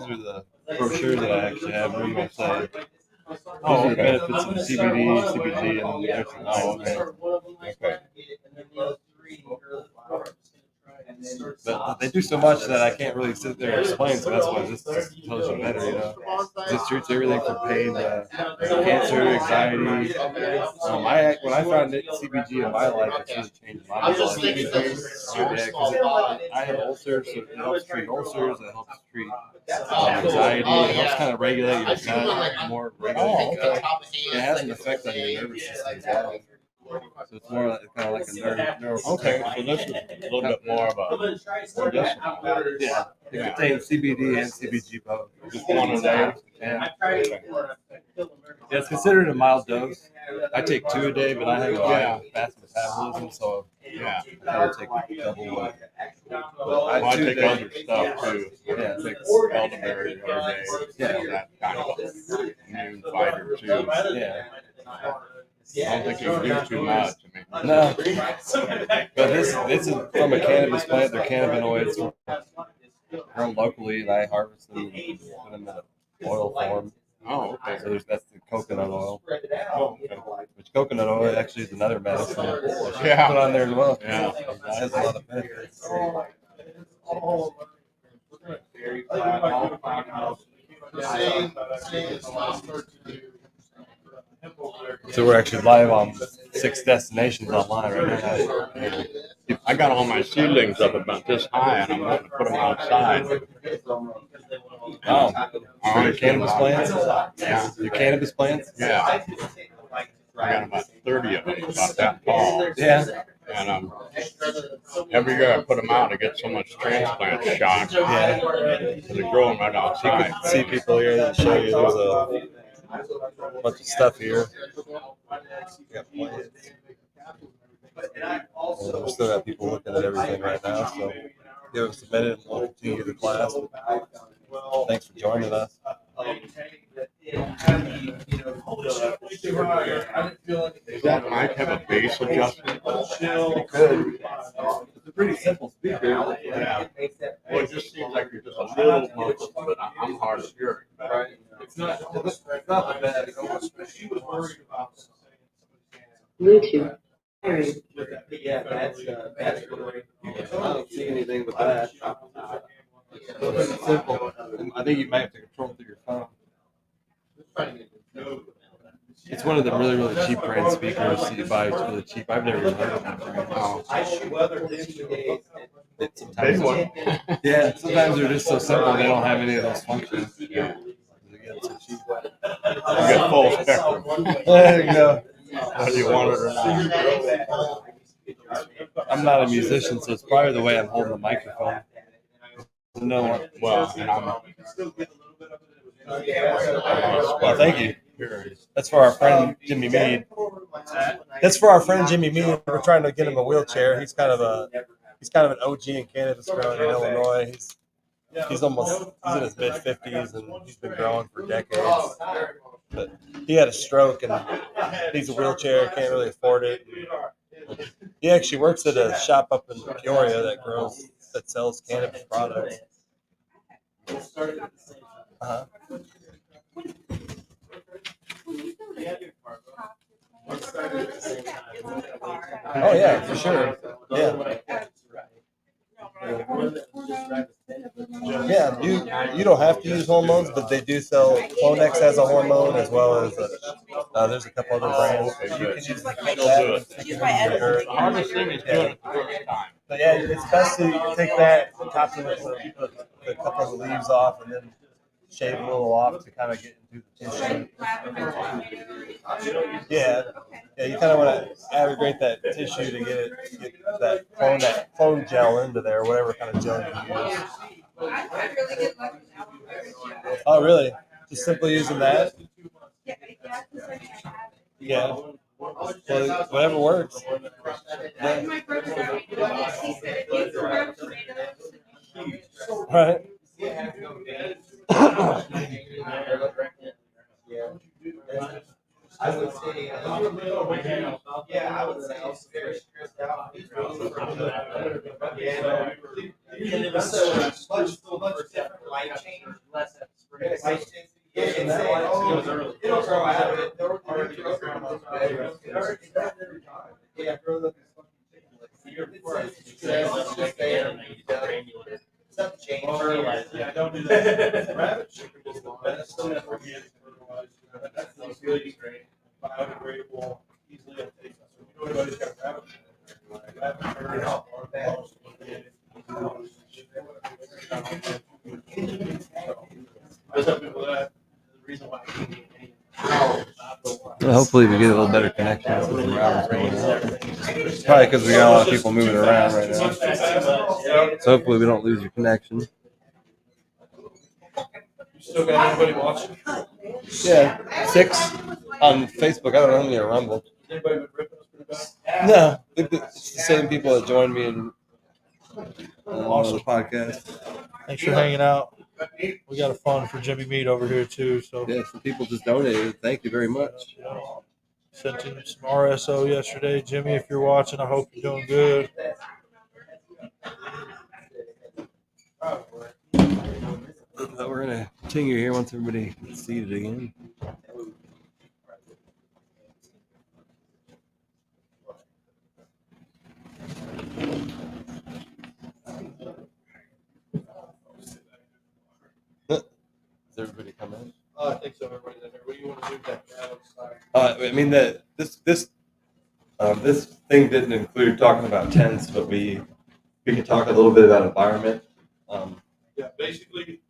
are the brochures that I actually have. What are you gonna say? These Oh, are the okay. benefits of the CBD, CBG, and the extra Oh, okay. Okay. But they do so much that I can't really sit there and explain. So that's why this just tells you better, you know. This treats everything from pain to cancer, anxiety. When I found it, CBG in my life, it's really changed my I life. was just thinking those super small. I have ulcers, so it helps treat ulcers. It helps treat Oh, anxiety. cool. Oh, It helps yeah. kind of regulate your I've seen one like gut more. Take Regulate the your gut. top of hands, It has like an it's effect on your like nervous a- system as well. So it's more like, kind of like a neuro. Okay, so this is a little bit more of a medicinal. Yeah, it contains CBD and CBG both. Just one a day. Yeah. Yeah, it's considered a mild dose. I take 2 a day, but I have a fast metabolism, so Yeah. I would take double what. Well, I take other stuff too. Yeah. I take elderberry every day. Yeah. That kind of immune fighter too. Yeah. I don't think you can do too much. I mean, No. But this is from a cannabis plant. They're cannabinoids grown locally, and I harvest them and put them in oil form. oh, okay. So that's the coconut oil. Oh, okay. Which coconut oil actually is another medicine. That should Yeah. put on there as well. Yeah. It has a lot of benefits. So we're actually live on 6 destinations online right now. I got all my seedlings up about this high, and I'm going to put them outside. Oh, I'm cannabis plants? Yeah. Your cannabis plants? Yeah. I got about 30 of them, about that tall. Yeah. And every year I put them out, I get so much transplant shock. Yeah. They grow them right You outside. can see people here that show you there's a bunch of stuff here. We got plants. And we still got people looking at everything right now, so give us a minute and we'll continue the class. Thanks for joining us. That might have a bass adjustment. It could. It's a pretty simple speaker. Yeah. Well, it just seems like you're just a little muffled, but I'm hard of hearing. Right. It's not that bad. She was worried about. Bluetooth. Yeah, that's really. I don't see anything with that. It's pretty simple. I think you might have to control it through your phone. It's one of the really, really cheap brand speakers that you buy. It's really cheap. I've never even heard of that brand. Oh. Sometimes, yeah, sometimes they're just so simple they don't have any of those functions. Yeah. Again, so cheap. You get full spectrum, There you go. whether you want it or not. I'm not a musician, so it's probably the way I'm holding the microphone. No. Well, and I'm Well, thank you. That's for our friend Jimmy Mead. That's for our friend Jimmy Mead. We're trying to get him a wheelchair. He's kind of an OG in cannabis growing in Illinois. He's in his mid 50s and he's been growing for decades. But he had a stroke and needs a wheelchair. Can't really afford it. He actually works at a shop up in Peoria that sells cannabis products. Uh-huh. Oh yeah, for sure. Yeah. Yeah, you don't have to use hormones, but they do sell Clonex as a hormone as well as there's a couple other brands. You can use like that. hardest thing is doing it the first time. But yeah, it's best to take that, top of the couple of the leaves off, and then shave a little off to kind of get into the tissue. Yeah, you kind of want to aggregate that tissue to get that clone gel into there, whatever kind of gel you use. Oh, really? Just simply using that? Yeah. Well, whatever works. Yeah. Right. I would say, yeah, I would say it's very stressed out. Yeah. It was so much different light change. It'll grow out of it. Yeah. Yeah, don't do that. Rabbit chicken is the best stuff for you. That's really great. Biodegradable, easily uptake. So if you know anybody's got rabbit chicken, Hopefully we get a little better connection with the routers going out. Probably because we got a lot of people moving around right now. So hopefully we don't lose your connection. You still got anybody watching? Yeah, 6 on Facebook. I don't know how many are Rumble. Anybody been ripping us pretty bad? No, it's the same people that joined me in the podcast. Thanks for hanging out. We got a fun for Jimmy Mead over here too. So Yeah, some people just donated. Thank you very much. sent in some RSO yesterday. Jimmy, if you're watching, I hope you're doing good. But we're gonna continue here once everybody gets seated again. Is everybody coming? I think so. Everybody's in here. What do you want to do with that? I mean that this thing didn't include talking about tents, but we could talk a little bit about environment. Yeah, basically,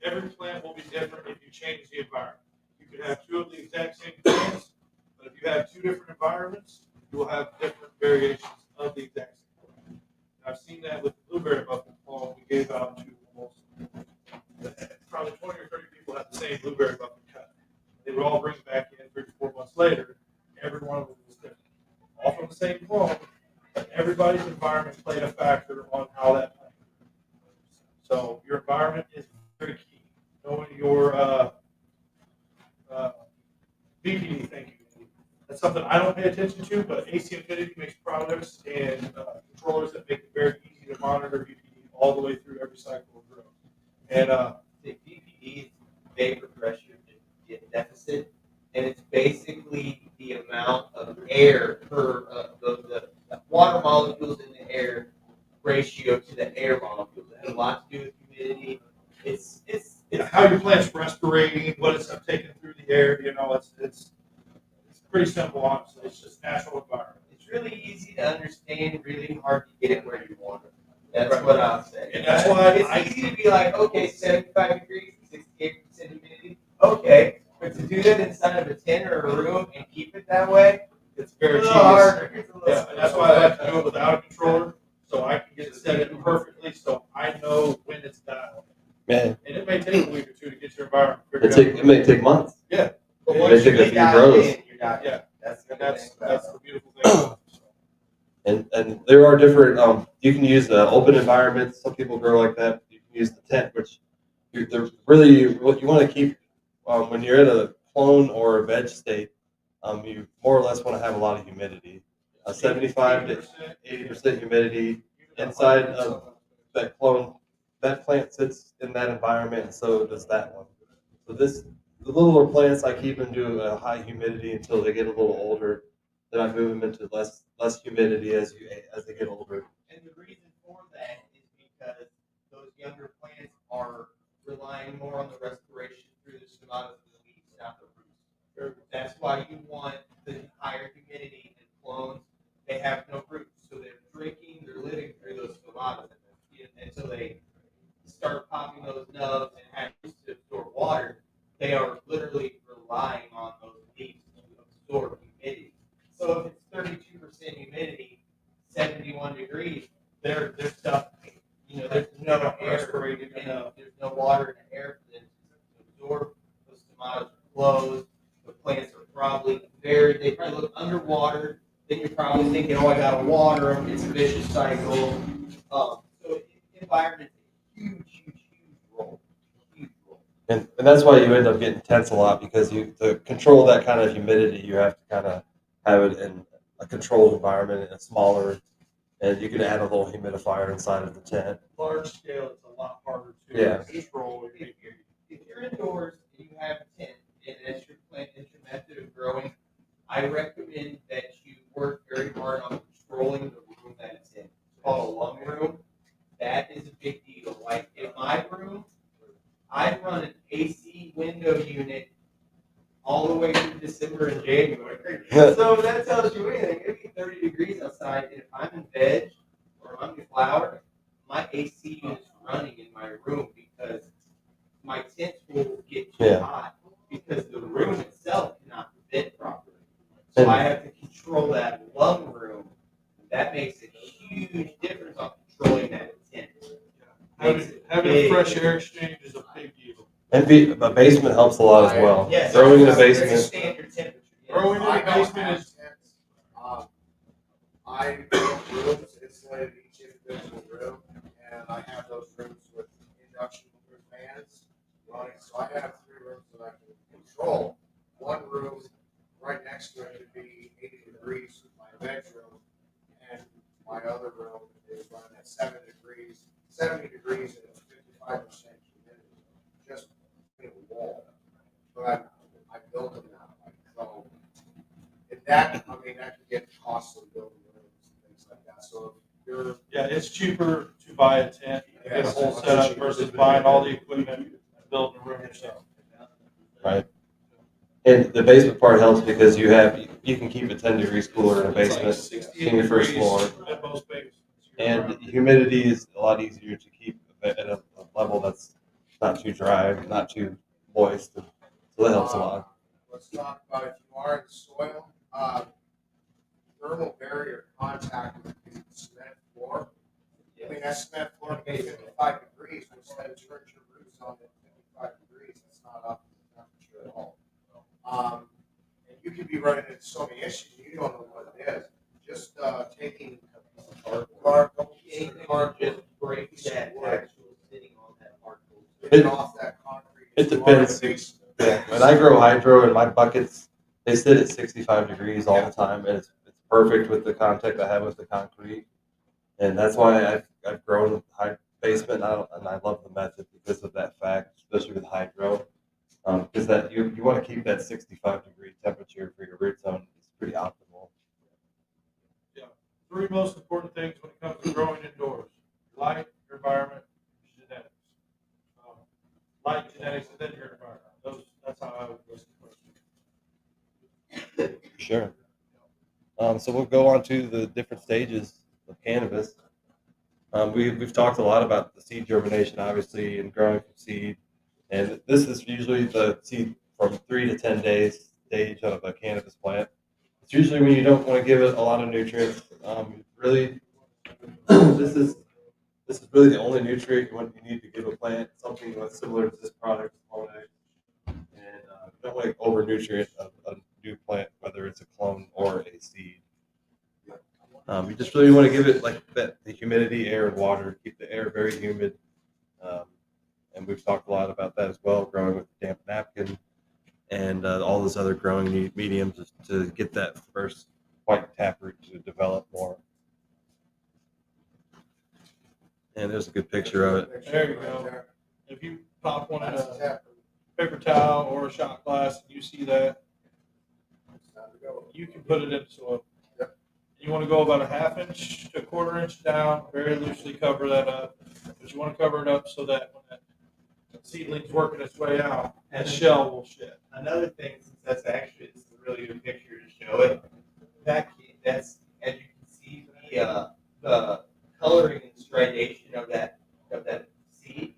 every plant will be different if you change the environment. You could have two of the exact same plants, but if you have two different environments, you will have different variations of the exact same plant. I've seen that with the blueberry buffalo clone we gave out to almost probably 20 or 30 people had the same blueberry buffalo cut. They would all bring it back in 3 to 4 months later. Every one of them was different. All from the same clone, but everybody's environment played a factor on how that plant grew. So your environment is very key. Knowing your VPD, thank you. That's something I don't pay attention to, but AC Infinity makes products and controllers that make it very easy to monitor VPD all the way through every cycle of growth. And the VPD is vapor pressure deficit, and it's basically the amount of air per the water molecules in the air ratio to the air molecules. It has a lot to do with humidity. It's how your plant's respirating, what it's taking through the air. You know, it's pretty simple, honestly. It's just natural environment. It's really easy to understand, really hard to get it where you want it. That's what I'll say. And that's why it's easy to be like, okay, 75 degrees, 68% humidity. Okay, but to do that inside of a tent or a room and keep it that way, it's very harder. Yeah, and that's why I like to do it without a controller, so I can get it set it perfectly, so I know when it's dialed. Man, And it may take a week or two to get your environment figured out. it may take months. Yeah, but It once may take you a few dial grows. in, you're not. Yeah, That's the and good that's thing about the beautiful thing about it. And there are different. You can use open environments. Some people grow like that. You can use the tent, which they're really what you want to keep when you're in a clone or a veg state. You more or less want to have a lot of humidity, 75 to 80% humidity inside of that clone. That plant sits in that environment, and so does that one. So the littler plants I keep them to a high humidity until they get a little older. Then I move them into less humidity as they get older. And the reason for that is because those younger plants are relying more on the respiration through the stomata of the leaves, not the roots. That's why you want the higher humidity in clones. They have no roots, so they're living through those stomata until they start popping those nubs and have roots to absorb water. They are literally relying on those leaves to absorb humidity. So if it's 32% humidity, 71 degrees, they're stuff. There's no air, there's no water in the air for them to absorb. Those tomatos are closed. The plants are probably they probably look underwater. Then you're probably thinking, oh, I gotta water them. It's a vicious cycle. So environment is a huge role. Huge role. And that's why you end up getting tents a lot because to control that kind of humidity, you have to kind of have it in a controlled environment, and smaller, and you can add a little humidifier inside of the tent. Large scale, it's a lot harder to control. If you're indoors and you have a tent and that's your plant, that's your method of growing, I recommend that you work very hard on controlling the room that it's in. It's called a lung room. That is a big deal. Like in my room, I run an AC window unit all the way through December and January. So that tells you anything. It'd be 30 degrees outside, and if I'm in veg or I'm in flower, my AC unit's running in my room because my tent will get too hot because the room itself cannot vent properly. So I have to control that lung room. That makes a huge difference on controlling that tent. Having a fresh air exchange is a big deal. And a basement helps a lot as well. Yes, Growing in a basement. Standard temperature. Yes. Growing in a basement is. I built rooms insulated each individual room, and I have those rooms with induction fans running. So I have 3 rooms that I can control. One room right next to it would be 80 degrees with my bedroom, and my other room is running at 70 degrees, and it's 55% humidity, just in the wall. But I built them now. So that can get costly building rooms and things like that. So if you're it's cheaper to buy a tent and get a whole setup versus buying all the equipment and building a room yourself. Right. And the basement part helps because you can keep it 10 degrees cooler in a basement in your first floor. At most basements. And humidity is a lot easier to keep at a level that's not too dry, not too moist. So that helps a lot. Let's talk about if you are in soil, thermal barrier contact with the cement floor. I mean, that cement floor can be 55 degrees, which then turns your roots on at 55 degrees. That's not up to the temperature at all. And you could be running into so many issues, you don't know what it is. Just taking cardboard, Just break that actual sitting on that hardwood. getting off that concrete. It depends. Yeah. When I grow hydro in my buckets, they sit at 65 degrees all the time, and it's perfect with the contact I have with the concrete. And that's why I've grown high basement, and I love the method because of that fact, especially with hydro. Because that you want to keep that 65-degree temperature for your root zone. It's pretty optimal. Yeah. Three most important things when it comes to growing indoors: light, your environment, genetics. Light, genetics, and then your environment. That's how I would list the question. Sure. So we'll go on to the different stages of cannabis. We've talked a lot about the seed germination, obviously, and growing from seed. And this is usually the seed from 3 to 10 days stage of a cannabis plant. It's usually when you don't want to give it a lot of nutrients. Really, this is really the only nutrient you need to give a plant, something that's similar to this product. And you don't want to over nutrient a new plant, whether it's a clone or a seed. You just really want to give it like that, the humidity, air, and water. Keep the air very humid. And we've talked a lot about that as well, growing with the damp napkin and all those other growing mediums to get that first white taproot to develop more. And there's a good picture of it. There you go. If you pop one in a paper towel or a shot glass and you see that, you can put it in soil. You want to go about a ½ inch to a ¼ inch down, very loosely cover that up. But you want to cover it up so that when that seedling's working its way out, the shell will shed. Another thing, since that's actually it's a really good picture to show it, that's as you can see the coloring and striation of that seed.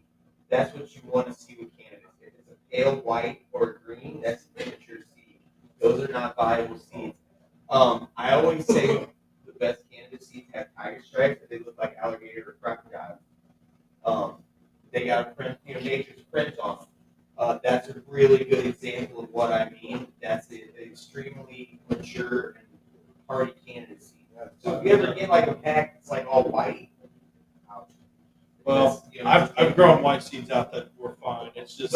That's what you want to see with cannabis. If it's a pale white or green, that's a premature seed. Those are not viable seeds. I always say the best cannabis seeds have tiger stripes, but they look like alligator or crocodile. They got a print, nature's print on them. That's a really good example of what I mean. That's an extremely mature and hardy cannabis seed. So if you ever get like a pack that's like all white, well, I've grown white seeds out that were fine. It's just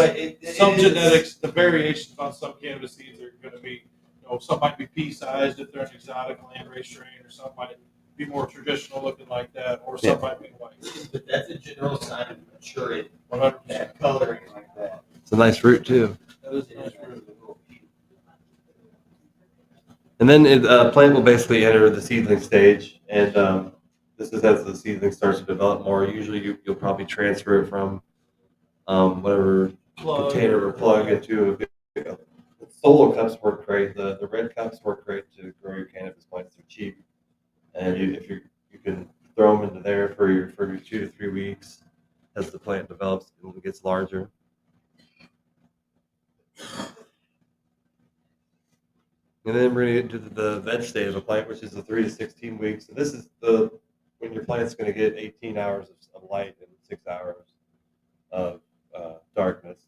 some genetics, the variations on some cannabis seeds are going to be, some might be pea-sized if they're an exotic landrace strain, or some might be more traditional looking like that, or some might be white. But that's a general sign of maturity. 100%. That coloring like that. It's a nice root too. That is a nice root. And then plant will basically enter the seedling stage, and this is as the seedling starts to develop more. Usually, you'll probably transfer it from whatever container or plug into a big. Solo cups work great. The red cups work great to grow your cannabis plants. They're cheap, and you can throw them into there for your 2 to 3 weeks as the plant develops and gets larger. And then we're going to get into the veg state of a plant, which is the 3 to 16 weeks. And this is when your plant's going to get 18 hours of light and 6 hours of darkness.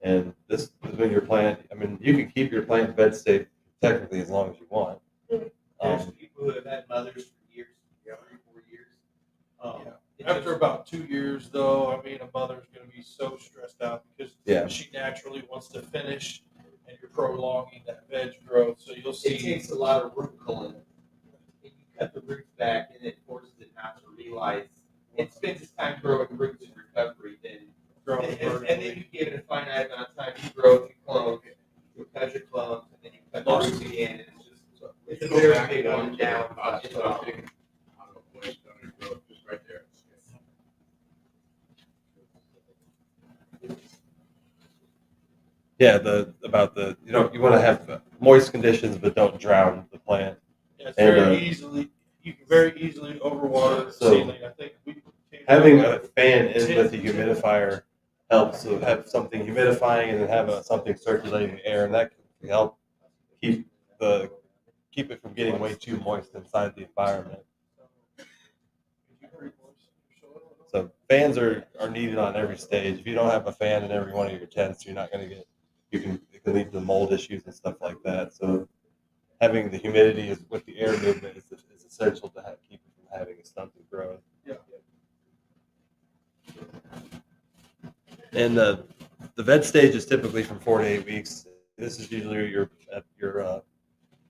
And this is when your plant, you can keep your plant in veg state technically as long as you want. There's people who have had mothers for years, 3 or 4 years. After about 2 years, though, a mother's going to be so stressed out because she naturally wants to finish, and you're prolonging that veg growth. So you'll see. It takes a lot of root culling. If you cut the roots back, and it forces it not to realize it spends its time growing roots in recovery. And then you give it a finite amount of time. You grow, you clone, you cut your clones, and then you cut the roots again. And it's a very big up and down. Just right there. Yeah, you want to have moist conditions, but don't drown the plant. Yeah, you can very easily overwater the seedling. I think having a fan in with the humidifier helps to have something humidifying and then have something circulating the air, and that can help keep keep it from getting way too moist inside the environment. So fans are needed on every stage. If you don't have a fan in every one of your tents, you're not going to get. It can lead to mold issues and stuff like that. So having the humidity with the air movement is essential to keep it from having a stunted growth. Yeah. And the veg stage is typically from 4 to 8 weeks. This is usually your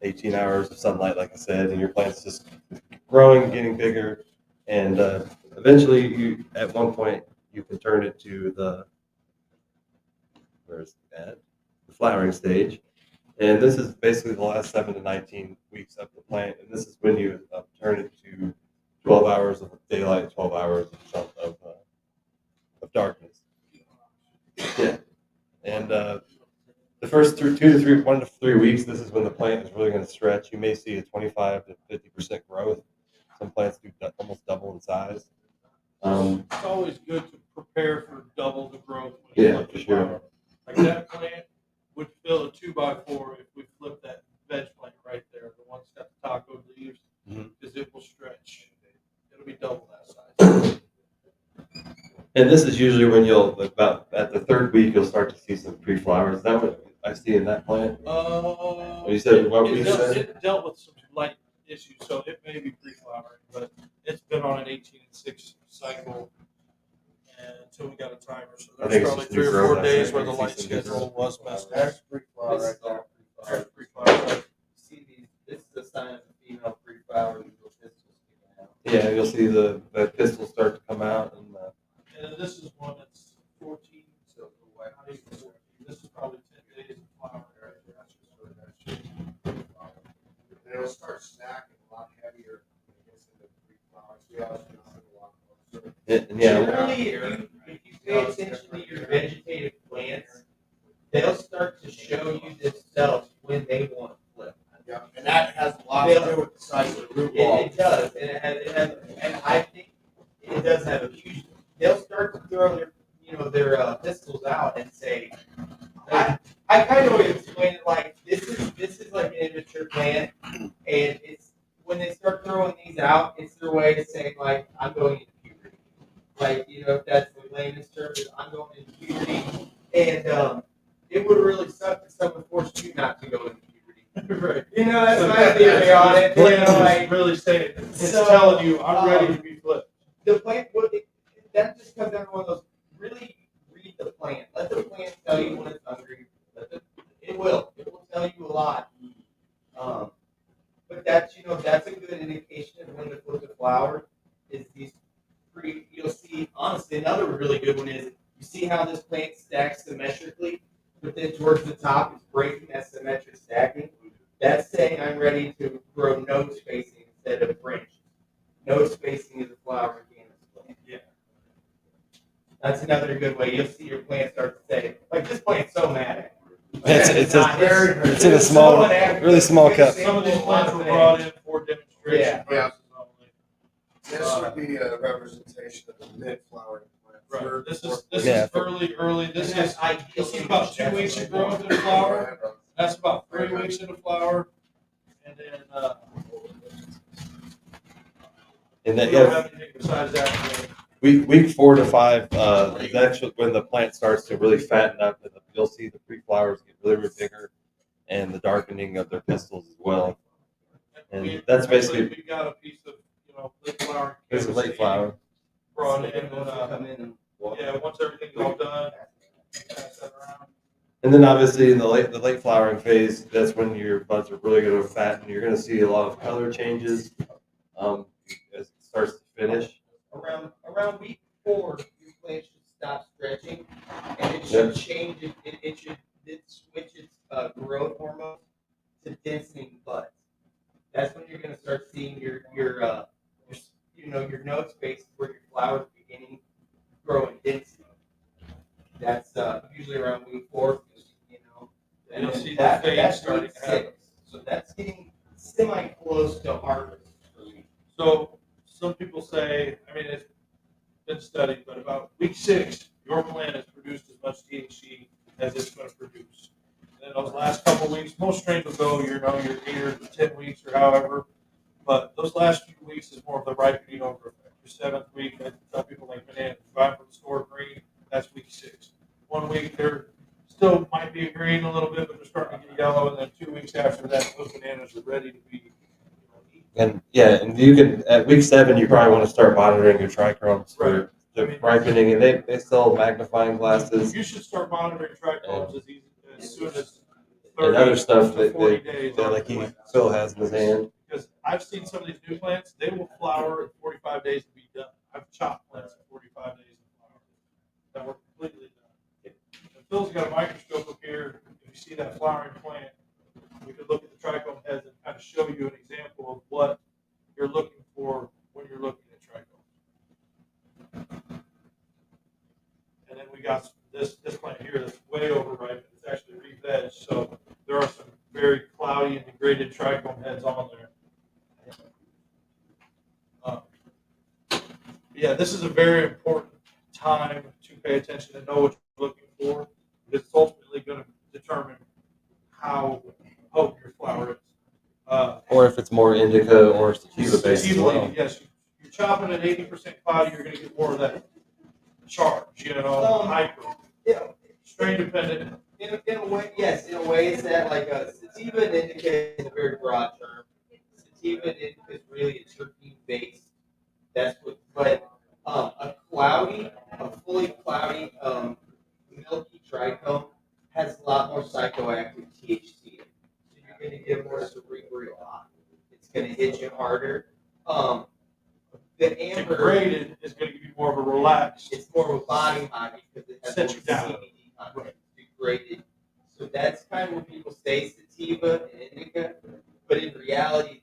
18 hours of sunlight, like I said, and your plant's just growing, getting bigger, and eventually, at one point, you can turn it to the the flowering stage, and this is basically the last 7 to 19 weeks of the plant, and this is when you turn it to 12 hours of daylight, 12 hours of darkness. Yeah, and the first 1 to 3 weeks, this is when the plant is really going to stretch. You may see a 25 to 50% growth. Some plants do almost double in size. It's always good to prepare for double the growth. Yeah, for sure. Like that plant would fill a 2x4 if we flip that veg plant right there, the one that's got the taco leaves, because it will stretch. It'll be double that size. And this is usually when you'll about at the 3rd week you'll start to see some pre-flowers. Is that what I see in that plant? You said what we said? It dealt with some light issues, so it may be pre-flowering, but it's been on an 18-6 cycle until we got a timer. So there's probably 3 or 4 days where the light schedule was messed up. That's pre-flower right there. That's pre-flower. See these? This is a sign of a female pre-flower. Yeah, you'll see the pistils start to come out, and this is one that's 14. So this is probably 10 days of flower. It'll start snacking a lot heavier. Generally, if you pay attention to your vegetative plants, they'll start to show you themselves when they want to flip. Yeah, and that has a lot to do with the size of the root ball. It does, and and I think it does have a huge. They'll start to throw their pistils out and say, I kind of always explain it like this is like an immature plant, and it's when they start throwing these out, it's their way of saying like I'm going into puberty. Like if that's the layman's term, I'm going into puberty, and it would really suck if someone forced you not to go into puberty. Right. That's my theory on it. Like really saying it's telling you I'm ready to be flipped. The plant that just comes down to one of those. Really read the plant. Let the plant tell you when it's hungry. It will tell you a lot. But that's a good indication of when to flip the flower. Is these you'll see honestly another really good one is you see how this plant stacks symmetrically, but then towards the top it's breaking that symmetric stacking. That's saying I'm ready to grow node spacing instead of branches. Node spacing is a flowering cannabis plant. Yeah. That's another good way. You'll see your plant start to say, like this plant's so mad at me. It's in a small, really small cup. Some of these plants were brought in for demonstration. Yeah. This would be a representation of the mid-flowering plant. Right. This is early. This is about 2 weeks of growth in a flower. That's about 3 weeks in a flower, and then and that, we don't have anything besides that. Week 4 to 5 is actually when the plant starts to really fatten up, and you'll see the pre-flowers get really bigger, and the darkening of their pistils as well. And that's basically we got a piece of late flower. It's a late flower. Brought in and once everything's all done, pass that around. And then obviously in the late flowering phase, that's when your buds are really going to fatten. You're going to see a lot of color changes as it starts to finish. Around week 4, your plant should stop stretching, and it should change it should switch its growth hormone to densening buds. That's when you're going to start seeing your node space where your flowers beginning to grow in density. That's usually around week 4. And you'll see the phase starting to happen. So that's getting semi close to harvest for me. So some people say, it's been studied, but about week 6 your plant has produced as much THC as it's going to produce. And then those last couple of weeks, most strains will go, your 8 or 10 weeks or however, but those last few weeks is more of the ripening over effect. Your 7th week, I tell people like bananas, buy them from the store green, that's week 6. 1 week, they're still might be green a little bit, but they're starting to get yellow, and then 2 weeks after that, those bananas are ready to be And yeah, and you can at week 7 you probably want to start monitoring your trichromes for the ripening, and they sell magnifying glasses. You should start monitoring trichromes as soon as 30 and other stuff to that 40 days. like Phil has in his hand. Because I've seen some of these new plants, they will flower in 45 days and be done. I've chopped plants in 45 days and flower that were completely done. And Phil's got a microscope up here. If you see that flowering plant, we could look at the trichome heads and kind of show you an example of what you're looking for when you're looking at trichome. And then we got this plant here that's way overripe. It's actually re-veg, so there are some very cloudy and degraded trichome heads on there. Yeah, this is a very important time to pay attention and know what you're looking for, because it's ultimately going to determine how potent your flower is. Or if it's more indica or sativa based as well. Yes, you're chopping at 80% cloudy, you're going to get more of that charge, hyper. Yeah. Strain dependent. In a way, yes. In a way, it's that like sativa and indica is a very broad term. Sativa and indica is really a terpene based. That's what. But a fully cloudy, milky trichome has a lot more psychoactive THC. So you're going to get more cerebral high. It's going to hit you harder. The amber degraded is going to give you more of a relaxed. It's more of a body high because it has more CBD content. Degraded. So that's kind of what people say sativa and indica, but in reality,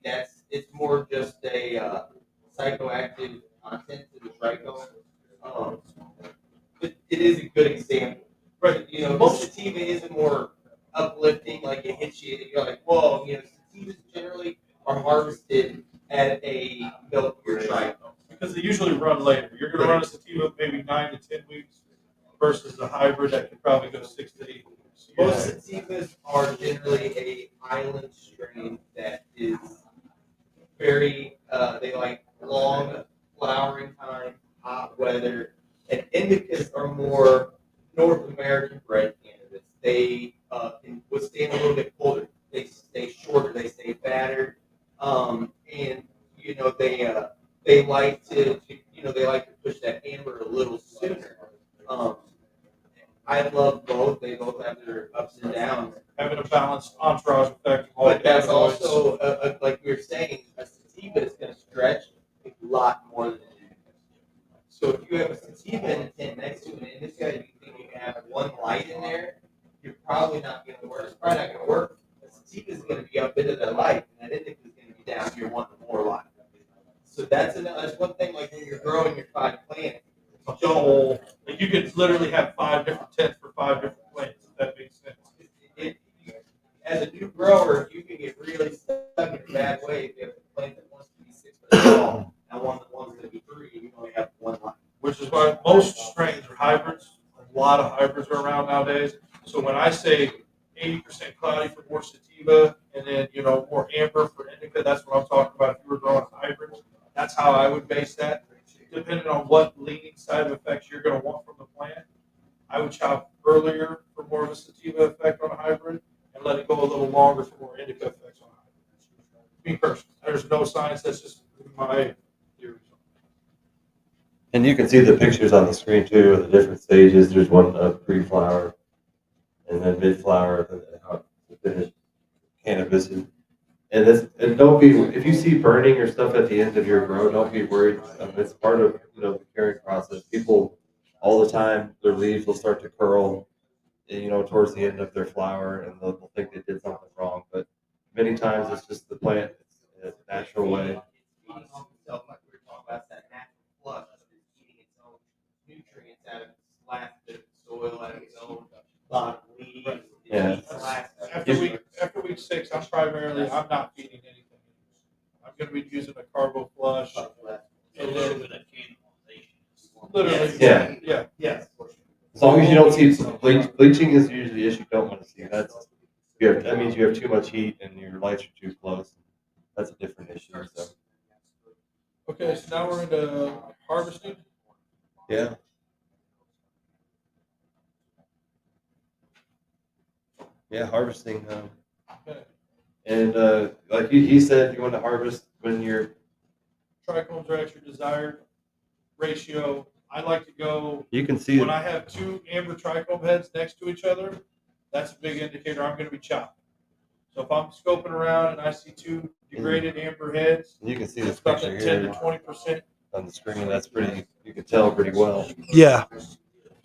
it's more just a psychoactive content to the trichome. But it is a good example. Right. Most sativa is more uplifting, like it hits you, and you're like, whoa. Sativas generally are harvested at a milkier trichome. Because they usually run later. You're going to run a sativa maybe 9 to 10 weeks versus a hybrid that could probably go 6 to 8 weeks. Most sativas are generally a island strain that is very, they like long flowering time, hot weather, and indicas are more North American bred cannabis. They can withstand a little bit colder. They stay shorter. They stay fatter, and they like to push that amber a little sooner. I love both. They both have their ups and downs. Having a balanced entourage effect. But that's also, like we were saying, a sativa is going to stretch a lot more than an indica. So if you have a sativa in a tent next to an indica and you think you can have one light in there, you're probably not going to work. It's probably not going to work. The sativa is going to be up into the light, and that indica is going to be down here wanting more light. So that's one thing. Like when you're growing your 5 plants, like you could literally have 5 different tents for 5 different plants. If that makes sense. As a new grower, you can get really stuck in a bad way if you have a plant that wants to be 6 foot tall and one that wants to be 3, and you only have one line. Which is why most strains are hybrids. A lot of hybrids are around nowadays. So when I say 80% cloudy for more sativa, and then more amber for indica, that's what I'm talking about. If you were growing hybrids, that's how I would base that. Depending on what leaning side of effects you're going to want from the plant, I would chop earlier for more of a sativa effect on a hybrid, and let it go a little longer for more indica effects on a hybrid. Me personally, there's no science. That's just my theory. And you can see the pictures on the screen too of the different stages. There's one pre-flower, and then mid-flower, the finished cannabis. And don't be, if you see burning or stuff at the end of your grow, don't be worried. It's part of the curing process. People all the time, their leaves will start to curl, towards the end of their flower, and they'll think they did something wrong. But many times it's just the plant, it's a natural way. Like we were talking about, that natural flush is eating its own nutrients out of its last bit of soil, out of its own bottom leaves. Yeah. After week 6, I'm not feeding anything. I'm going to be using a carbo flush. And then, literally, yeah. Yes. As long as you don't see bleaching is usually the issue you don't want to see. That means you have too much heat and your lights are too close. That's a different issue. So Okay, so now we're into harvesting. yeah. Yeah, harvesting. Okay. And like he said, you want to harvest when you're. Trichomes are at your desired ratio. I like to go You can see when I have two amber trichome heads next to each other. That's a big indicator I'm going to be chopped. So if I'm scoping around and I see two degraded amber heads, you can see this about picture that 10 here to 20%. on the screen. That's pretty. You can tell pretty well. Yeah,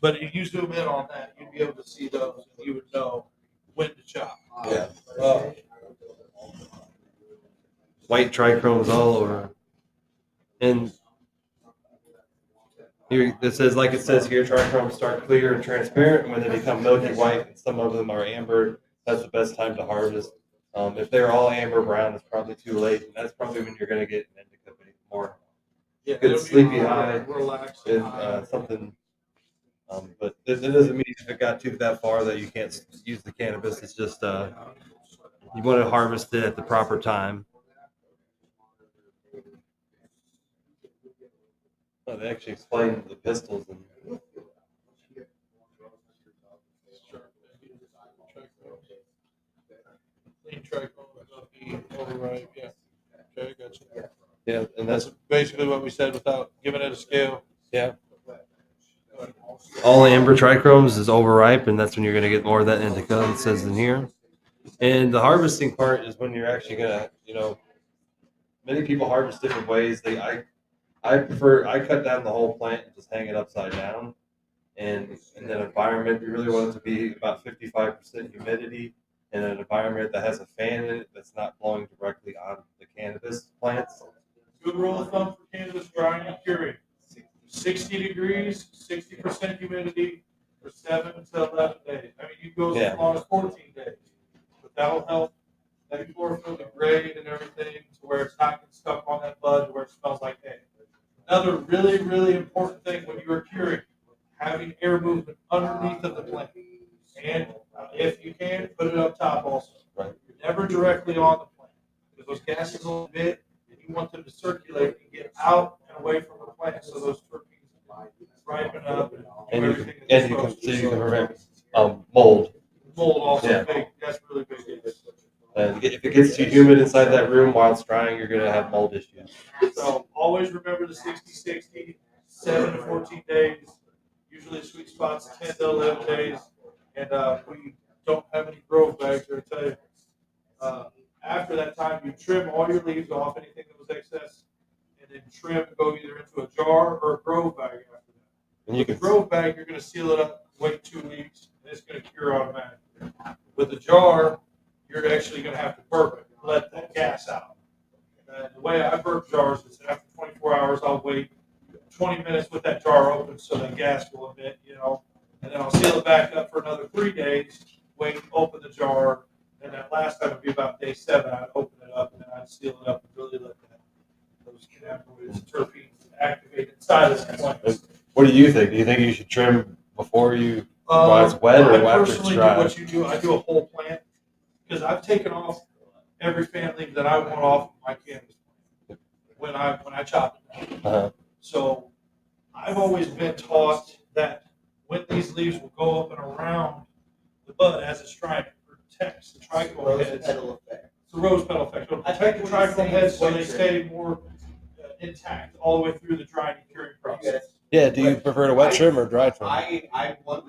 but if you zoom in on that, you'd be able to see those, and you would know when to chop. Yeah. White trichromes all over. And here it says, like it says here, trichromes start clear and transparent, and when they become milky white, and some of them are amber, that's the best time to harvest. If they're all amber brown, it's probably too late, and that's probably when you're going to get an indica more. Yeah, Good it'll be sleepy more high relaxed. and something. But it doesn't mean if it got too that far that you can't use the cannabis. It's just you want to harvest it at the proper time. Oh, they actually explain the pistols and. Clean trichome will be overripe. Yeah. Okay, gotcha. Yeah, and that's basically what we said without giving it a scale. Yeah. All amber trichromes is overripe, and that's when you're going to get more of that indica. It says in here. And the harvesting part is when you're actually going to, many people harvest different ways. I cut down the whole plant and just hang it upside down. And in that environment, you really want it to be about 55% humidity in an environment that has a fan in it that's not blowing directly on the cannabis plants. Good rule of thumb for cannabis drying and curing. 60 degrees, 60% humidity for 7 to 11 days. I mean, you go as long as 14 days. But that'll help that chlorophyll degrade and everything to where it's not getting stuck on that bud to where it smells like hay. Another really, really important thing when you are curing, having air movement underneath of the plant. And if you can, put it up top also. Right. Never directly on the plant. Because those gases will emit, and you want them to circulate and get out and away from the plant so those terpenes ripen up and you everything. can prevent mold. Mold also Yeah. big. That's really big. And if it gets too humid inside that room while it's drying, you're going to have mold issues. So always remember the 60-60, 7 to 14 days. Usually the sweet spot's 10 to 11 days. And we don't have any growth bags there to tell you. After that time, you trim all your leaves off, anything that was excess, and then trim, go either into a jar or a grove bag after that. And With the grove bag, you're going to seal it up, wait 2 weeks, and it's going to cure automatically. With the jar, you're actually going to have to burp it, let that gas out. And the way I burp jars is after 24 hours, I'll wait 20 minutes with that jar open so that gas will emit, and then I'll seal it back up for another 3 days, wait, open the jar, and that last time would be about day 7, I'd open it up and then I'd seal it up and really let those cannabinoids, terpenes activate inside of the plant. What do you think? Do you think you should trim before while it's wet or after it's dry? Do what you do. I do a whole plant because I've taken off every fan leaf that I want off my cannabis plant when I chop it down. So I've always been taught that when these leaves will go up and around the bud as it's trying to protect the trichome heads. It's the rose petal effect. It'll protect the trichome heads so they stay more intact all the way through the drying and curing process. Yeah, do you prefer to wet trim or dry trim? I 100%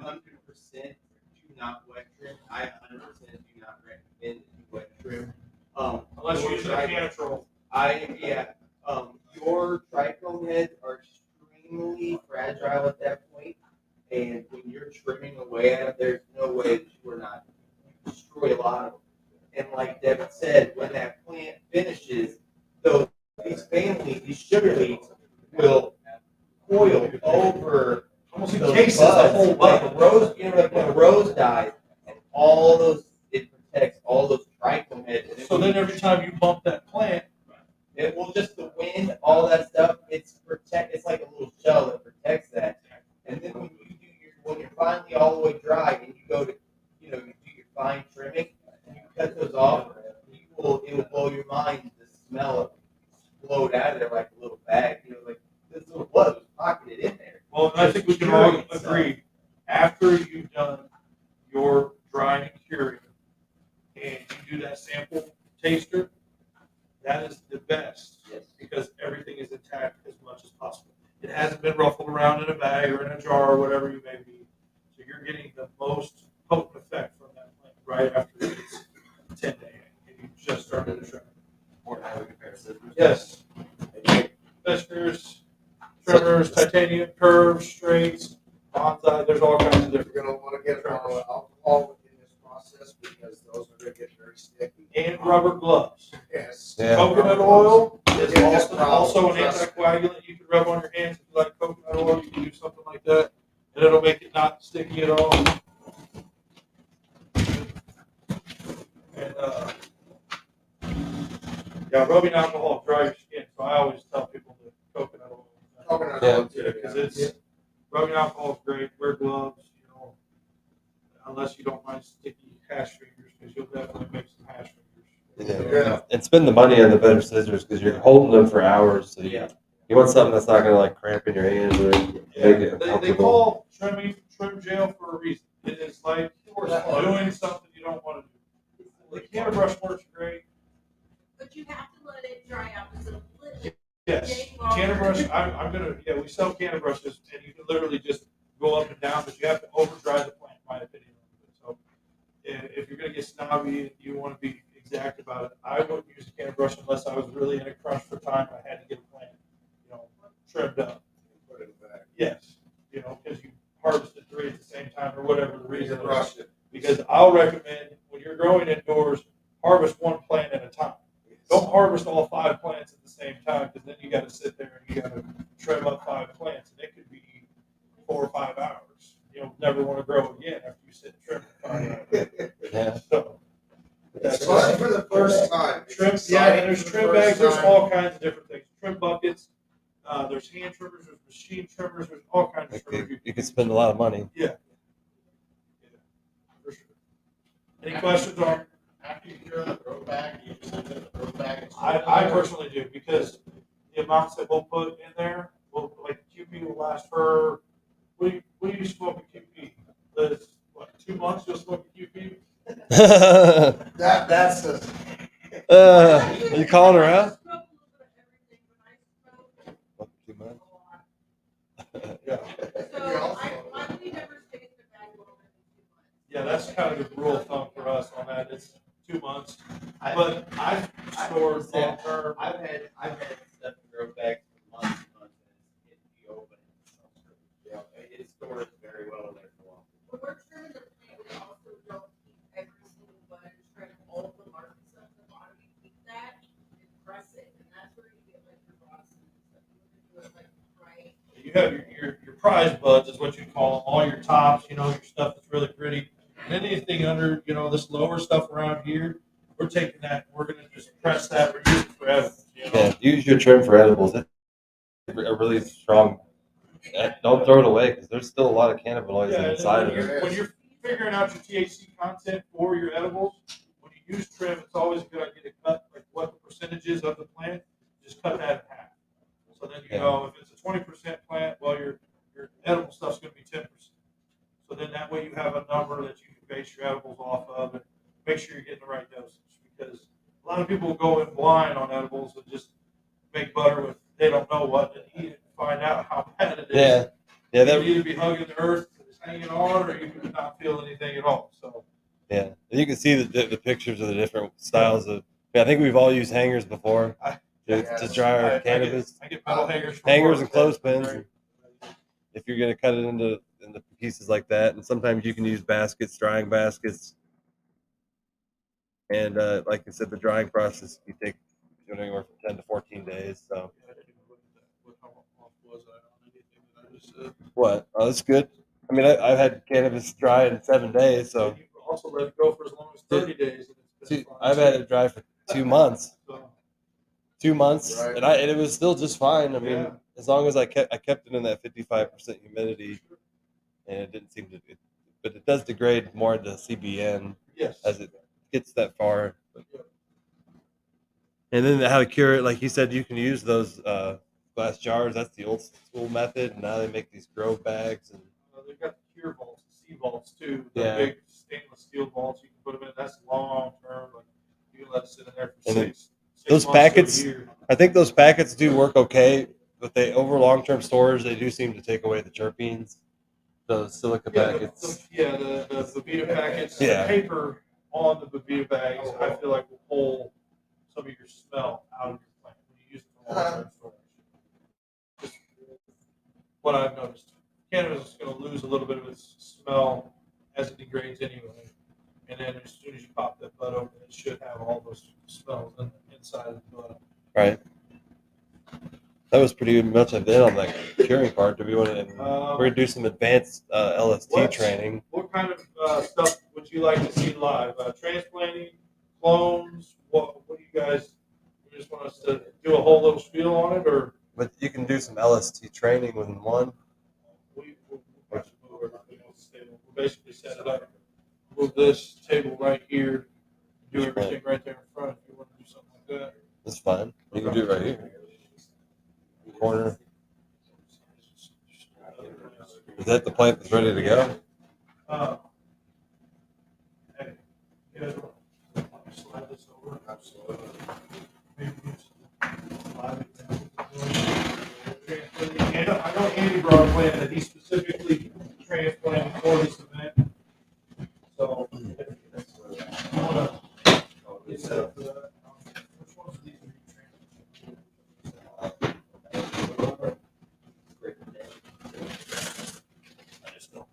do not wet trim. I 100% do not recommend wet trim. Unless you're using a canitrol. Your trichome heads are extremely fragile at that point, and when you're trimming away at them, there's no way that you are not destroy a lot of them. And like Devin said, when that plant finishes, these sugar leaves will coil over almost encases the whole bud. Like a rose, when a rose dies, and it protects all those trichome heads. So then every time you bump that plant, it will just the wind, all that stuff. It's like a little shell that protects that. And then when you're finally all the way dry, and you go to, you do your fine trimming, and you cut those off, it will blow your mind. The smell explode out of there like a little bag. Like this little blood was pocketed in there. Well, I think we can all agree, after you've done your drying and curing, and you do that sample taster, that is the best. Yes. Because everything is intact as much as possible. It hasn't been ruffled around in a bag or in a jar or whatever you may be. So you're getting the most potent effect from that plant right after it's 10 days and you just started to trim. Or how we compare scissors. Yes. Festers, trimmers, titanium, curves, straights, bonsai, there's all kinds of You're different. gonna wanna get alcohol in this process because those are gonna get very sticky. And rubber gloves. Yes. Yeah. Coconut oil is Yeah, that's also an trust me. anticoagulant you can rub on your hands. If you like coconut oil, you can do something like that, and it'll make it not sticky at all. And yeah, rubbing alcohol dry your skin. So I always tell people that coconut oil. Coconut Yeah. oil too, Because yeah. it's rubbing alcohol is great. Wear gloves, unless you don't mind sticky hash fingers, because you'll definitely make some hash fingers. Yeah. And spend the money on the better scissors because you're holding them for hours. So you want something that's not going to like cramp in your hands or make it They uncomfortable. call trimming trim jail for a reason. It is like doing something you don't want to do. The can brush works great. But you have to let it dry out just a little bit. Yes, can brush. I'm gonna. Yeah, we sell can brushes, and you can literally just go up and down, but you have to over dry the plant, in my opinion. So, if you're gonna get snobby and you want to be exact about it, I wouldn't use a can brush unless I was really in a crunch for time. I had to get a plant, trimmed up. Put it back. Yes, because you harvested 3 at the same time or whatever the reason is. Brush it. Because I'll recommend when you're growing indoors, harvest one plant at a time. Don't harvest all 5 plants at the same time, because then you got to sit there and you got to trim up 5 plants, and it could be 4 or 5 hours. You'll never want to grow again after you sit and trim for 5 hours. Yeah. So, It's fun for the first time. It's trim, exciting and there's for the trim first bags. There's time. all kinds of different things. Trim buckets. There's hand trimmers. There's machine trimmers. There's all kinds of trimmers. You can spend a lot of money. Yeah. For sure. Any questions on? After you throw the throw bag, you just leave it in the throw bag. I personally do, because the amounts that we'll put in there will, like, QP will last for, what do you smoke a QP? Liz, what, 2 months you'll smoke a QP? That's a. Are you calling her out? Yeah. Yeah, that's kind of the rule of thumb for us on that. It's 2 months. But I've stored long term. I've had stuff in grow bags for months and months, and it's be open. Yeah, it stores very well there for long. When we're trimming the plant, we also don't keep every single bud, trim all the marks and stuff. The bottom, you keep that and press it, and that's where you get like your rocks and stuff. You want to do it like right. You have your prize buds, is what you call them, all your tops, your stuff that's really pretty. And anything under, this lower stuff around here, we're taking that, we're going to just press that, we're using it for edibles. Yeah, use your trim for edibles. It's a really strong. Don't throw it away because there's still a lot of cannabinoids Yeah, inside and of it. when you're figuring out your THC content for your edibles, when you use trim, it's always a good idea to cut like what the percentage is of the plant. Just cut that in half. So then you know if it's a 20% plant, well, your edible stuff's going to be 10%. So then that way you have a number that you can base your edibles off of, and make sure you're getting the right dosage. Because a lot of people go in blind on edibles and just make butter with they don't know what, and eat it and find out how bad it is. Yeah, You that. can either be hugging the earth and it's hanging on, or you can not feel anything at all. So Yeah, and you can see the pictures of the different styles of. I think we've all used hangers before to dry our cannabis. I get metal hangers. Hangers and clothespins. If you're gonna cut it into pieces like that, and sometimes you can use baskets, drying baskets. And like I said, the drying process you take anywhere from 10 to 14 days. So what? Oh, that's good. I mean, I've had cannabis dry in 7 days. So you can also let it go for as long as 30 days. I've had it dry for 2 months. 2 months, and it was still just fine. I mean, as long as I kept it in that 55% humidity, and it didn't seem to. But it does degrade more into CBN Yes. as it gets that far. And then how to cure it, like you said, you can use those glass jars. That's the old school method. And now they make these grow bags and They've got the cure vaults, the sea vaults too. The Yeah. big stainless steel vaults you can put them in. That's long term. Like you can let it sit in there for And then six those months to a packets. year. I think those packets do work okay, but they over long term storage they do seem to take away the terpenes. Those silica packets. The Beta packets, Yeah. the paper on the Beta bags, I feel like will pull some of your smell out of your plant when you use it for long-term storage. Just what I've noticed. Cannabis is going to lose a little bit of its smell as it degrades anyway. And then as soon as you pop that bud open, it should have all those smells inside of the bud. Right. That was pretty much a bit on that curing part. Do we want to? We're gonna do some advanced LST training. What kind of stuff would you like to see live? Transplanting, clones. What do you guys? You just want us to do a whole little spiel on it, or? But you can do some LST training within one. We'll move everything else stable. We'll basically set it up. Move this table right here. Do everything right there in front. If you want to do something like that. That's fine. You can do it right here. Corner. Is that the plant that's ready to go? Hey, you guys want to slide this over? Absolutely. Maybe slide it. And I know Andy brought a plan that he specifically transplanted for this event. So, if you want to get set up for that, which ones of these are you transplanting? I just don't.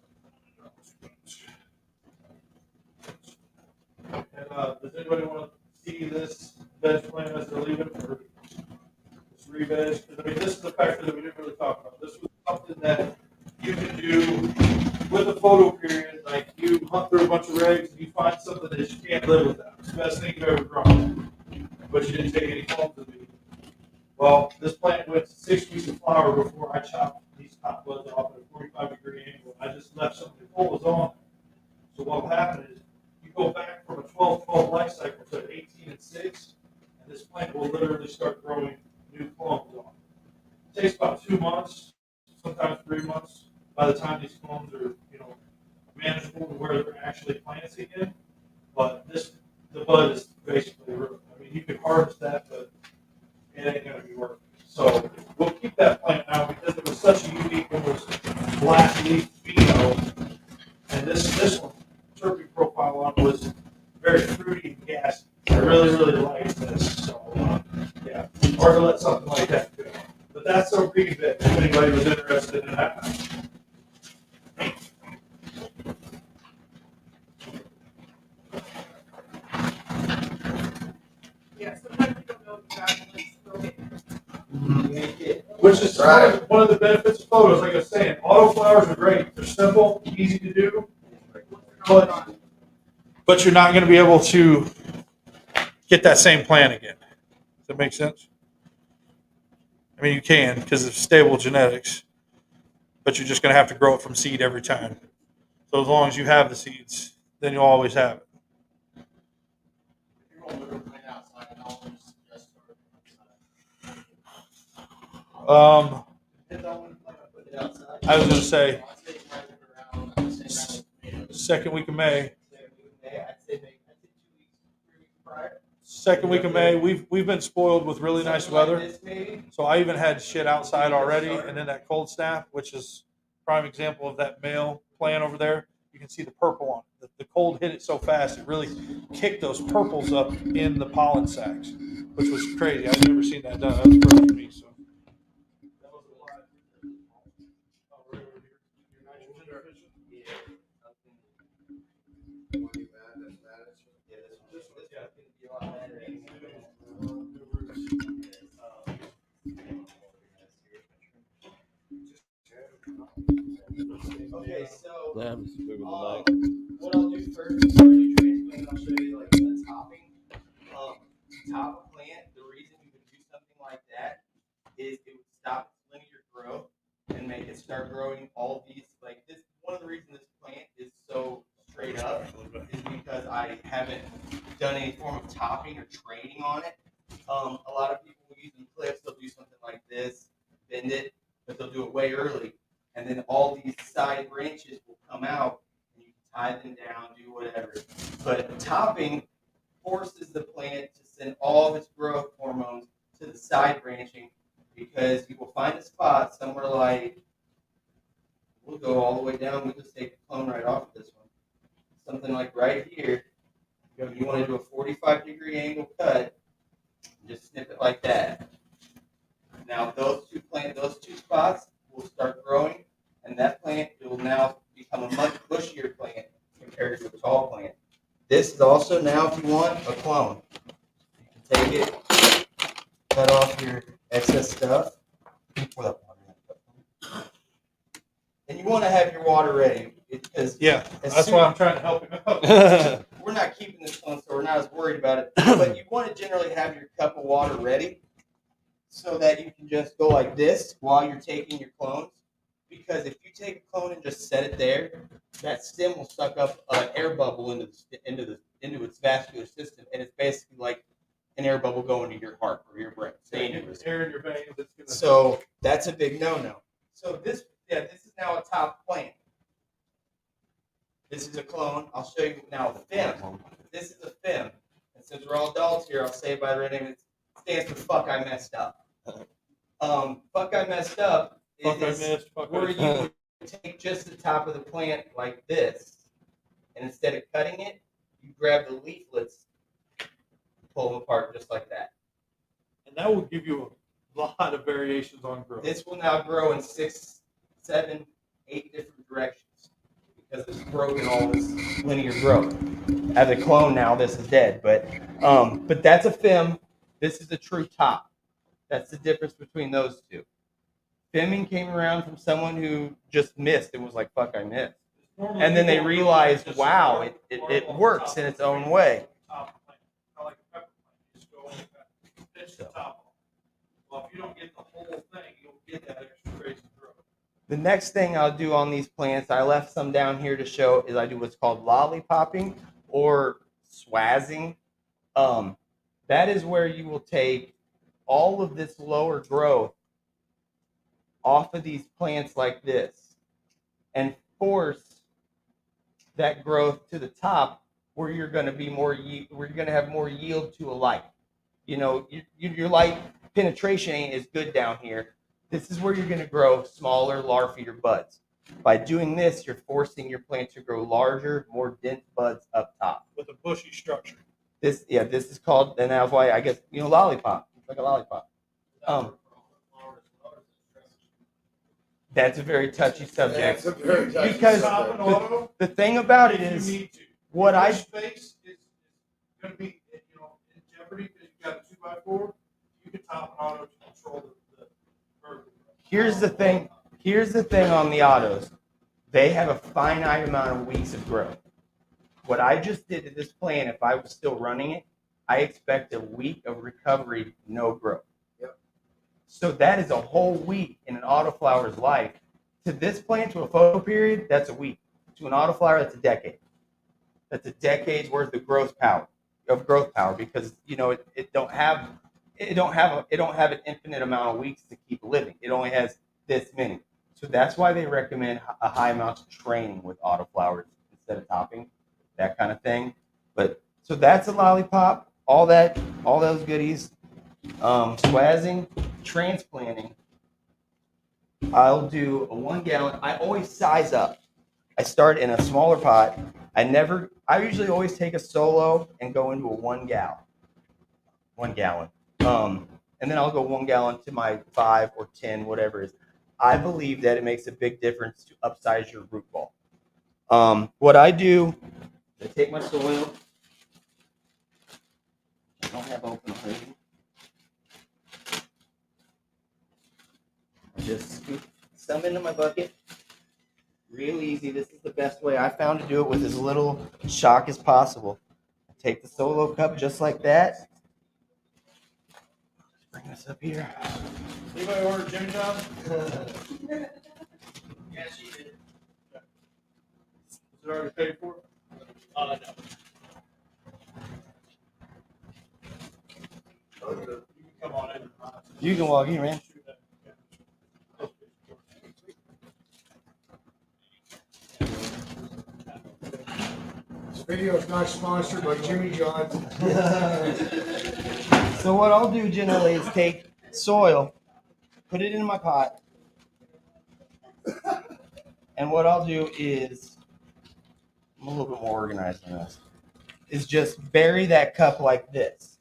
And does anybody want to see this veg plan as they're leaving for this re-veg? Because I mean, this is the factor that we didn't really talk about. This was something that you can do with a photo period. Like you hunt through a bunch of regs and you find something that you can't live without. It's the best thing you've ever grown, but you didn't take any clones of it. Well, this plant went 6 weeks of flower before I chopped these top buds off at a 45-degree angle. I just left some of the coals on. So what will happen is you go back from a 12-12 life cycle to an 18-6, and this plant will literally start growing new clones on. It takes about 2 months, sometimes 3 months, by the time these clones are, manageable to where they're actually plants again. But the bud is basically ruined. I mean, you can harvest that, but it ain't gonna be working. So we'll keep that plant now because it was such a unique, almost black leaf pheno, and this one, terpene profile on was very fruity and gassy. I really, really like this. So yeah, hard to let something like that go. But that's a read that if anybody was interested in that. Yeah, sometimes you don't know exactly what's Which is one of the benefits of photos. Like I was saying, autoflowers are great. They're simple, easy to do, but you're not going to be able to get that same plant again. Does that make sense? I mean, you can because it's stable genetics, but you're just going to have to grow it from seed every time. So as long as you have the seeds, then you'll always have it. I was going to say second week of May. Second week of May, we've been spoiled with really nice weather. So I even had shit outside already, and then that cold snap, which is prime example of that male plant over there. You can see the purple on it. The cold hit it so fast, it really kicked those purples up in the pollen sacs, which was crazy. I've never seen that done. That was first for me. So. Okay, so Yeah, I'm just moving the what mic. I'll do first is I'll do transplant. I'll show you like the topping. Top a plant. The reason you would do something like that is it would stop its linear growth and make it start growing all these like this. One of the the reason this plant is so straight up is because I haven't done any form of topping or training on it. A lot of people using clips, they'll do something like this, bend it, but they'll do it way early. And then all these side branches will come out and you can tie them down, do whatever. But topping forces the plant to send all of its growth hormones to the side branching, because you will find a spot somewhere like, we'll go all the way down, we'll just take the clone right off of this one. Something like right here, you want to do a 45-degree angle cut, just snip it like that. Now those two spots will start growing, and that plant will now become a much bushier plant compared to a tall plant. This is also now, if you want, a clone. You can take it, cut off your excess stuff. And you want to have your water ready, because that's why I'm trying to help him out. we're not keeping this clone, so we're not as worried about it. But you want to generally have your cup of water ready, so that you can just go like this while you're taking your clones. Because if you take a clone and just set it there, that stem will suck up an air bubble into its vascular system, and it's basically like an air bubble going to your heart or your brain. Air in your veins. So that's a big no-no. So this is now a top plant. This is a clone. I'll show you now a FEM. This is a FEM. And since we're all adults here, I'll say it by the name. It stands for fuck I messed up. Fuck I messed up is where you take just the top of the plant like this, and instead of cutting it, you grab the leaflets, pull them apart just like that. And that will give you a lot of variations on growth. This will now grow in 6, 7, 8 different directions, because it's broken all this linear growth. As a clone now, this is dead, but that's a FEM. This is a true top. That's the difference between those two. Femming came around from someone who just missed and was like, fuck, I missed. And then they realized, wow, it works in its own way. Well, if you don't get the whole thing, you'll get that extra crazy growth. The next thing I'll do on these plants, I left some down here to show, is I do what's called lollipopping or swazzing. That is where you will take all of this lower growth off of these plants like this and force that growth to the top, where you're going to be where you're going to have more yield to a light. You know, your light penetration ain't as good down here. This is where you're going to grow smaller larvae or buds. By doing this, you're forcing your plant to grow larger, more dense buds up top with a bushy structure. This is called, and that's why I guess, lollipop. It's like a lollipop. That's a very touchy subject. That's a very touchy because subject. the thing about it is, your space is going to be in jeopardy because you got a 2x4. You can top an auto to control the vertical. Here's the thing on the autos. They have a finite amount of weeks of growth. What I just did to this plant, if I was still running it, I expect a week of recovery, no growth. Yep. So that is a whole week in an autoflower's life. To this plant, to a photo period, that's a week. To an autoflower, that's a decade. That's a decade's worth of growth power, because it don't have an infinite amount of weeks to keep living. It only has this many. So that's why they recommend a high amount of training with autoflowers instead of topping, that kind of thing. But so that's a lollipop, all those goodies. Swazzing, transplanting. I'll do a 1 gallon. I always size up. I start in a smaller pot. I usually always take a solo and go into a 1 gallon. 1 gallon. And then I'll go 1 gallon to my 5 or 10, whatever it is. I believe that it makes a big difference to upsize your root ball. What I do, I take my soil. I don't have open already. I just scoop some into my bucket. Real easy. This is the best way I found to do it with as little shock as possible. I take the solo cup just like that. Bring this up here. Anybody order Jimmy John's? Yes, you did. it already paid for? No. You can come on in. You can walk in, man. This video is not sponsored by Jimmy John's. So what I'll do generally is take soil, put it in my pot, and what I'll do is, I'm a little bit more organized than this, is just bury that cup like this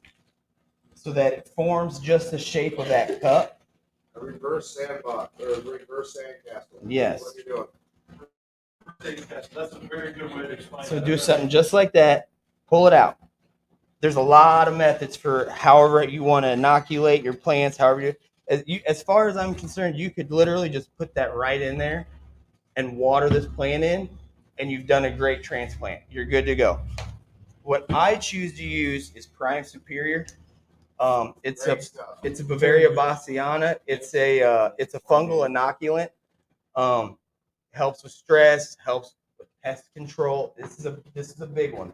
so that it forms just the shape of that cup. A reverse sandbox or a reverse sandcastle. Yes. What are you doing? That's a very good way to explain So that. do something just like that, pull it out. There's a lot of methods for however you want to inoculate your plants, however as far as I'm concerned, you could literally just put that right in there and water this plant in, and you've done a great transplant. You're good to go. What I choose to use is Prime Superior. It's a Bavaria Bassiana. It's a fungal inoculant. Helps with stress, helps with pest control. This is a big one.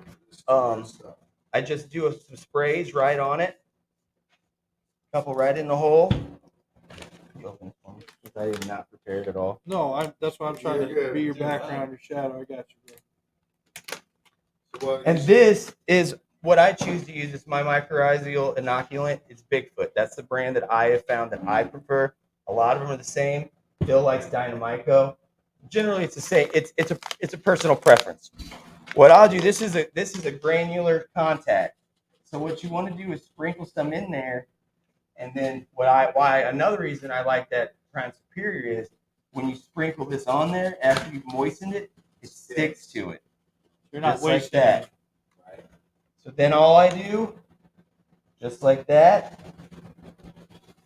I just do some sprays right on it. Couple right in the hole. You open it for me, because I am not prepared at all. No, that's why I'm trying You're to good. be your background, your shadow. I got you, bro. And this is what I choose to use. It's my mycorrhizal inoculant. It's Bigfoot. That's the brand that I have found that I prefer. A lot of them are the same. Bill likes Dynamico. Generally, it's the same. It's a personal preference. What I'll do, this is a granular contact. So what you want to do is sprinkle some in there, and then another reason I like that Prime Superior is when you sprinkle this on there after you've moistened it, it sticks to it. You're not Just like wasting that. it. Right. So then all I do, just like that,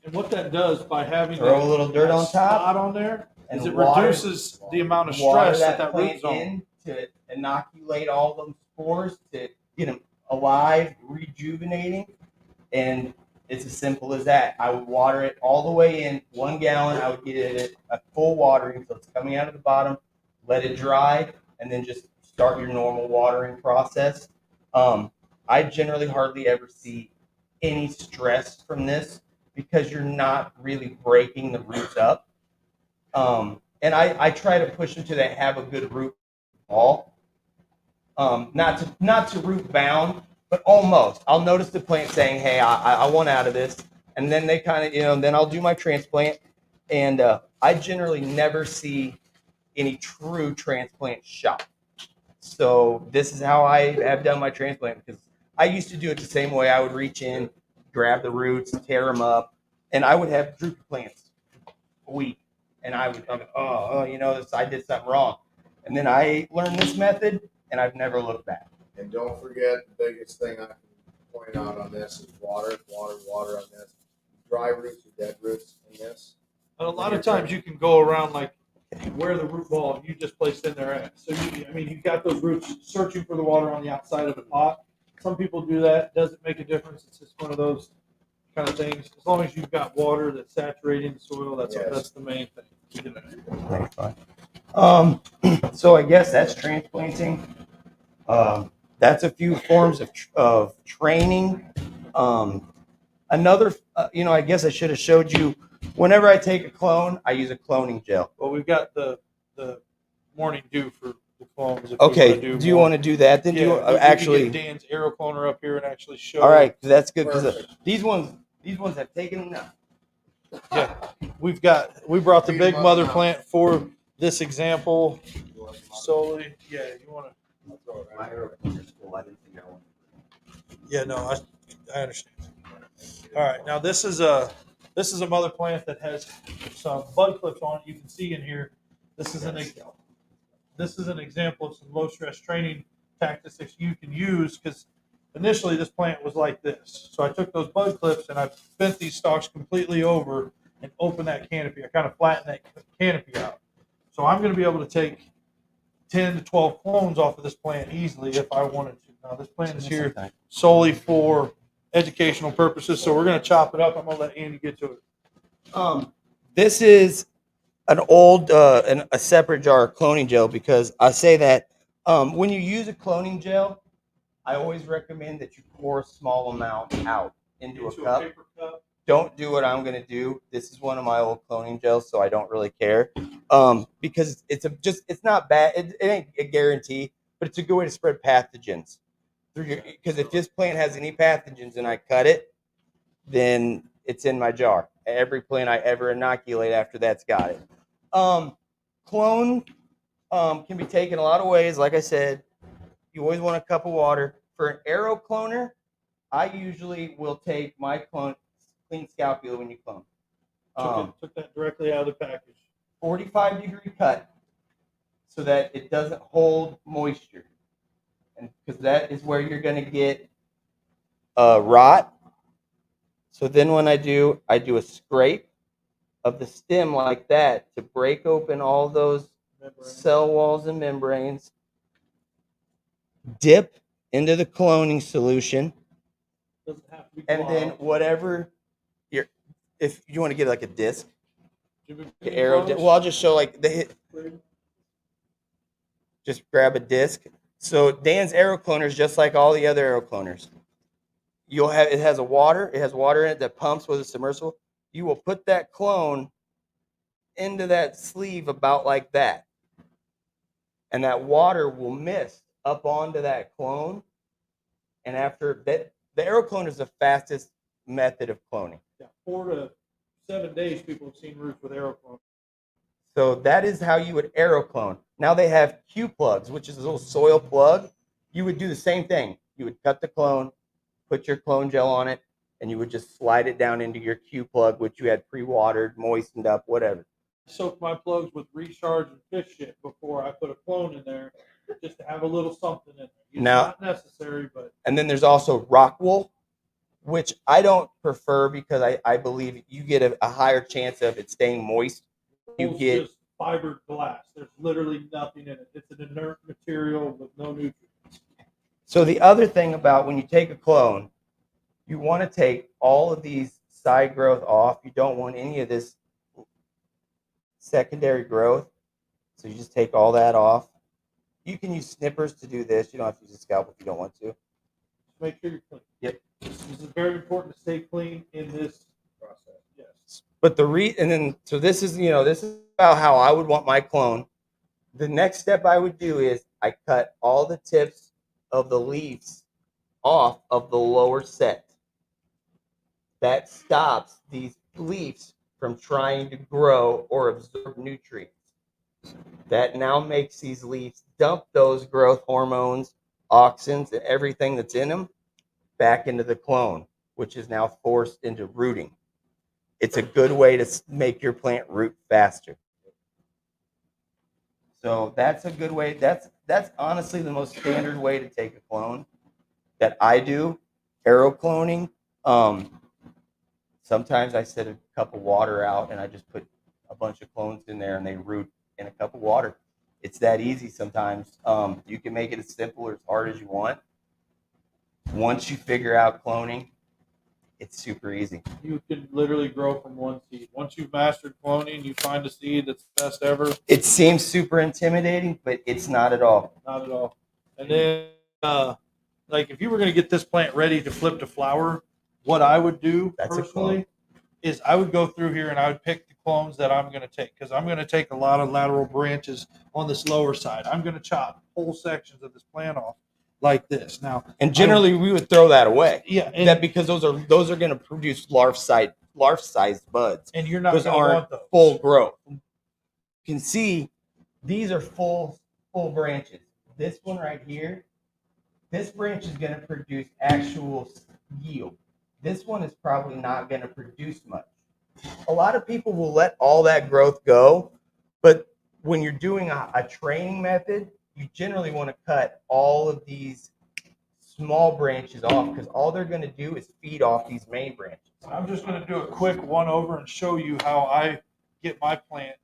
And what that does by having throw a little dirt that on top spot on there and is it water- reduces the amount of water stress that root plant zone. in to inoculate all those spores to get them alive, rejuvenating, and it's as simple as that. I would water it all the way in 1 gallon. I would get it a full watering, so it's coming out of the bottom. Let it dry, and then just start your normal watering process. I generally hardly ever see any stress from this because you're not really breaking the roots up. And I try to push them to they have a good root ball. Not to root bound, but almost. I'll notice the plant saying, "Hey, I want out of this," and then they kind of, then I'll do my transplant, and I generally never see any true transplant shot. So this is how I have done my transplant, because I used to do it the same way. I would reach in, grab the roots, tear them up, and I would have droopy plants a week, and I would, I did something wrong, and then I learned this method, and I've never looked back. And don't forget, the biggest thing I can point out on this is water on this. Dry roots or dead roots in this. And a lot of times you can go around like where the root ball you just placed in there at. So you've got those roots searching for the water on the outside of the pot. Some people do that. It doesn't make a difference. It's just one of those kind of things. As long as you've got water that's saturating the soil, that's the main thing. So I guess that's transplanting. That's a few forms of training. Another, I guess I should have showed you. Whenever I take a clone, I use a cloning gel. Well, we've got the morning dew for the clones. If Okay, do you want to do that? Then we actually can get Dan's arrow cloner up here and actually show. All right, that's good because these ones have taken enough. Yeah, we brought the big mother plant for this example solely. Yeah, you want to. My arrow cloner's full. I didn't think I wanted. Yeah, no, I understand. All right, now this is a mother plant that has some bud clips on it. You can see in here. This is an example of some low stress training tactics that you can use, because initially this plant was like this. So I took those bud clips and I bent these stalks completely over and opened that canopy. I kind of flattened that canopy out. So I'm going to be able to take 10 to 12 clones off of this plant easily if I wanted to. Now this plant is here solely for educational purposes, so we're going to chop it up. I'm going to let Andy get to it. This is an old, a separate jar of cloning gel, because I say that When you use a cloning gel, I always recommend that you pour a small amount out into a cup. Paper cup. Don't do what I'm going to do. This is one of my old cloning gels, so I don't really care. Because it's not bad. It ain't a guarantee, but it's a good way to spread pathogens through your. Because if this plant has any pathogens and I cut it, then it's in my jar. Every plant I ever inoculate after that's got it. Clone can be taken a lot of ways. Like I said, you always want a cup of water. For an aero cloner, I usually will take my clone, clean scalpel when you clone. Took that directly out of the package. 45-degree cut so that it doesn't hold moisture. And because that is where you're going to get rot. So then when I do a scrape of the stem like that to break open all those cell walls and membranes. Dip into the cloning solution. Doesn't have to be and then glove. whatever you're, if you want to get like a disc, The arrow. Well, I'll just show like just grab a disc. So Dan's aero cloner is just like all the other aero cloners. It has water in it that pumps with a submersible. You will put that clone into that sleeve about like that. And that water will mist up onto that clone. And after that, the aero cloner is the fastest method of cloning. Yeah, 4 to 7 days, people have seen roofs with aeroclone. So that is how you would aero clone. Now they have Q plugs, which is a little soil plug. You would do the same thing. You would cut the clone, put your clone gel on it, and you would just slide it down into your Q plug, which you had pre-watered, moistened up, whatever. Soak my plugs with recharge and fish shit before I put a clone in there, just to have a little something in there. It's not necessary, but. And then there's also rock wool, which I don't prefer because I believe you get a higher chance of it staying moist. You It's get just fibered glass. There's literally nothing in it. It's an inert material with no nutrients. So the other thing about when you take a clone, you want to take all of these side growth off. You don't want any of this secondary growth. So you just take all that off. You can use snippers to do this. You don't have to use a scalpel if you don't want to. Just make sure you're clean. Yep. This is very important to stay clean in this process. Yes. But this is about how I would want my clone. The next step I would do is I cut all the tips of the leaves off of the lower set. That stops these leaves from trying to grow or absorb nutrients. That now makes these leaves dump those growth hormones, auxins, and everything that's in them back into the clone, which is now forced into rooting. It's a good way to make your plant root faster. So that's a good way. That's honestly the most standard way to take a clone that I do. Aero cloning. Sometimes I set a cup of water out and I just put a bunch of clones in there and they root in a cup of water. It's that easy sometimes. You can make it as simple or as hard as you want. Once you figure out cloning, it's super easy. You can literally grow from one seed. Once you've mastered cloning, you find a seed that's the best ever. It seems super intimidating, but it's not at all. Not at all. And then, like if you were going to get this plant ready to flip to flower, what I would do personally is I would go through here and I would pick the clones that I'm going to take, because I'm going to take a lot of lateral branches on this lower side. I'm going to chop whole sections of this plant off like this. Now, and generally we would throw that away. Yeah, that because those are going to produce large-sized buds, and you're not those going to want those. Full growth. You can see these are full branches. This one right here, this branch is going to produce actual yield. This one is probably not going to produce much. A lot of people will let all that growth go, but when you're doing a training method, you generally want to cut all of these small branches off, because all they're going to do is feed off these main branches. I'm just going to do a quick one over and show you how I get my plant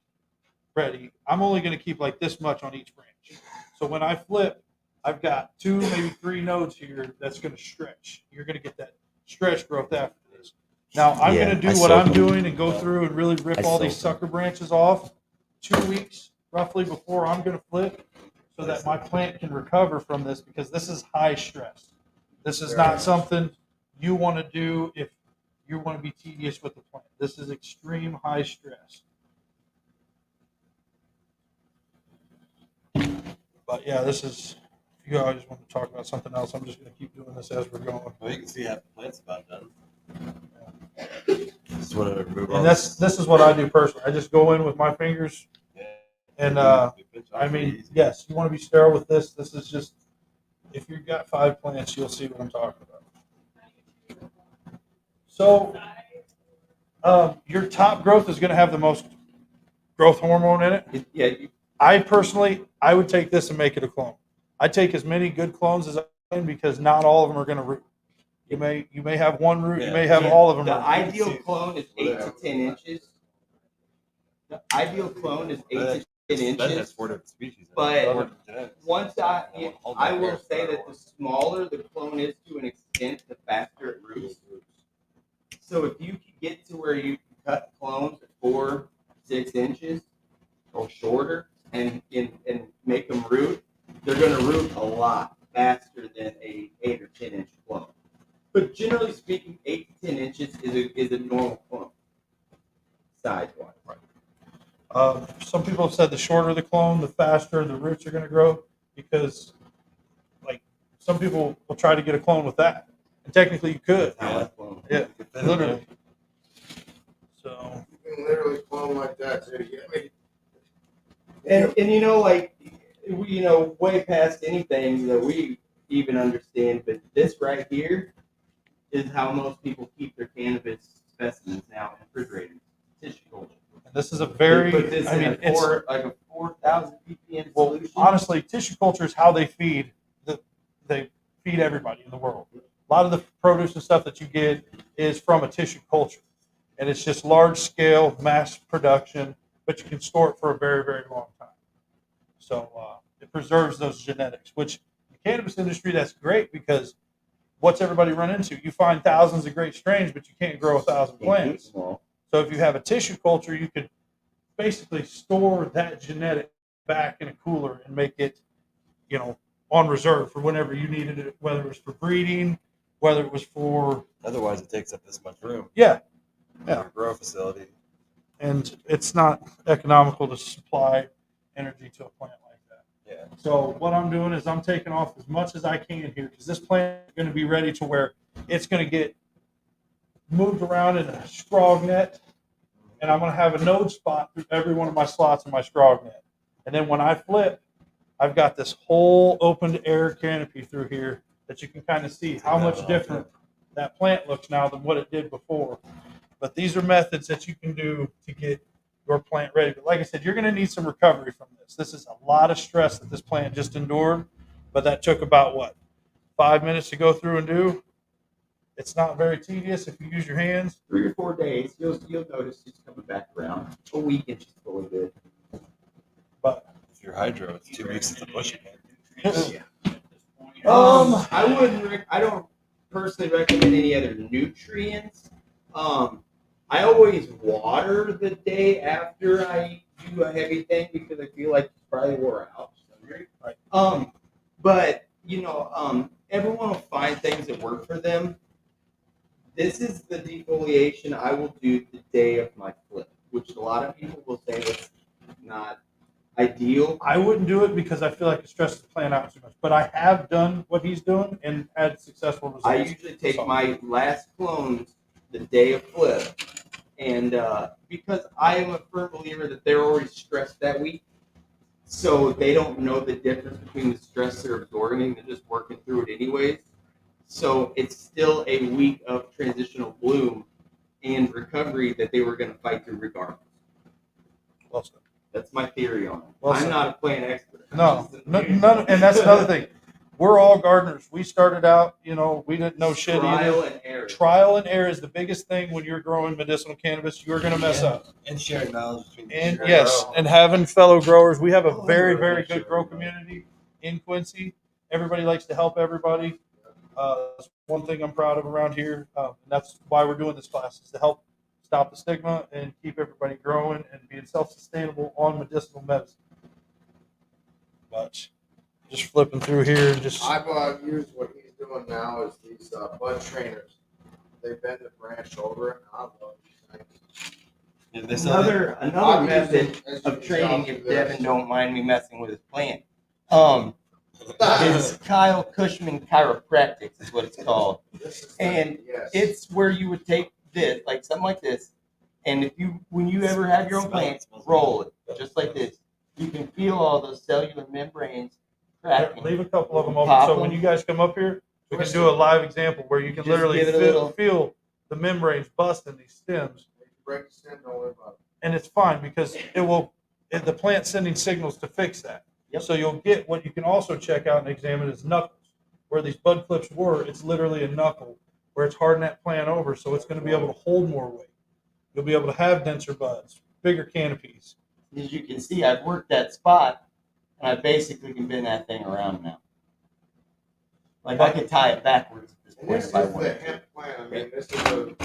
ready. I'm only going to keep like this much on each branch. So when I flip, I've got 2, maybe 3 nodes here that's going to stretch. You're going to get that stretch growth after this. Now I'm going to do what I'm doing and go through and really rip all these sucker branches off 2 weeks roughly before I'm going to flip, so that my plant can recover from this, because this is high stress. This is not something you want to do if you want to be tedious with the plant. This is extreme high stress. But yeah, this is, if you guys want to talk about something else, I'm just going to keep doing this as we're going. Well, you can see half the plant's about done. Just want to remove all And this is what I do personally. I just go in with my fingers, and I mean, yes, you want to be sterile with this. This is just, if you've got 5 plants, you'll see what I'm talking about. So your top growth is going to have the most growth hormone in it. Yeah. I personally, I would take this and make it a clone. I take as many good clones as I can, because not all of them are going to root. You may have one root. You may have all of them. The root. ideal clone is 8 to 10 inches. The ideal clone is 8 to 10 inches. That has 4 different species. But once I will say that the smaller the clone is to an extent, the faster it roots. So if you can get to where you can cut clones at 4, 6 inches or shorter and make them root, they're going to root a lot faster than a 8 or 10 inch clone. But generally speaking, 8 to 10 inches is a normal clone size wise. Right. Some people have said the shorter the clone, the faster the roots are going to grow, because like some people will try to get a clone with that, and technically you could. Yeah, literally. So You can literally clone like that too. And you know, like way past anything that we even understand, but this right here is how most people keep their cannabis specimens now in refrigerators. Tissue culture. And this is a very, They put this I in mean, a 4,000 ppm well, solution. honestly, tissue culture is how they feed everybody in the world. A lot of the produce and stuff that you get is from a tissue culture, and it's just large scale mass production, but you can store it for a very, very long time. So it preserves those genetics, which in the cannabis industry, that's great, because what's everybody run into? You find thousands of great strains, but you can't grow 1,000 plants. So if you have a tissue culture, you could basically store that genetic back in a cooler and make it, on reserve for whenever you needed it, whether it was for breeding, whether it was for. Otherwise, it takes up this much room. Yeah. Yeah. Grow facility. And it's not economical to supply energy to a plant like that. Yeah. So what I'm doing is I'm taking off as much as I can here, because this plant is going to be ready to where it's going to get moved around in a straw net, and I'm going to have a node spot through every one of my slots in my straw net. And then when I flip, I've got this whole open air canopy through here that you can kind of see how much different that plant looks now than what it did before. But these are methods that you can do to get your plant ready. But like I said, you're going to need some recovery from this. This is a lot of stress that this plant just endured, but that took about 5 minutes to go through and do. It's not very tedious if you use your hands. 3 or 4 days, you'll notice it's coming back around. A week and she's fully good. But if you're hydro, it's 2 weeks at the bush again. I don't personally recommend any other nutrients. I always water the day after I do a heavy thing, because I feel like it's probably wore out. Right. But everyone will find things that work for them. This is the defoliation I will do the day of my flip, which a lot of people will say that's not ideal. I wouldn't do it because I feel like it stresses the plant out too much. But I have done what he's doing and had successful results. I usually take my last clones the day of flip, and because I am a firm believer that they're already stressed that week, so they don't know the difference between the stress they're absorbing. They're just working through it anyways. So it's still a week of transitional bloom and recovery that they were going to fight through regardless. Well said. That's my theory on it. Well I'm said. not a plant expert. No, none, and that's another thing. We're all gardeners. We started out, we didn't know shit Trial either. and error. Trial and error is the biggest thing when you're growing medicinal cannabis. You're going to mess up. And sharing knowledge between And yes, and having fellow growers. We have a very, very good grow community in Quincy. Everybody likes to help everybody. That's one thing I'm proud of around here. And that's why we're doing this class, is to help stop the stigma and keep everybody growing and being self-sustainable on medicinal medicine. But just flipping through here. Just I've used what he's doing now is these bud trainers. They bend the branch over and I love these things. Yeah, they sell it. Another method of training, if Devin don't mind me messing with his plant, is Kyle Cushman Chiropractics is what it's called. And it's where you would take this, like something like this, and if you, when you ever have your own plant, roll it, just like this. You can feel all those cellular membranes cracking. leave a couple of them open. Pop So when them. you guys come up here, we can do a live example where you can Just literally give it a little- feel the membranes busting these stems. Break the stem, don't worry about it. And it's fine because the plant's sending signals to fix that. Yep. So you'll get what you can also check out and examine is knuckles. Where these bud clips were, it's literally a knuckle where it's hardened that plant over, so it's going to be able to hold more weight. You'll be able to have denser buds, bigger canopies. As you can see, I've worked that spot, and I basically can bend that thing around now. Like I could tie it backwards at this And point this if I is the wanted to. hemp plant. I mean, this is a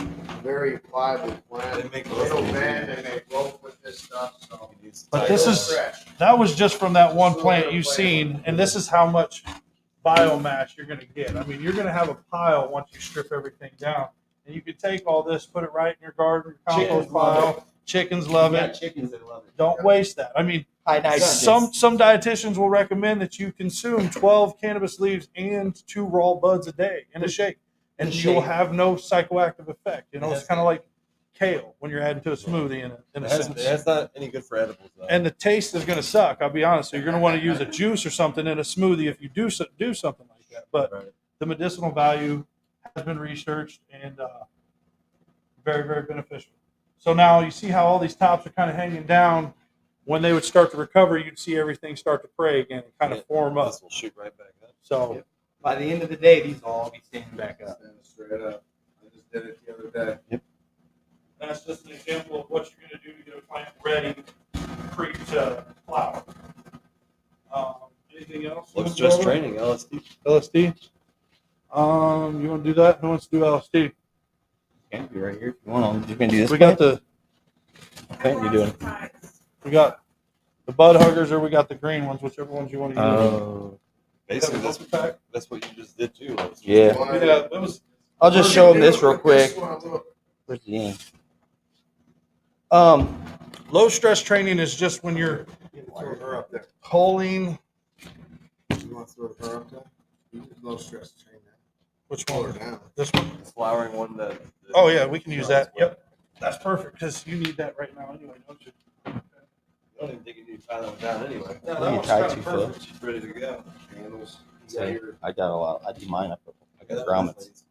very pliable plant. They make Little those bend and they rope with this stuff. So But this is that was just from that one plant you've seen, and this is how much biomass you're going to get. I mean, you're going to have a pile once you strip everything down, and you can take all this, put it right in your garden, your compost Chickens love pile. Chickens love You it. got chickens that love it. Don't waste that. I mean, High nitrogen. some dietitians will recommend that you consume 12 cannabis leaves and 2 raw buds a day in a shake, and you'll have no psychoactive effect. You know, it's kind of like kale when you're adding to a smoothie in a sense. That's not any good for edibles, though. And the taste is going to suck. I'll be honest. So you're going to want to use a juice or something in a smoothie if you do something like that. But the medicinal value has been researched and very, very beneficial. So now you see how all these tops are kind of hanging down. When they would start to recover, you'd see everything start to pray again and kind of form up. This will shoot right back up. So by the end of the day, these will all be standing back up. Stand straight up. I just did it the other day. Yep. that's just an example of what you're going to do to get a plant ready to flower. Anything else? Looks just training, LSD. LSD. You want to do that? Who wants to do LSD? Can be right here if you want. You're gonna do this. We got the. What plant you doing? We got the bud huggers, or we got the green ones, whichever ones you want to use. Basically, that's what you just did too. Yeah. Yeah, it was. I'll just show them this real quick. Where's the end? Low stress training is just when you're Throw her up there. pulling. You want to throw her up there? You can low stress train that. Which Pull her one? down. This one. The flowering one that. Oh yeah, we can use that. Yep, that's perfect because you need that right now anyway, don't you? I don't even think you need to tie that one down anyway. No, You that one's tie kinda 2 perfect. foot. She's ready to go. Handles. I got a lot. I do mine up. I got Grommets.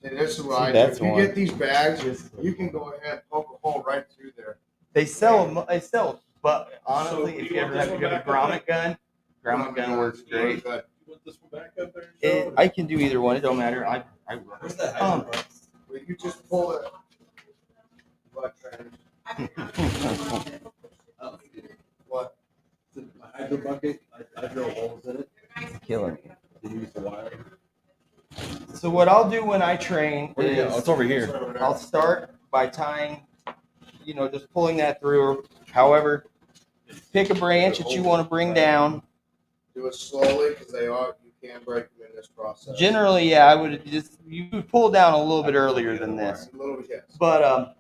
See, this is what I do. That's If you one. get these bags, you can go ahead and poke a hole right through there. They sell them. They sell. But honestly, So, if you you want ever this have one a back up grommet gun, grommet gun works great. Good. You want this one back up there? and show I can do either one. It don't matter. I Where's that Um, hydro? Well, you just pull it. Butt trainers. What? My hydro bucket. I drill holes in it. killing me. They use the wire. So what I'll do when I train Where'd it go? is It's over here. I'll start by tying, just pulling that through. However, pick a branch that you want to bring down. Do it slowly because you can break them in this process. Generally, yeah, I would you would pull down a little bit earlier than this. A little, yes. But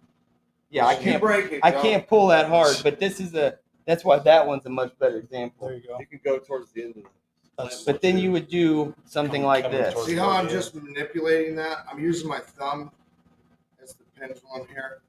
yeah, I You can't break it, I don't- can't pull that hard. But that's why that one's a much better example. There you go. You can go towards the end of the. But then you would do something like this. See how I'm just manipulating that? I'm using my thumb as the pendulum here.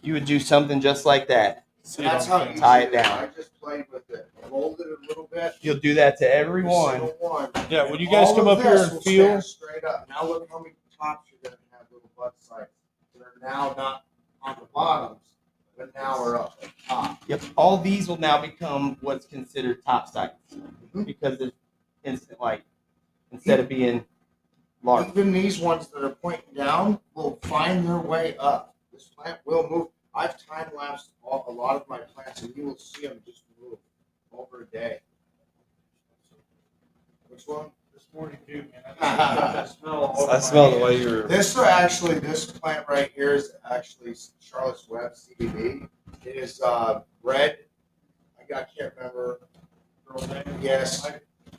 You would do something just like that. That's how you tie it down. I just played with it. Rolled it a little bit. You'll do that to every Every one. single one. Yeah, when you guys All come of up here this and will feel. stand straight up. Now look how many tops you're gonna have, little butt sites that are now not on the bottoms, but now are up at top. Yep. All these will now become what's considered top sites because it's instant light instead of being large. Even these ones that are pointing down will find their way up. This plant will move. I've time lapsed a lot of my plants, and you will see them just move over a day. Which one? This morning, too, man. I smell all over I smell the my way you're. This plant right here is actually Charlotte's Web CBD. It is red. I can't remember. girl's name. Yes,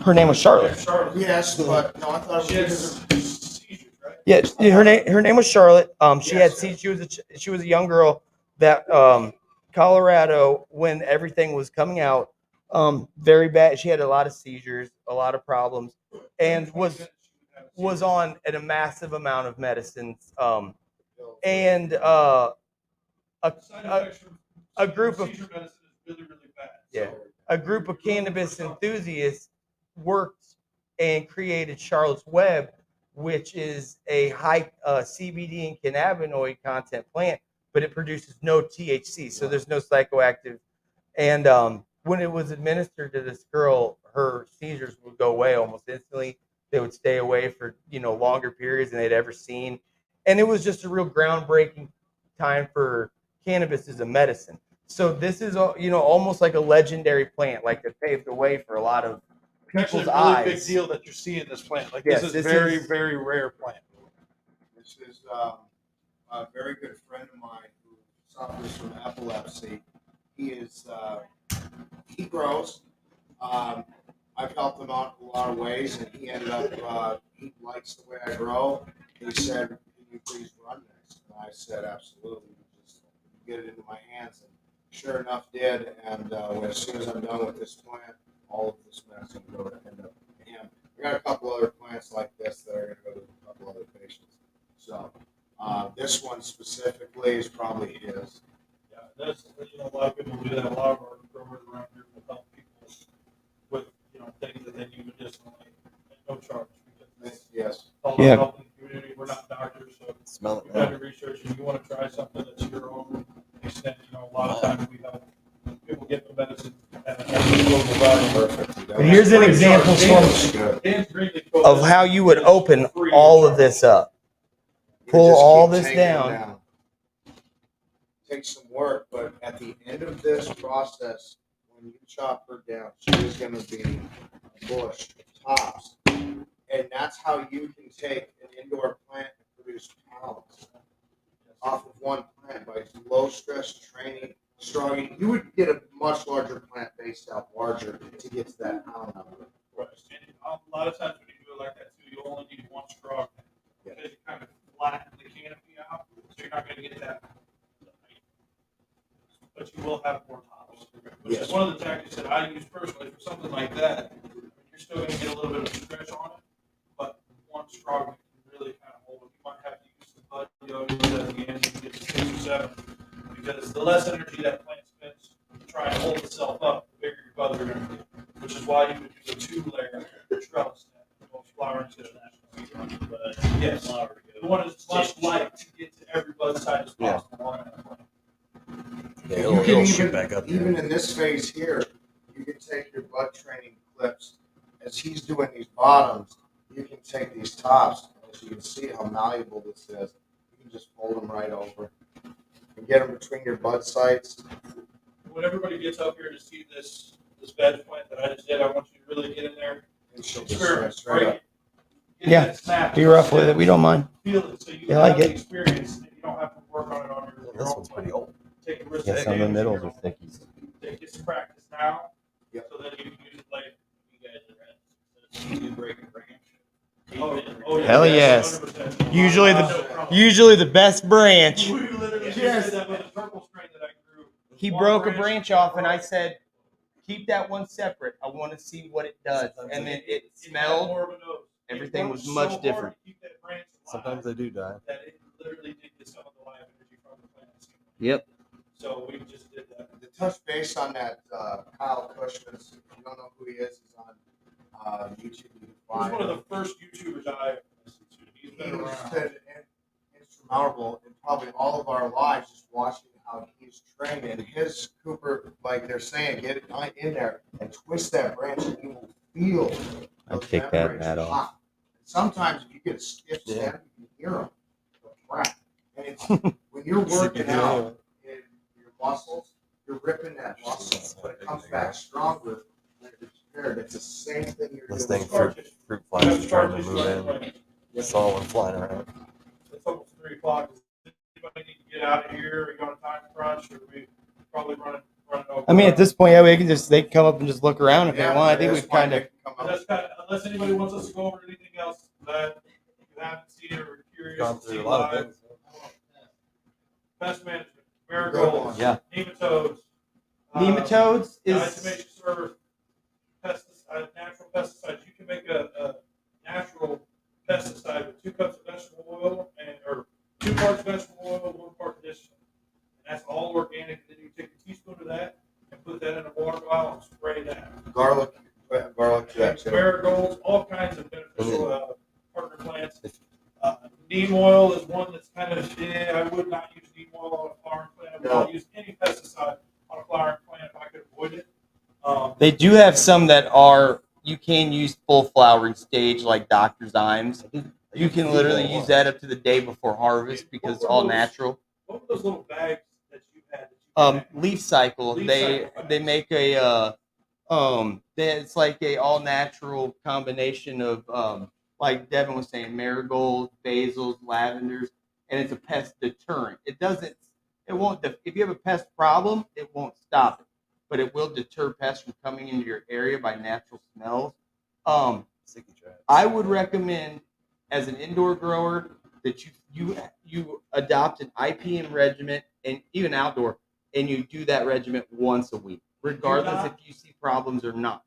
Her name was Charlotte. Charlotte. Yes, but no, I thought She it has was. seizures, right? Yeah, her name was Charlotte. She had Yes. she was a young girl that Colorado, when everything was coming out, very bad. She had a lot of seizures, a lot of problems, and was on a massive amount of medicines. And a, Side a, effects from a group of seizure medicine is really, really bad. yeah, So, a group of cannabis enthusiasts worked and created Charlotte's Web, which is a high CBD and cannabinoid content plant, but it produces no THC, so there's no psychoactive. And when it was administered to this girl, her seizures would go away almost instantly. They would stay away for longer periods than they'd ever seen, and it was just a real groundbreaking time for cannabis as a medicine. So this is almost like a legendary plant, like it paved the way for a lot of it's actually people's a really eyes. big deal that you're seeing this plant. Like Yes, this this is very, is- very rare plant. This is a very good friend of mine who suffers from epilepsy. He grows. I've helped him out in a lot of ways, and he ended up, he likes the way I grow. He said, "Can you please run next?" And I said, "Absolutely. Just get it into my hands." And sure enough, did. And as soon as I'm done with this plant, all of this medicine will go to end up with him. We got a couple other plants like this that are going to go to a couple other patients. So this one specifically is probably his. Yeah, that's a lot of people do that. A lot of our growers around here will help people with things that they need medicinally at no charge. Because it's Yes. all about helping the community. We're not doctors, so Smell it you've got to research and you want to try something that's your own extent. A lot of times we help people get the medicine at a global value. Perfect. But here's an example of how you would open all of this up. Pull all this down. Takes some work, but at the end of this process, when you chop her down, she is going to be a bush of tops. And that's how you can take an indoor plant and produce pounds off of one plant by low stress training, strong. You would get a much larger plant based out larger to get to that pound number. Right. And a lot of times when you do it like that too, you only need one straw because you kind of flatten the canopy out, so you're not going to get that. But you will have more tops, which is one of the tactics that I use personally for something like that. You're still going to get a little bit of stretch on it, but one straw can really kind of hold it. You might have to use the bud yo-yos at the end to get to 6 or 7, because the less energy that plant spends trying to hold itself up, the bigger your buds are going to be. Which is why you would do a 2-layer trellis flowering system. Yes, the one is much light to get to every bud side as possible. Yeah, You it'll can shoot back up. even in this phase here, you can take your bud training clips. As he's doing these bottoms, you can take these tops. As you can see how malleable this is, you can just fold them right over and get them between your bud sites. When everybody gets up here to see this veg plant that I just did, I want you to really get in there And she'll and just experiment. straight up. Yeah, be rough with it. We don't mind. Feel it so you Yeah, have I like the it. experience and you don't have to work on it on your This own one's plant. pretty old. Take a risk. Yeah, some of the middles are thick. thickies. Get some practice now, Yep. so then you can use it later. You guys are at, you break a branch. Oh, yeah. Hell yes. 100%. Usually the best branch. We literally just Yes. did that with a purple strain that I grew. He One broke a branch off, and I said, "Keep that one separate. I want to see what it does." And then it It had smelled. more of a nose. Everything It was worked much so hard different. to keep that branch alive Sometimes they do die. that it literally did get some of the live energy from the plant. Yep. So we just did that. To touch base on that, Kyle Cushman's, if you don't know who he is, he's on YouTube. You can He was find one of him. the first YouTubers I listened to. He's been He's around. been instrumental in probably all of our lives, just watching how he's trained. And his Cooper, like they're saying, get it in there and twist that branch, and you will feel. I'd those take that membranes hat off. pop. Sometimes if you get a stiff Yeah. stem, you can hear them. They'll crack. And it's when you're working out in your muscles, you're ripping that muscle, but it comes back stronger when it's repaired. It's the same thing you're This doing. thing, fruit flies are trying to move in. Saw one flying around. It's almost 3 o'clock. Does anybody need to get out of here? Are you on a time crunch? Or are we probably running over? I mean, at this point, yeah, they can come up and just look around if they want. I think that's we've why kind they of can come That's kind of, unless anybody wants us to go over anything else that you haven't seen or are curious Gone to through see a lot of live. things. Pest management, marigolds, Yeah. nematodes. Nematodes is diatomaceous earth, natural pesticides. You can make a natural pesticide with 2 cups of vegetable oil or 2 parts vegetable oil, 1 part dish. And that's all organic. Then you take a teaspoon of that and put that in a water bottle and spray that. Garlic, yeah, too. Marigolds, all kinds of beneficial partner plants. Neem oil is one that's kind of, I would not use neem oil on a flowering plant. I would not use any pesticide on a flowering plant if I could avoid it. they do have some that are you can use full flowering stage like Dr. Zymes. You can literally use that up to the day before harvest because it's all natural. What were those little bags that you had? Leaf cycle. They make a it's like a all natural combination of like Devin was saying, marigolds, basils, lavenders, and it's a pest deterrent. It won't if you have a pest problem, it won't stop it, but it will deter pests from coming into your area by natural smells. I would recommend as an indoor grower that you adopt an IPM regimen and even outdoor, and you do that regimen once a week, regardless if you see problems or not.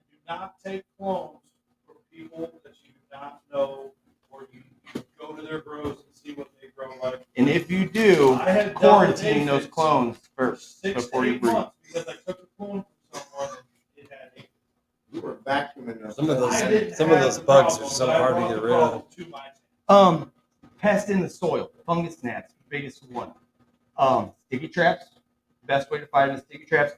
Do not take clones from people that you do not know, or you go to their grows and see what they grow like. And if you do, quarantine those clones first before you breed. Because I took a clone from someone and it had aphids. You were vacuuming those. Some of those bugs are so hard to get rid of. Pest in the soil, fungus gnats, biggest one. Sticky traps, best way to fight them is sticky traps.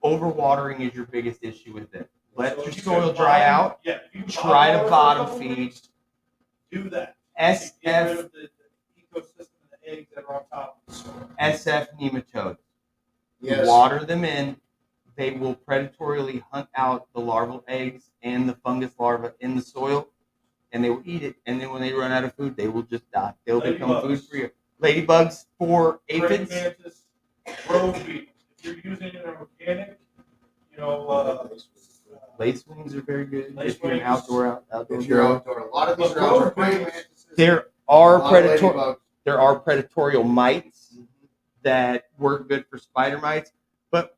Overwatering is your biggest issue with it. Let your soil dry out. Try to bottom feed. Do that. SF Get rid of the ecosystem and the eggs that are on top of the soil. SF nematodes. Yes. Water them in. They will predatorily hunt out the larval eggs and the fungus larvae in the soil, and they will eat it. And then when they run out of food, they will just die. They'll become food for you. Ladybugs for aphids. Mantis, grove beetles. If you're using an organic, Lacewings are very good. If you're an Lacewings. outdoor If you're grower. outdoor, a lot of these are outdoor praying mantises. There are predatorial mites that work good for spider mites, but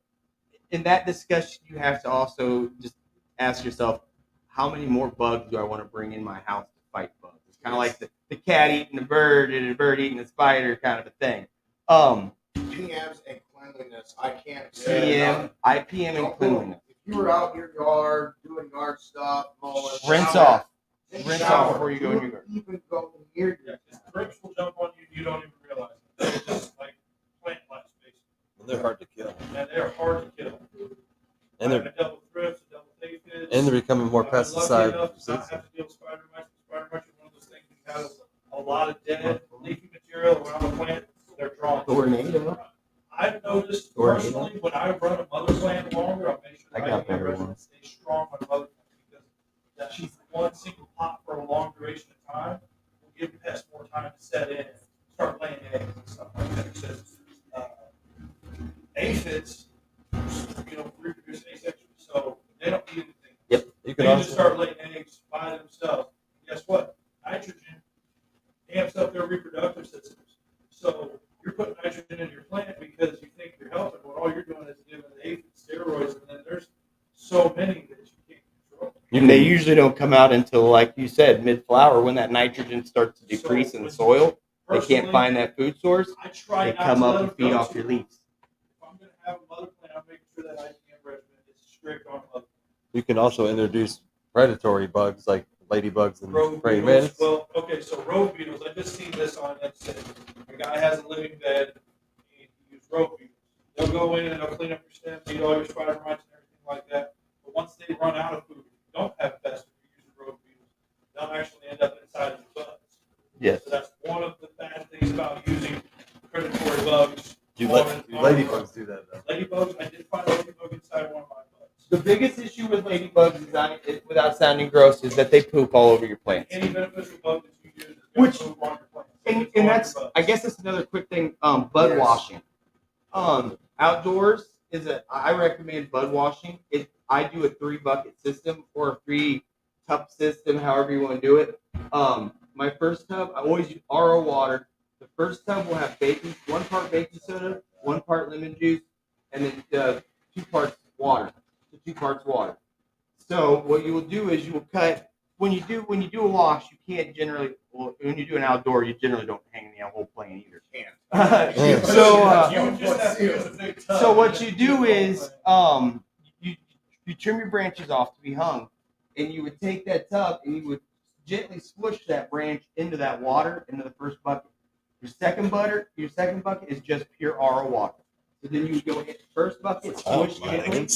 in that discussion, you have to also just ask yourself, how many more bugs do I want to bring in my house to fight bugs? It's kind of like the cat eating the bird and the bird eating the spider kind of a thing. PMs and cleanliness. I can't IPM and cleanliness. If you were out in your yard doing yard stuff, mowing, Rinse off before you go in your garden. Even go near your Thrips will jump on you. You don't even realize it. They're just like plant lice, basically. They're hard to kill. And they're hard to kill. And a double thrips, a double aphids. they're becoming more I've been pesticide lucky enough to not resistant. have to deal with spider mites. Spider mites are one of those things that has a lot of dead leafy material around the plant. They're drawn. Tornado. I've noticed personally when I run a mother plant longer, I'll make sure I that got my better resident ones. stays strong on mother plants because she's one single pot for a long duration of time will give pests more time to set in and start laying eggs and stuff like that. Because aphids, reproduce asexually, so they don't need anything. Yep. You They can just also start laying eggs by themselves. Guess what? Nitrogen amps up their reproductive systems. So you're putting nitrogen in your plant because you think you're helping, when all you're doing is giving the aphids steroids, and then there's so many that you can't control. And they usually don't come out until, like you said, mid-flower when that nitrogen starts to decrease in the soil. They can't find that food source. I try They not come to up let and them feed go off too your long. leaves. If I'm going to have a mother plant, I'm making sure that IPM regimen is strict on mother. you can also introduce predatory bugs like ladybugs and Road praying beetles. mantis. Well, okay, so road beetles. I just seen this on that said a guy has a living bed and he used road beetles. They'll go in and they'll clean up your stems, eat all your spider mites and everything like that. But once they run out of food, if you don't have pests, if you use road beetles, they'll actually end up inside of your bugs. Yes. So that's one of the bad things about using predatory bugs. Do ladybugs do that though? Ladybugs, I did find a ladybug inside one of my bugs. The biggest issue with ladybugs, without sounding gross, is that they poop all over your plants. Any beneficial bug that you use is going to poop on your plants. And that's, I guess that's another quick thing, bug washing. Outdoors, I recommend bud washing. I do a 3-bucket system or a 3-tub system, however you want to do it. My first tub, I always use RO water. The first tub will have 1 part baking soda, 1 part lemon juice, and then 2 parts water. So 2 parts water. So what you will do is you will cut when you do a wash. You can't generally when you do an outdoor, you generally don't hang the whole plane either. So what you do is you trim your branches off to be hung, and you would take that tub and you would gently swoosh that branch into that water into the first bucket. Your second bucket is just pure RO water. So then you would go hit the first bucket, swoosh gently,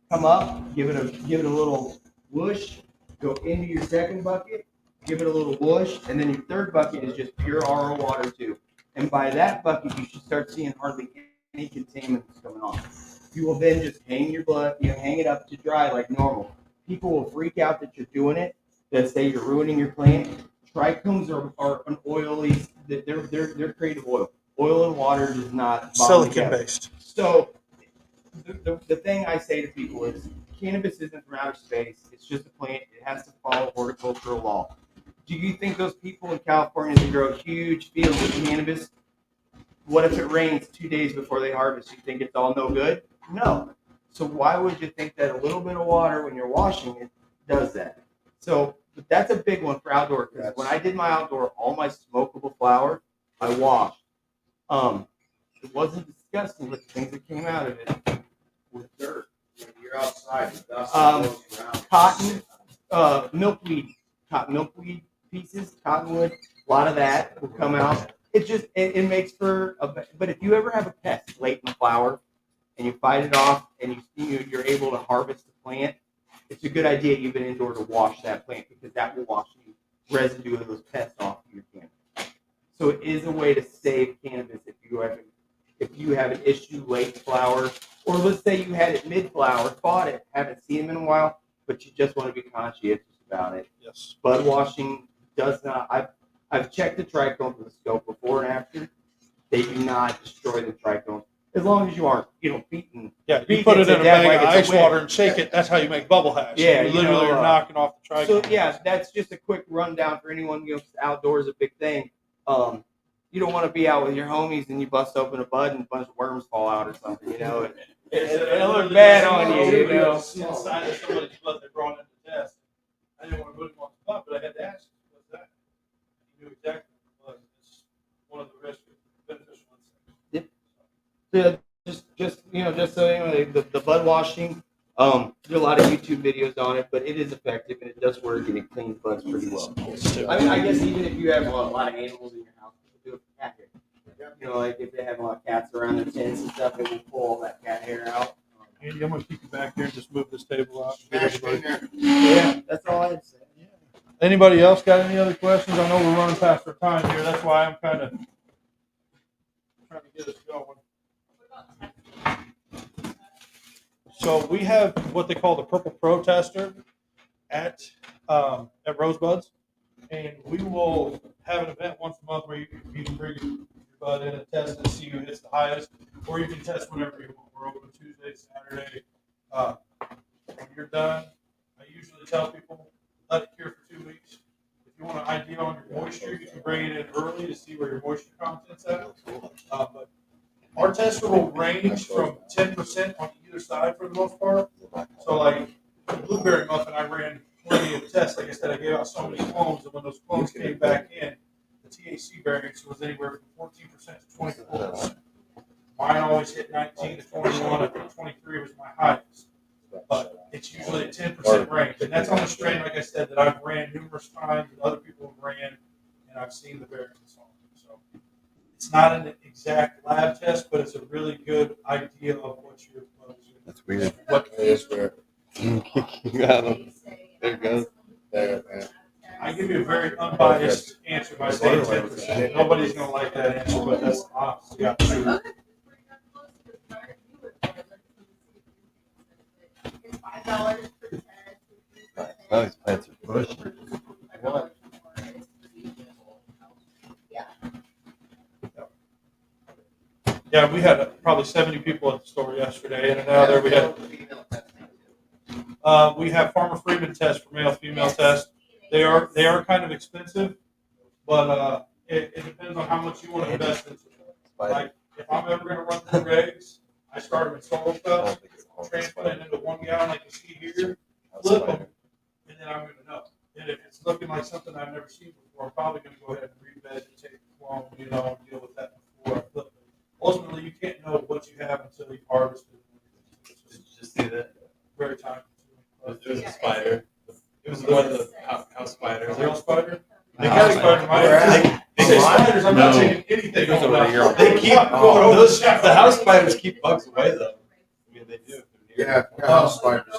come up, give it a little whoosh, go into your second bucket, give it a little whoosh, and then your third bucket is just pure RO water too. And by that bucket, you should start seeing hardly any contaminants coming off. You will then just hang it up to dry like normal. People will freak out that you're doing it. They'll say you're ruining your plant. Trichomes are an oily. They're creative oil. Oil and water does not bond together. Silicon-based. So the thing I say to people is cannabis isn't from outer space. It's just a plant. It has to follow horticultural law. Do you think those people in California that grow huge fields of cannabis, what if it rains 2 days before they harvest? You think it's all no good? No. So why would you think that a little bit of water when you're washing it does that? So but that's a big one for outdoor. Because when I did my outdoor, all my smokable flower, I washed. It wasn't disgusting, but the things that came out of it was dirt. You're outside. The dust blows around. Cotton, milkweed pieces, cottonwood, a lot of that will come out. It makes for but if you ever have a pest late in the flower and you fight it off and you're able to harvest the plant, it's a good idea even indoor to wash that plant because that will wash the residue of those pests off of your cannabis. So it is a way to save cannabis if you have an issue late flower, or let's say you had it mid flower, bought it, haven't seen them in a while, but you just want to be conscientious about it. Yes. Bud washing does not. I've checked the trichomes with a scope before and after. They do not destroy the trichomes as long as you aren't, beating. Yeah, you put it in a bag of ice water and shake it. That's how you make bubble hash. Yeah, you literally are knocking off the trichomes. So yeah, that's just a quick rundown for anyone. Outdoors is a big thing. You don't want to be out with your homies and you bust open a bud and a bunch of worms fall out or something. It'll look bad on you. Inside of somebody's blood they brought in the test. I didn't want to put him on the spot, but I had to ask him, what's that? He knew exactly what it was. It's one of the risk beneficial insects. Yeah, just so the bud washing. There's a lot of YouTube videos on it, but it is effective and it does work and it cleans buds pretty well. I mean, I guess even if you have a lot of animals in your house, do it for cat hair. Like if they have a lot of cats around their tents and stuff, it will pull all that cat hair out. Andy, I'm going to keep you back here and just move this table out. Yeah, that's all I'd say. Yeah. Anybody else got any other questions? I know we're running past our time here. That's why I'm kind of trying to get us going. So we have what they call the Purple Pro Tester at Rosebuds, and we will have an event once a month where you can bring your bud in and test and see who hits the highest, or you can test whenever you want. We're open Tuesday, Saturday. When you're done, I usually tell people let it cure for 2 weeks. If you want an idea on your moisture, you can bring it in early to see where your moisture content's at. But our tester will range from 10% on either side for the most part. So like the blueberry muffin, I ran plenty of tests. Like I said, I gave out so many clones, and when those clones came back in, the THC variance was anywhere from 14% to 24%. Mine always hit 19 to 21. I think 23 was my highest. But it's usually a 10% range. And that's on the strain, like I said, that I've ran numerous times and other people have ran, and I've seen the variance on it. So it's not an exact lab test, but it's a really good idea of what your bud is. That's weird. What is where? You got him. There it goes. There, man. I give you a very unbiased answer by saying 10%. Nobody's going to like that answer, but that's honest. Yeah, true. Oh, these plants are bush. Yeah, we had probably 70 people at the store yesterday, and now there we have Farmer Freeman test for male female test. They are kind of expensive, but it depends on how much you want to invest into it. Like if I'm ever going to run through regs, I start them in solo cups, transplant it into 1 gallon like you see here, flip them, and then I'm going to know. And if it's looking like something I've never seen before, I'm probably going to go ahead and revegetate the clone, and deal with that before I flip it. Ultimately, you can't know what you have until you harvest it. Did you just see that? Very time consuming. It was a spider. It was one of the house spiders. Real spider? They House keep- spider. You say spiders, I'm not taking anything. Goes over over here. that. They keep the house spiders keep bugs away though. I mean they do. Yeah, house spiders.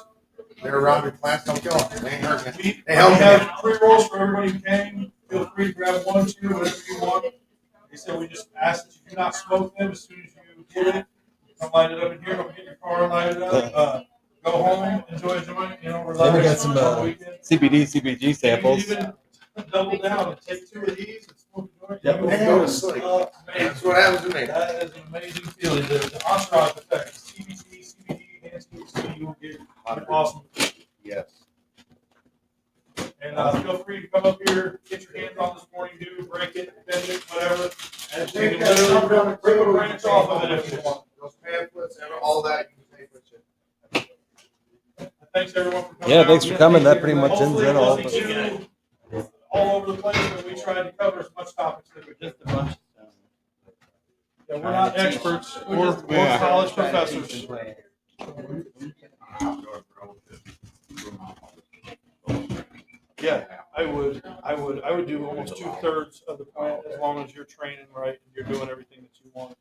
They're around your plants, don't kill them. They ain't hurting you. We They help you. have pre-rolls for everybody who came. Feel free to grab 1, 2, whatever you want. They said we just ask that you do not smoke them as soon as you get it. Come light it up in here. Don't get your car and light it up. Go home, enjoy a joint. Relax. Then we got some on the weekend. CBD, CBG samples. You can even double down and take 2 of these and smoke a joint. Yep. You And go to sleep. That's what happens to me. That is an amazing feeling. The entourage effect, CBD, CBD, and THC, you will get an awesome. Yes. And feel free to come up here, get your hands on this morning dew, break it, bend it, whatever. And you can literally rip a branch off of it if you want. Those pamphlets and all that you can take with you. Thanks everyone for coming. Yeah, out. thanks for coming. That pretty much ends Hopefully it all. it wasn't too all over the place, but we tried to cover as much topics as we could. Just a bunch of stuff. Yeah, we're not experts. We're college professors. Yeah, I would do almost 2/3 of the plant as long as you're training right and you're doing everything that you want.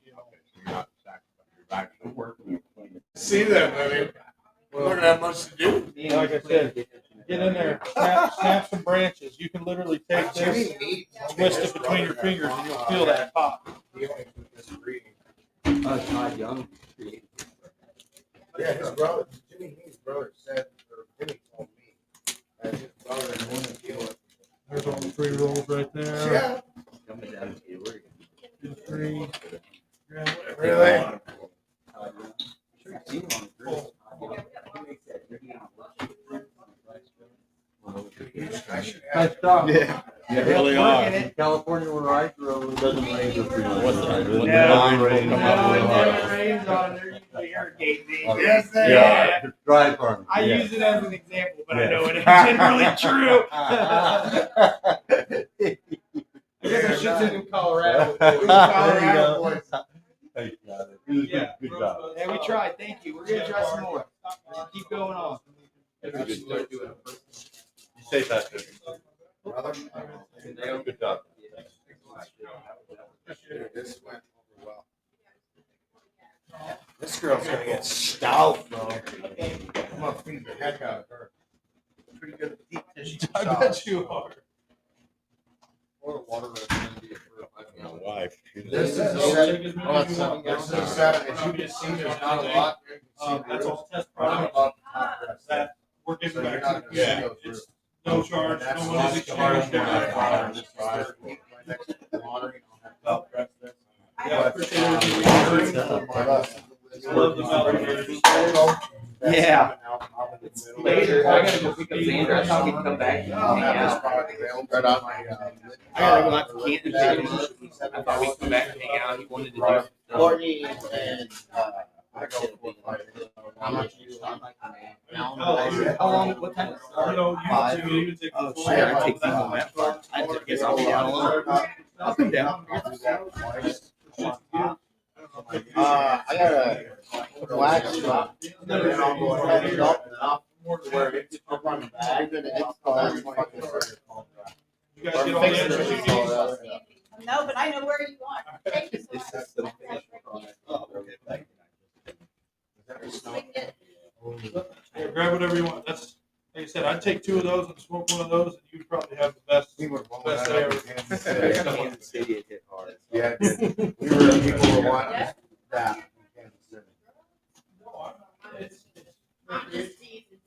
See that, buddy? We're not gonna have much to do. Like I said, get in there, snap some branches. You can literally take this, twist it between your fingers, and you'll feel that pop. Todd Young. Yeah, his brother, Jimmy Heath's brother said, or Jimmy told me, that his brother wanted to deal with. There's all the 3 rolls right there. Yeah. 2, 3. Really? Nice job. Yeah. You really are. California where I grow, it doesn't rain for 3 months. When Yeah, the rain no, come up it with never it. rains on there. Usually irrigate me. Yes, they Yeah. Dry farm. I use it as an example, but I Yeah. know it ain't generally true. I guess I should send him Colorado. Colorado boys. Hey, you got it. Yeah. Good job. Yeah, we tried. Thank you. We're gonna try some more. Just keep going on. That's a good start. You say that. Brother, Good job. this went over well. This girl's gonna get stout, bro. I'm gonna feed the heck out of her. Pretty good deep tissue. I bet you are. Or water. My wife. This is Take as many oh, as you want. this is seven. As you can see, there's not a lot. That's all test Right products above the top breast. that we're So giving you're back not to the gonna see community. those It's roots. no charge, That's no the money's last part exchanged. of They're water. not- This is right next to the water. You don't have to press this. Yeah, I appreciate everything. I love the validation. Yeah. Later, I gotta go go pick up Xander. I thought he'd come back and I'll hang have this out. product available right on my. I gotta go out to Canton and pick him up. I thought we'd come back and hang out. He wanted to do. Courtney and, I go for how much you want? How long? What time? You know, you take Oh, the shit, I take some on that part. I guess I'll be down a little. I'll come down. I got a wax shop. Then I'll go ahead and dump it up where it's up on the bag and it's fucking. You guys get all the answers you need. No, but I know where you want. Thank you so This much. is the finished product. Oh, okay, thank Yeah, grab whatever you want. That's, like I said, I'd take 2 of those and smoke 1 of those, and you'd probably have the best. Best you. air. Kansas City, it hit hard. Yeah, we were, people were wanting that. in Kansas City. I'm just teasing.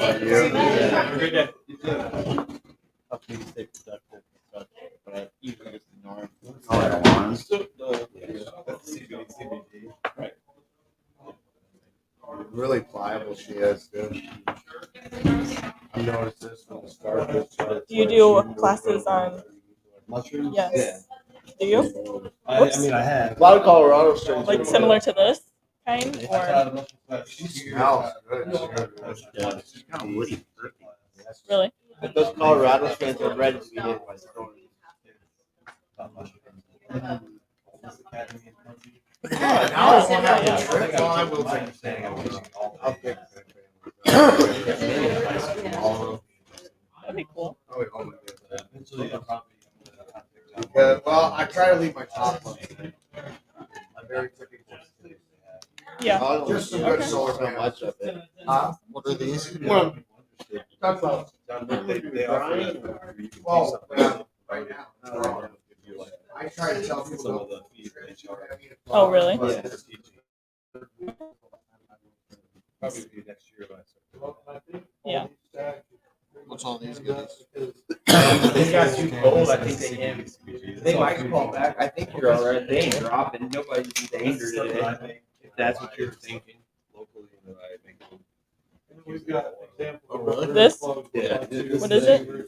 Have a great day. Help me stay productive, but usually just ignore them. All right. Really pliable she is, dude. I noticed this when the started. Do you do classes on mushrooms? Yes. Do you? I mean, I have. A lot of Colorado strains. Like similar to this kind, or She smells good. Yeah, it's kind of woody. really? But those Colorado strains are ready to be hit by storm. Now I won't have to trip. Well, I will take a stand. I'll pick That'd be cool. Well, I try to leave my top one. I'm very typical. Yeah. Just some good Okay. solar So panels. much of it. What are these? Well, talk about. Well, right now. I try to tell people. Oh, really? Probably be next year. Yeah. What's all these guys? They got too cold. I think they can. They might call back. I think you're all right. They ain't dropping. Nobody's in danger today. If that's what you're thinking. Locally, I make them. We've got examples. Really? This? Yeah. What is it? You're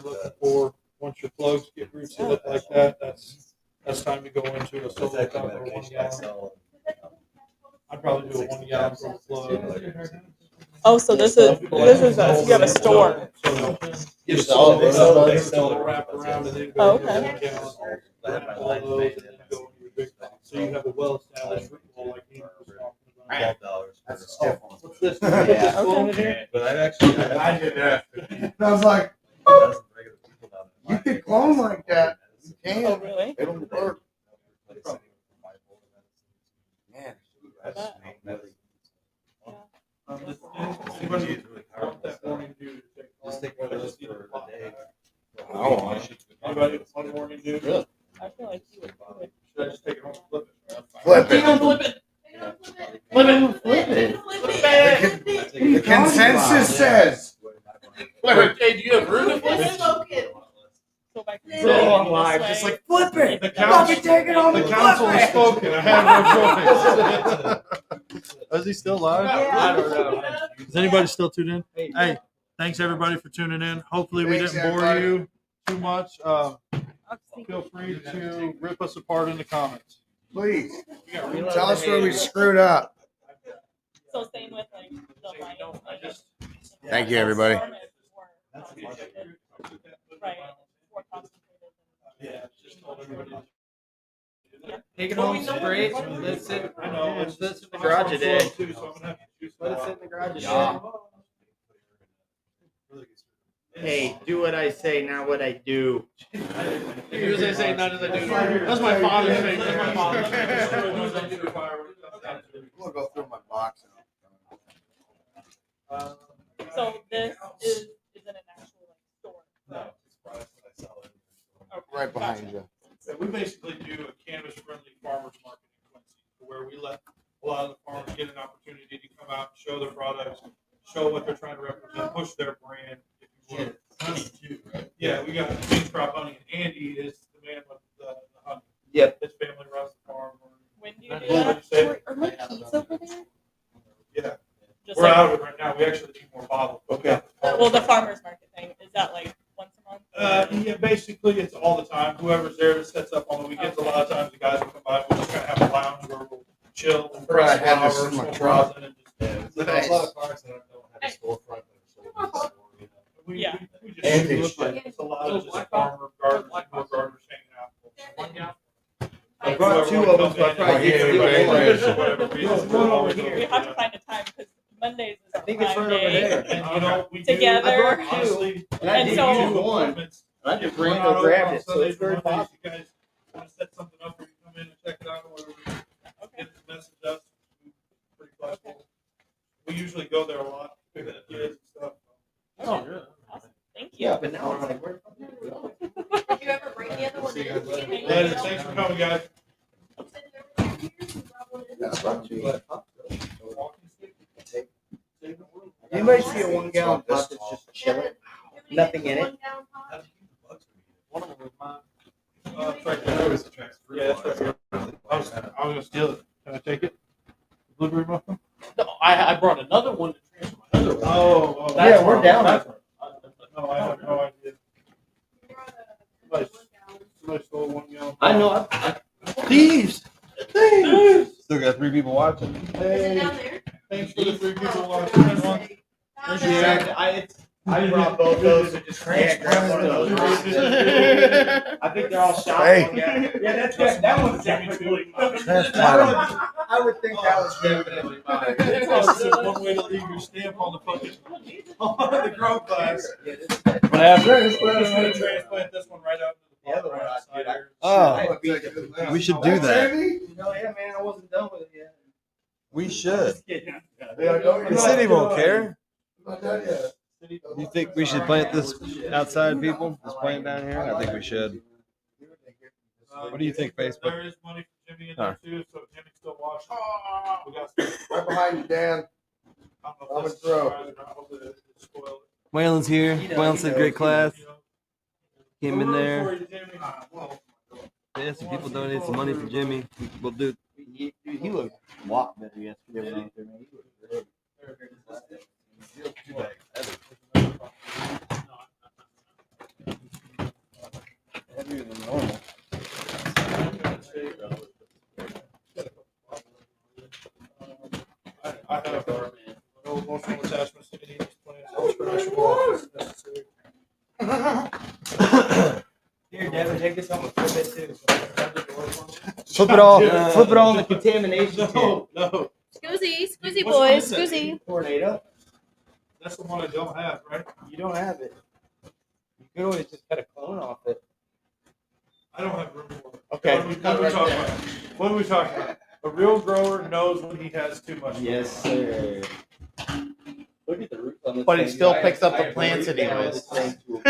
looking for, once your plugs get reset like that, that's time to go into a solo cup or 1 gallon. I'd probably do a 1 gallon per plug. Oh, so this is you have a store. You sell it. They sell it wrapped around and then go Oh, to okay. 1 gallon. All those, and then go into your big tank. So you have a well-established ritual like Ian was talking about. That's a stiff one. What's this? Yeah. Put this phone in here? But I did that. I was like, you can clone like that. You Oh, can. really? It'll work. Man. Anybody want that morning dew to take? Just take one of those for a day. Anybody want morning dew? Really? I feel like you would. Should I just take it home and flip it? Flip it. Flip it. The consensus says. Flip it. Hey, do you have room to flip it? Go back to So on live, just like flip it. The council, take it home the and council flip has it. spoken. I have no choice. Is he still live? I don't know. Is anybody still tuned in? Hey, thanks everybody for tuning in. Hopefully we Thanks, didn't bore everybody. you too much. Feel free to rip us apart in the comments. Please. Tell us where we screwed up. So same with like the light. Thank you, everybody. Right. Take it home, spray it. Let's sit. I know. Let's sit in the garage today. Too, so I'm gonna have to choose Let it that. sit in the garage today. Yeah. Hey, do what I say, not what I do. Do as I say, not as I do. That's my father's thing. That's my father's thing. We'll go through my box. So this isn't an actual like store. No, it's products that I sell in. Right behind you. So we basically do a cannabis-friendly farmers market in Quincy, where we let a lot of the farmers get an opportunity to come out, show their products, show what they're trying to represent, push their brand. If you will. Honey too, right? Yeah, we got King's Crop Honey, and Andy is the man with the honey. Yep. His family runs the farm. When do you do What that? did you say? Are my keys over there? Yeah, Just we're like, out of it right now. We actually need more bottles. Okay. well, the farmers market thing, is that like once a month? Yeah, basically it's all the time. Whoever's there that sets up on the weekends. A lot of times the guys will come by. We'll just kind of have a lounge where we'll chill and Right, I press had this flowers, in my smoke truck. rosin, and just There's a lot of products that don't have a storefront. we Yeah. we just And shoot they like it's a lot of just farmer gardeners, more gardeners hanging out. I brought two of them, so I probably did steal one. We have to find a time because Mondays is I our think it's prime right over day. there. And you know, we do, Together. I brought two. honestly, And I And did so- use one. I just ran and grabbed it, so it's very possible. You guys want to set something up where you come in and check it out or whatever, get the message us. Pretty flexible. We usually go there a lot, pick up kids and stuff. Oh, awesome. Thank you. Yeah, but now I'm like, where? Did you ever bring the other one in? Later, thanks for coming, guys. Anybody see a 1 gallon pot that's just chilling? Nothing in it? One of them was mine. It's right there. Yeah, it's right here. I was gonna steal it. Can I take it? Blueberry muffin? No, I brought another one to transfer my other one. Oh, Yeah, we're down. No, I have no idea. Somebody stole 1 gallon. I know. Thieves! Thieves! Still got 3 people watching. Hey, thanks for the 3 people watching. I brought both those and just grab one of those. I think they're all shot. Hey. Yeah, that one's definitely mine. Transplant I would think that was definitely mine. That's just one way to leave your stamp on the fucking on the grow glass. What happened? I'm just gonna transplant this one right out to the The other one, right dude, outside. Oh, we should do that. No, yeah, man, I wasn't done with it yet. We should. Yeah, The city won't care. Not done yet. You think we should plant this outside, people? This plant down here? I think we should. What do you think, Facebook? There is money for Jimmy in there too, so Jimmy's still watching. We got right behind you, Dan. I don't know I'm if a that's throw. surprising or not. Hopefully it's spoiled. Waylon's here. Waylon said great class. Came in For there. you, Jimmy. Yeah, some people donated some money for Jimmy. We'll do. He looked a lot better yesterday when I was there, man. He looked great. Heavier than normal. I have no emotional attachments to any of these plants. I'm scratching off if necessary. Here, Devin, take this home and flip it too. Flip it all. Flip it all in the contamination tank. No. Scoozy boys, scoozy. Tornado. That's the one I don't have, right? You don't have it. You could always just cut a clone off it. I don't have room for it. Okay. What are we talking about? What are we talking about? A real grower knows when he has too much. Yes, sir. Look at the roots on this But he thing. still I- picks up I the have plants roots down anyways. this thing to a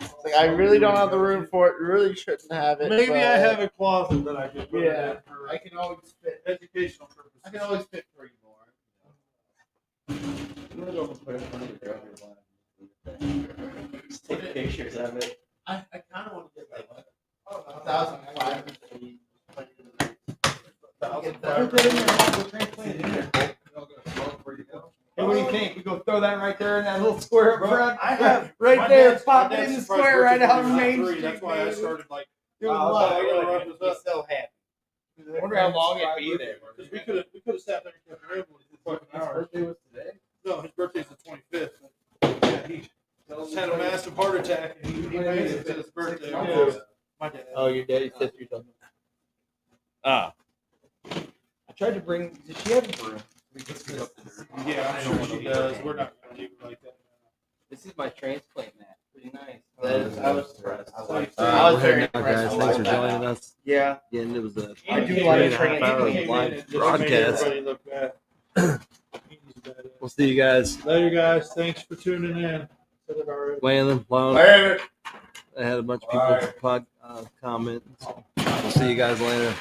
It's like, I really don't have the room for it. Really shouldn't have it. Maybe but I have a closet that I could put it Yeah, in for I can always fit. educational purposes. I can always fit 3 more. I'm gonna go and put it under the ground line. Just take pictures of it. I kind of want to get like 1,500 feet. Put that in there. We'll transplant it in there. Hey, what do you think? We go throw that right there in that little square up front. I have right my there. dad's- Pop my it in dad's the square right surprise out on birthday Main was at 3. Street. That's why I baby. started like. Doing I love. gotta wrap this up. so happy. I wonder how long it'd be there. Because we could have sat there and kept rambling for fucking hours. was today. No, his birthday's the 25th. Yeah, he just had a massive heart attack and he made it to his birthday. My dad. Oh, your daddy's sister told me. Ah. I tried to bring. Does she have a broom? Yeah, I'm sure she does. We're not gonna leave it like that. This is my transplant mat. Pretty nice. I was surprised. I We're was very heading out, impressed. guys. I Thanks for like that. joining us. Yeah. Again, it was a I do like 3.5 hour He came in live and just made broadcast. everybody look bad. He's bad. We'll see you guys. Later, guys. Thanks for tuning in. Said it already. Waylon, Lone. Later. I had a bunch of people comment. So we'll see you guys later.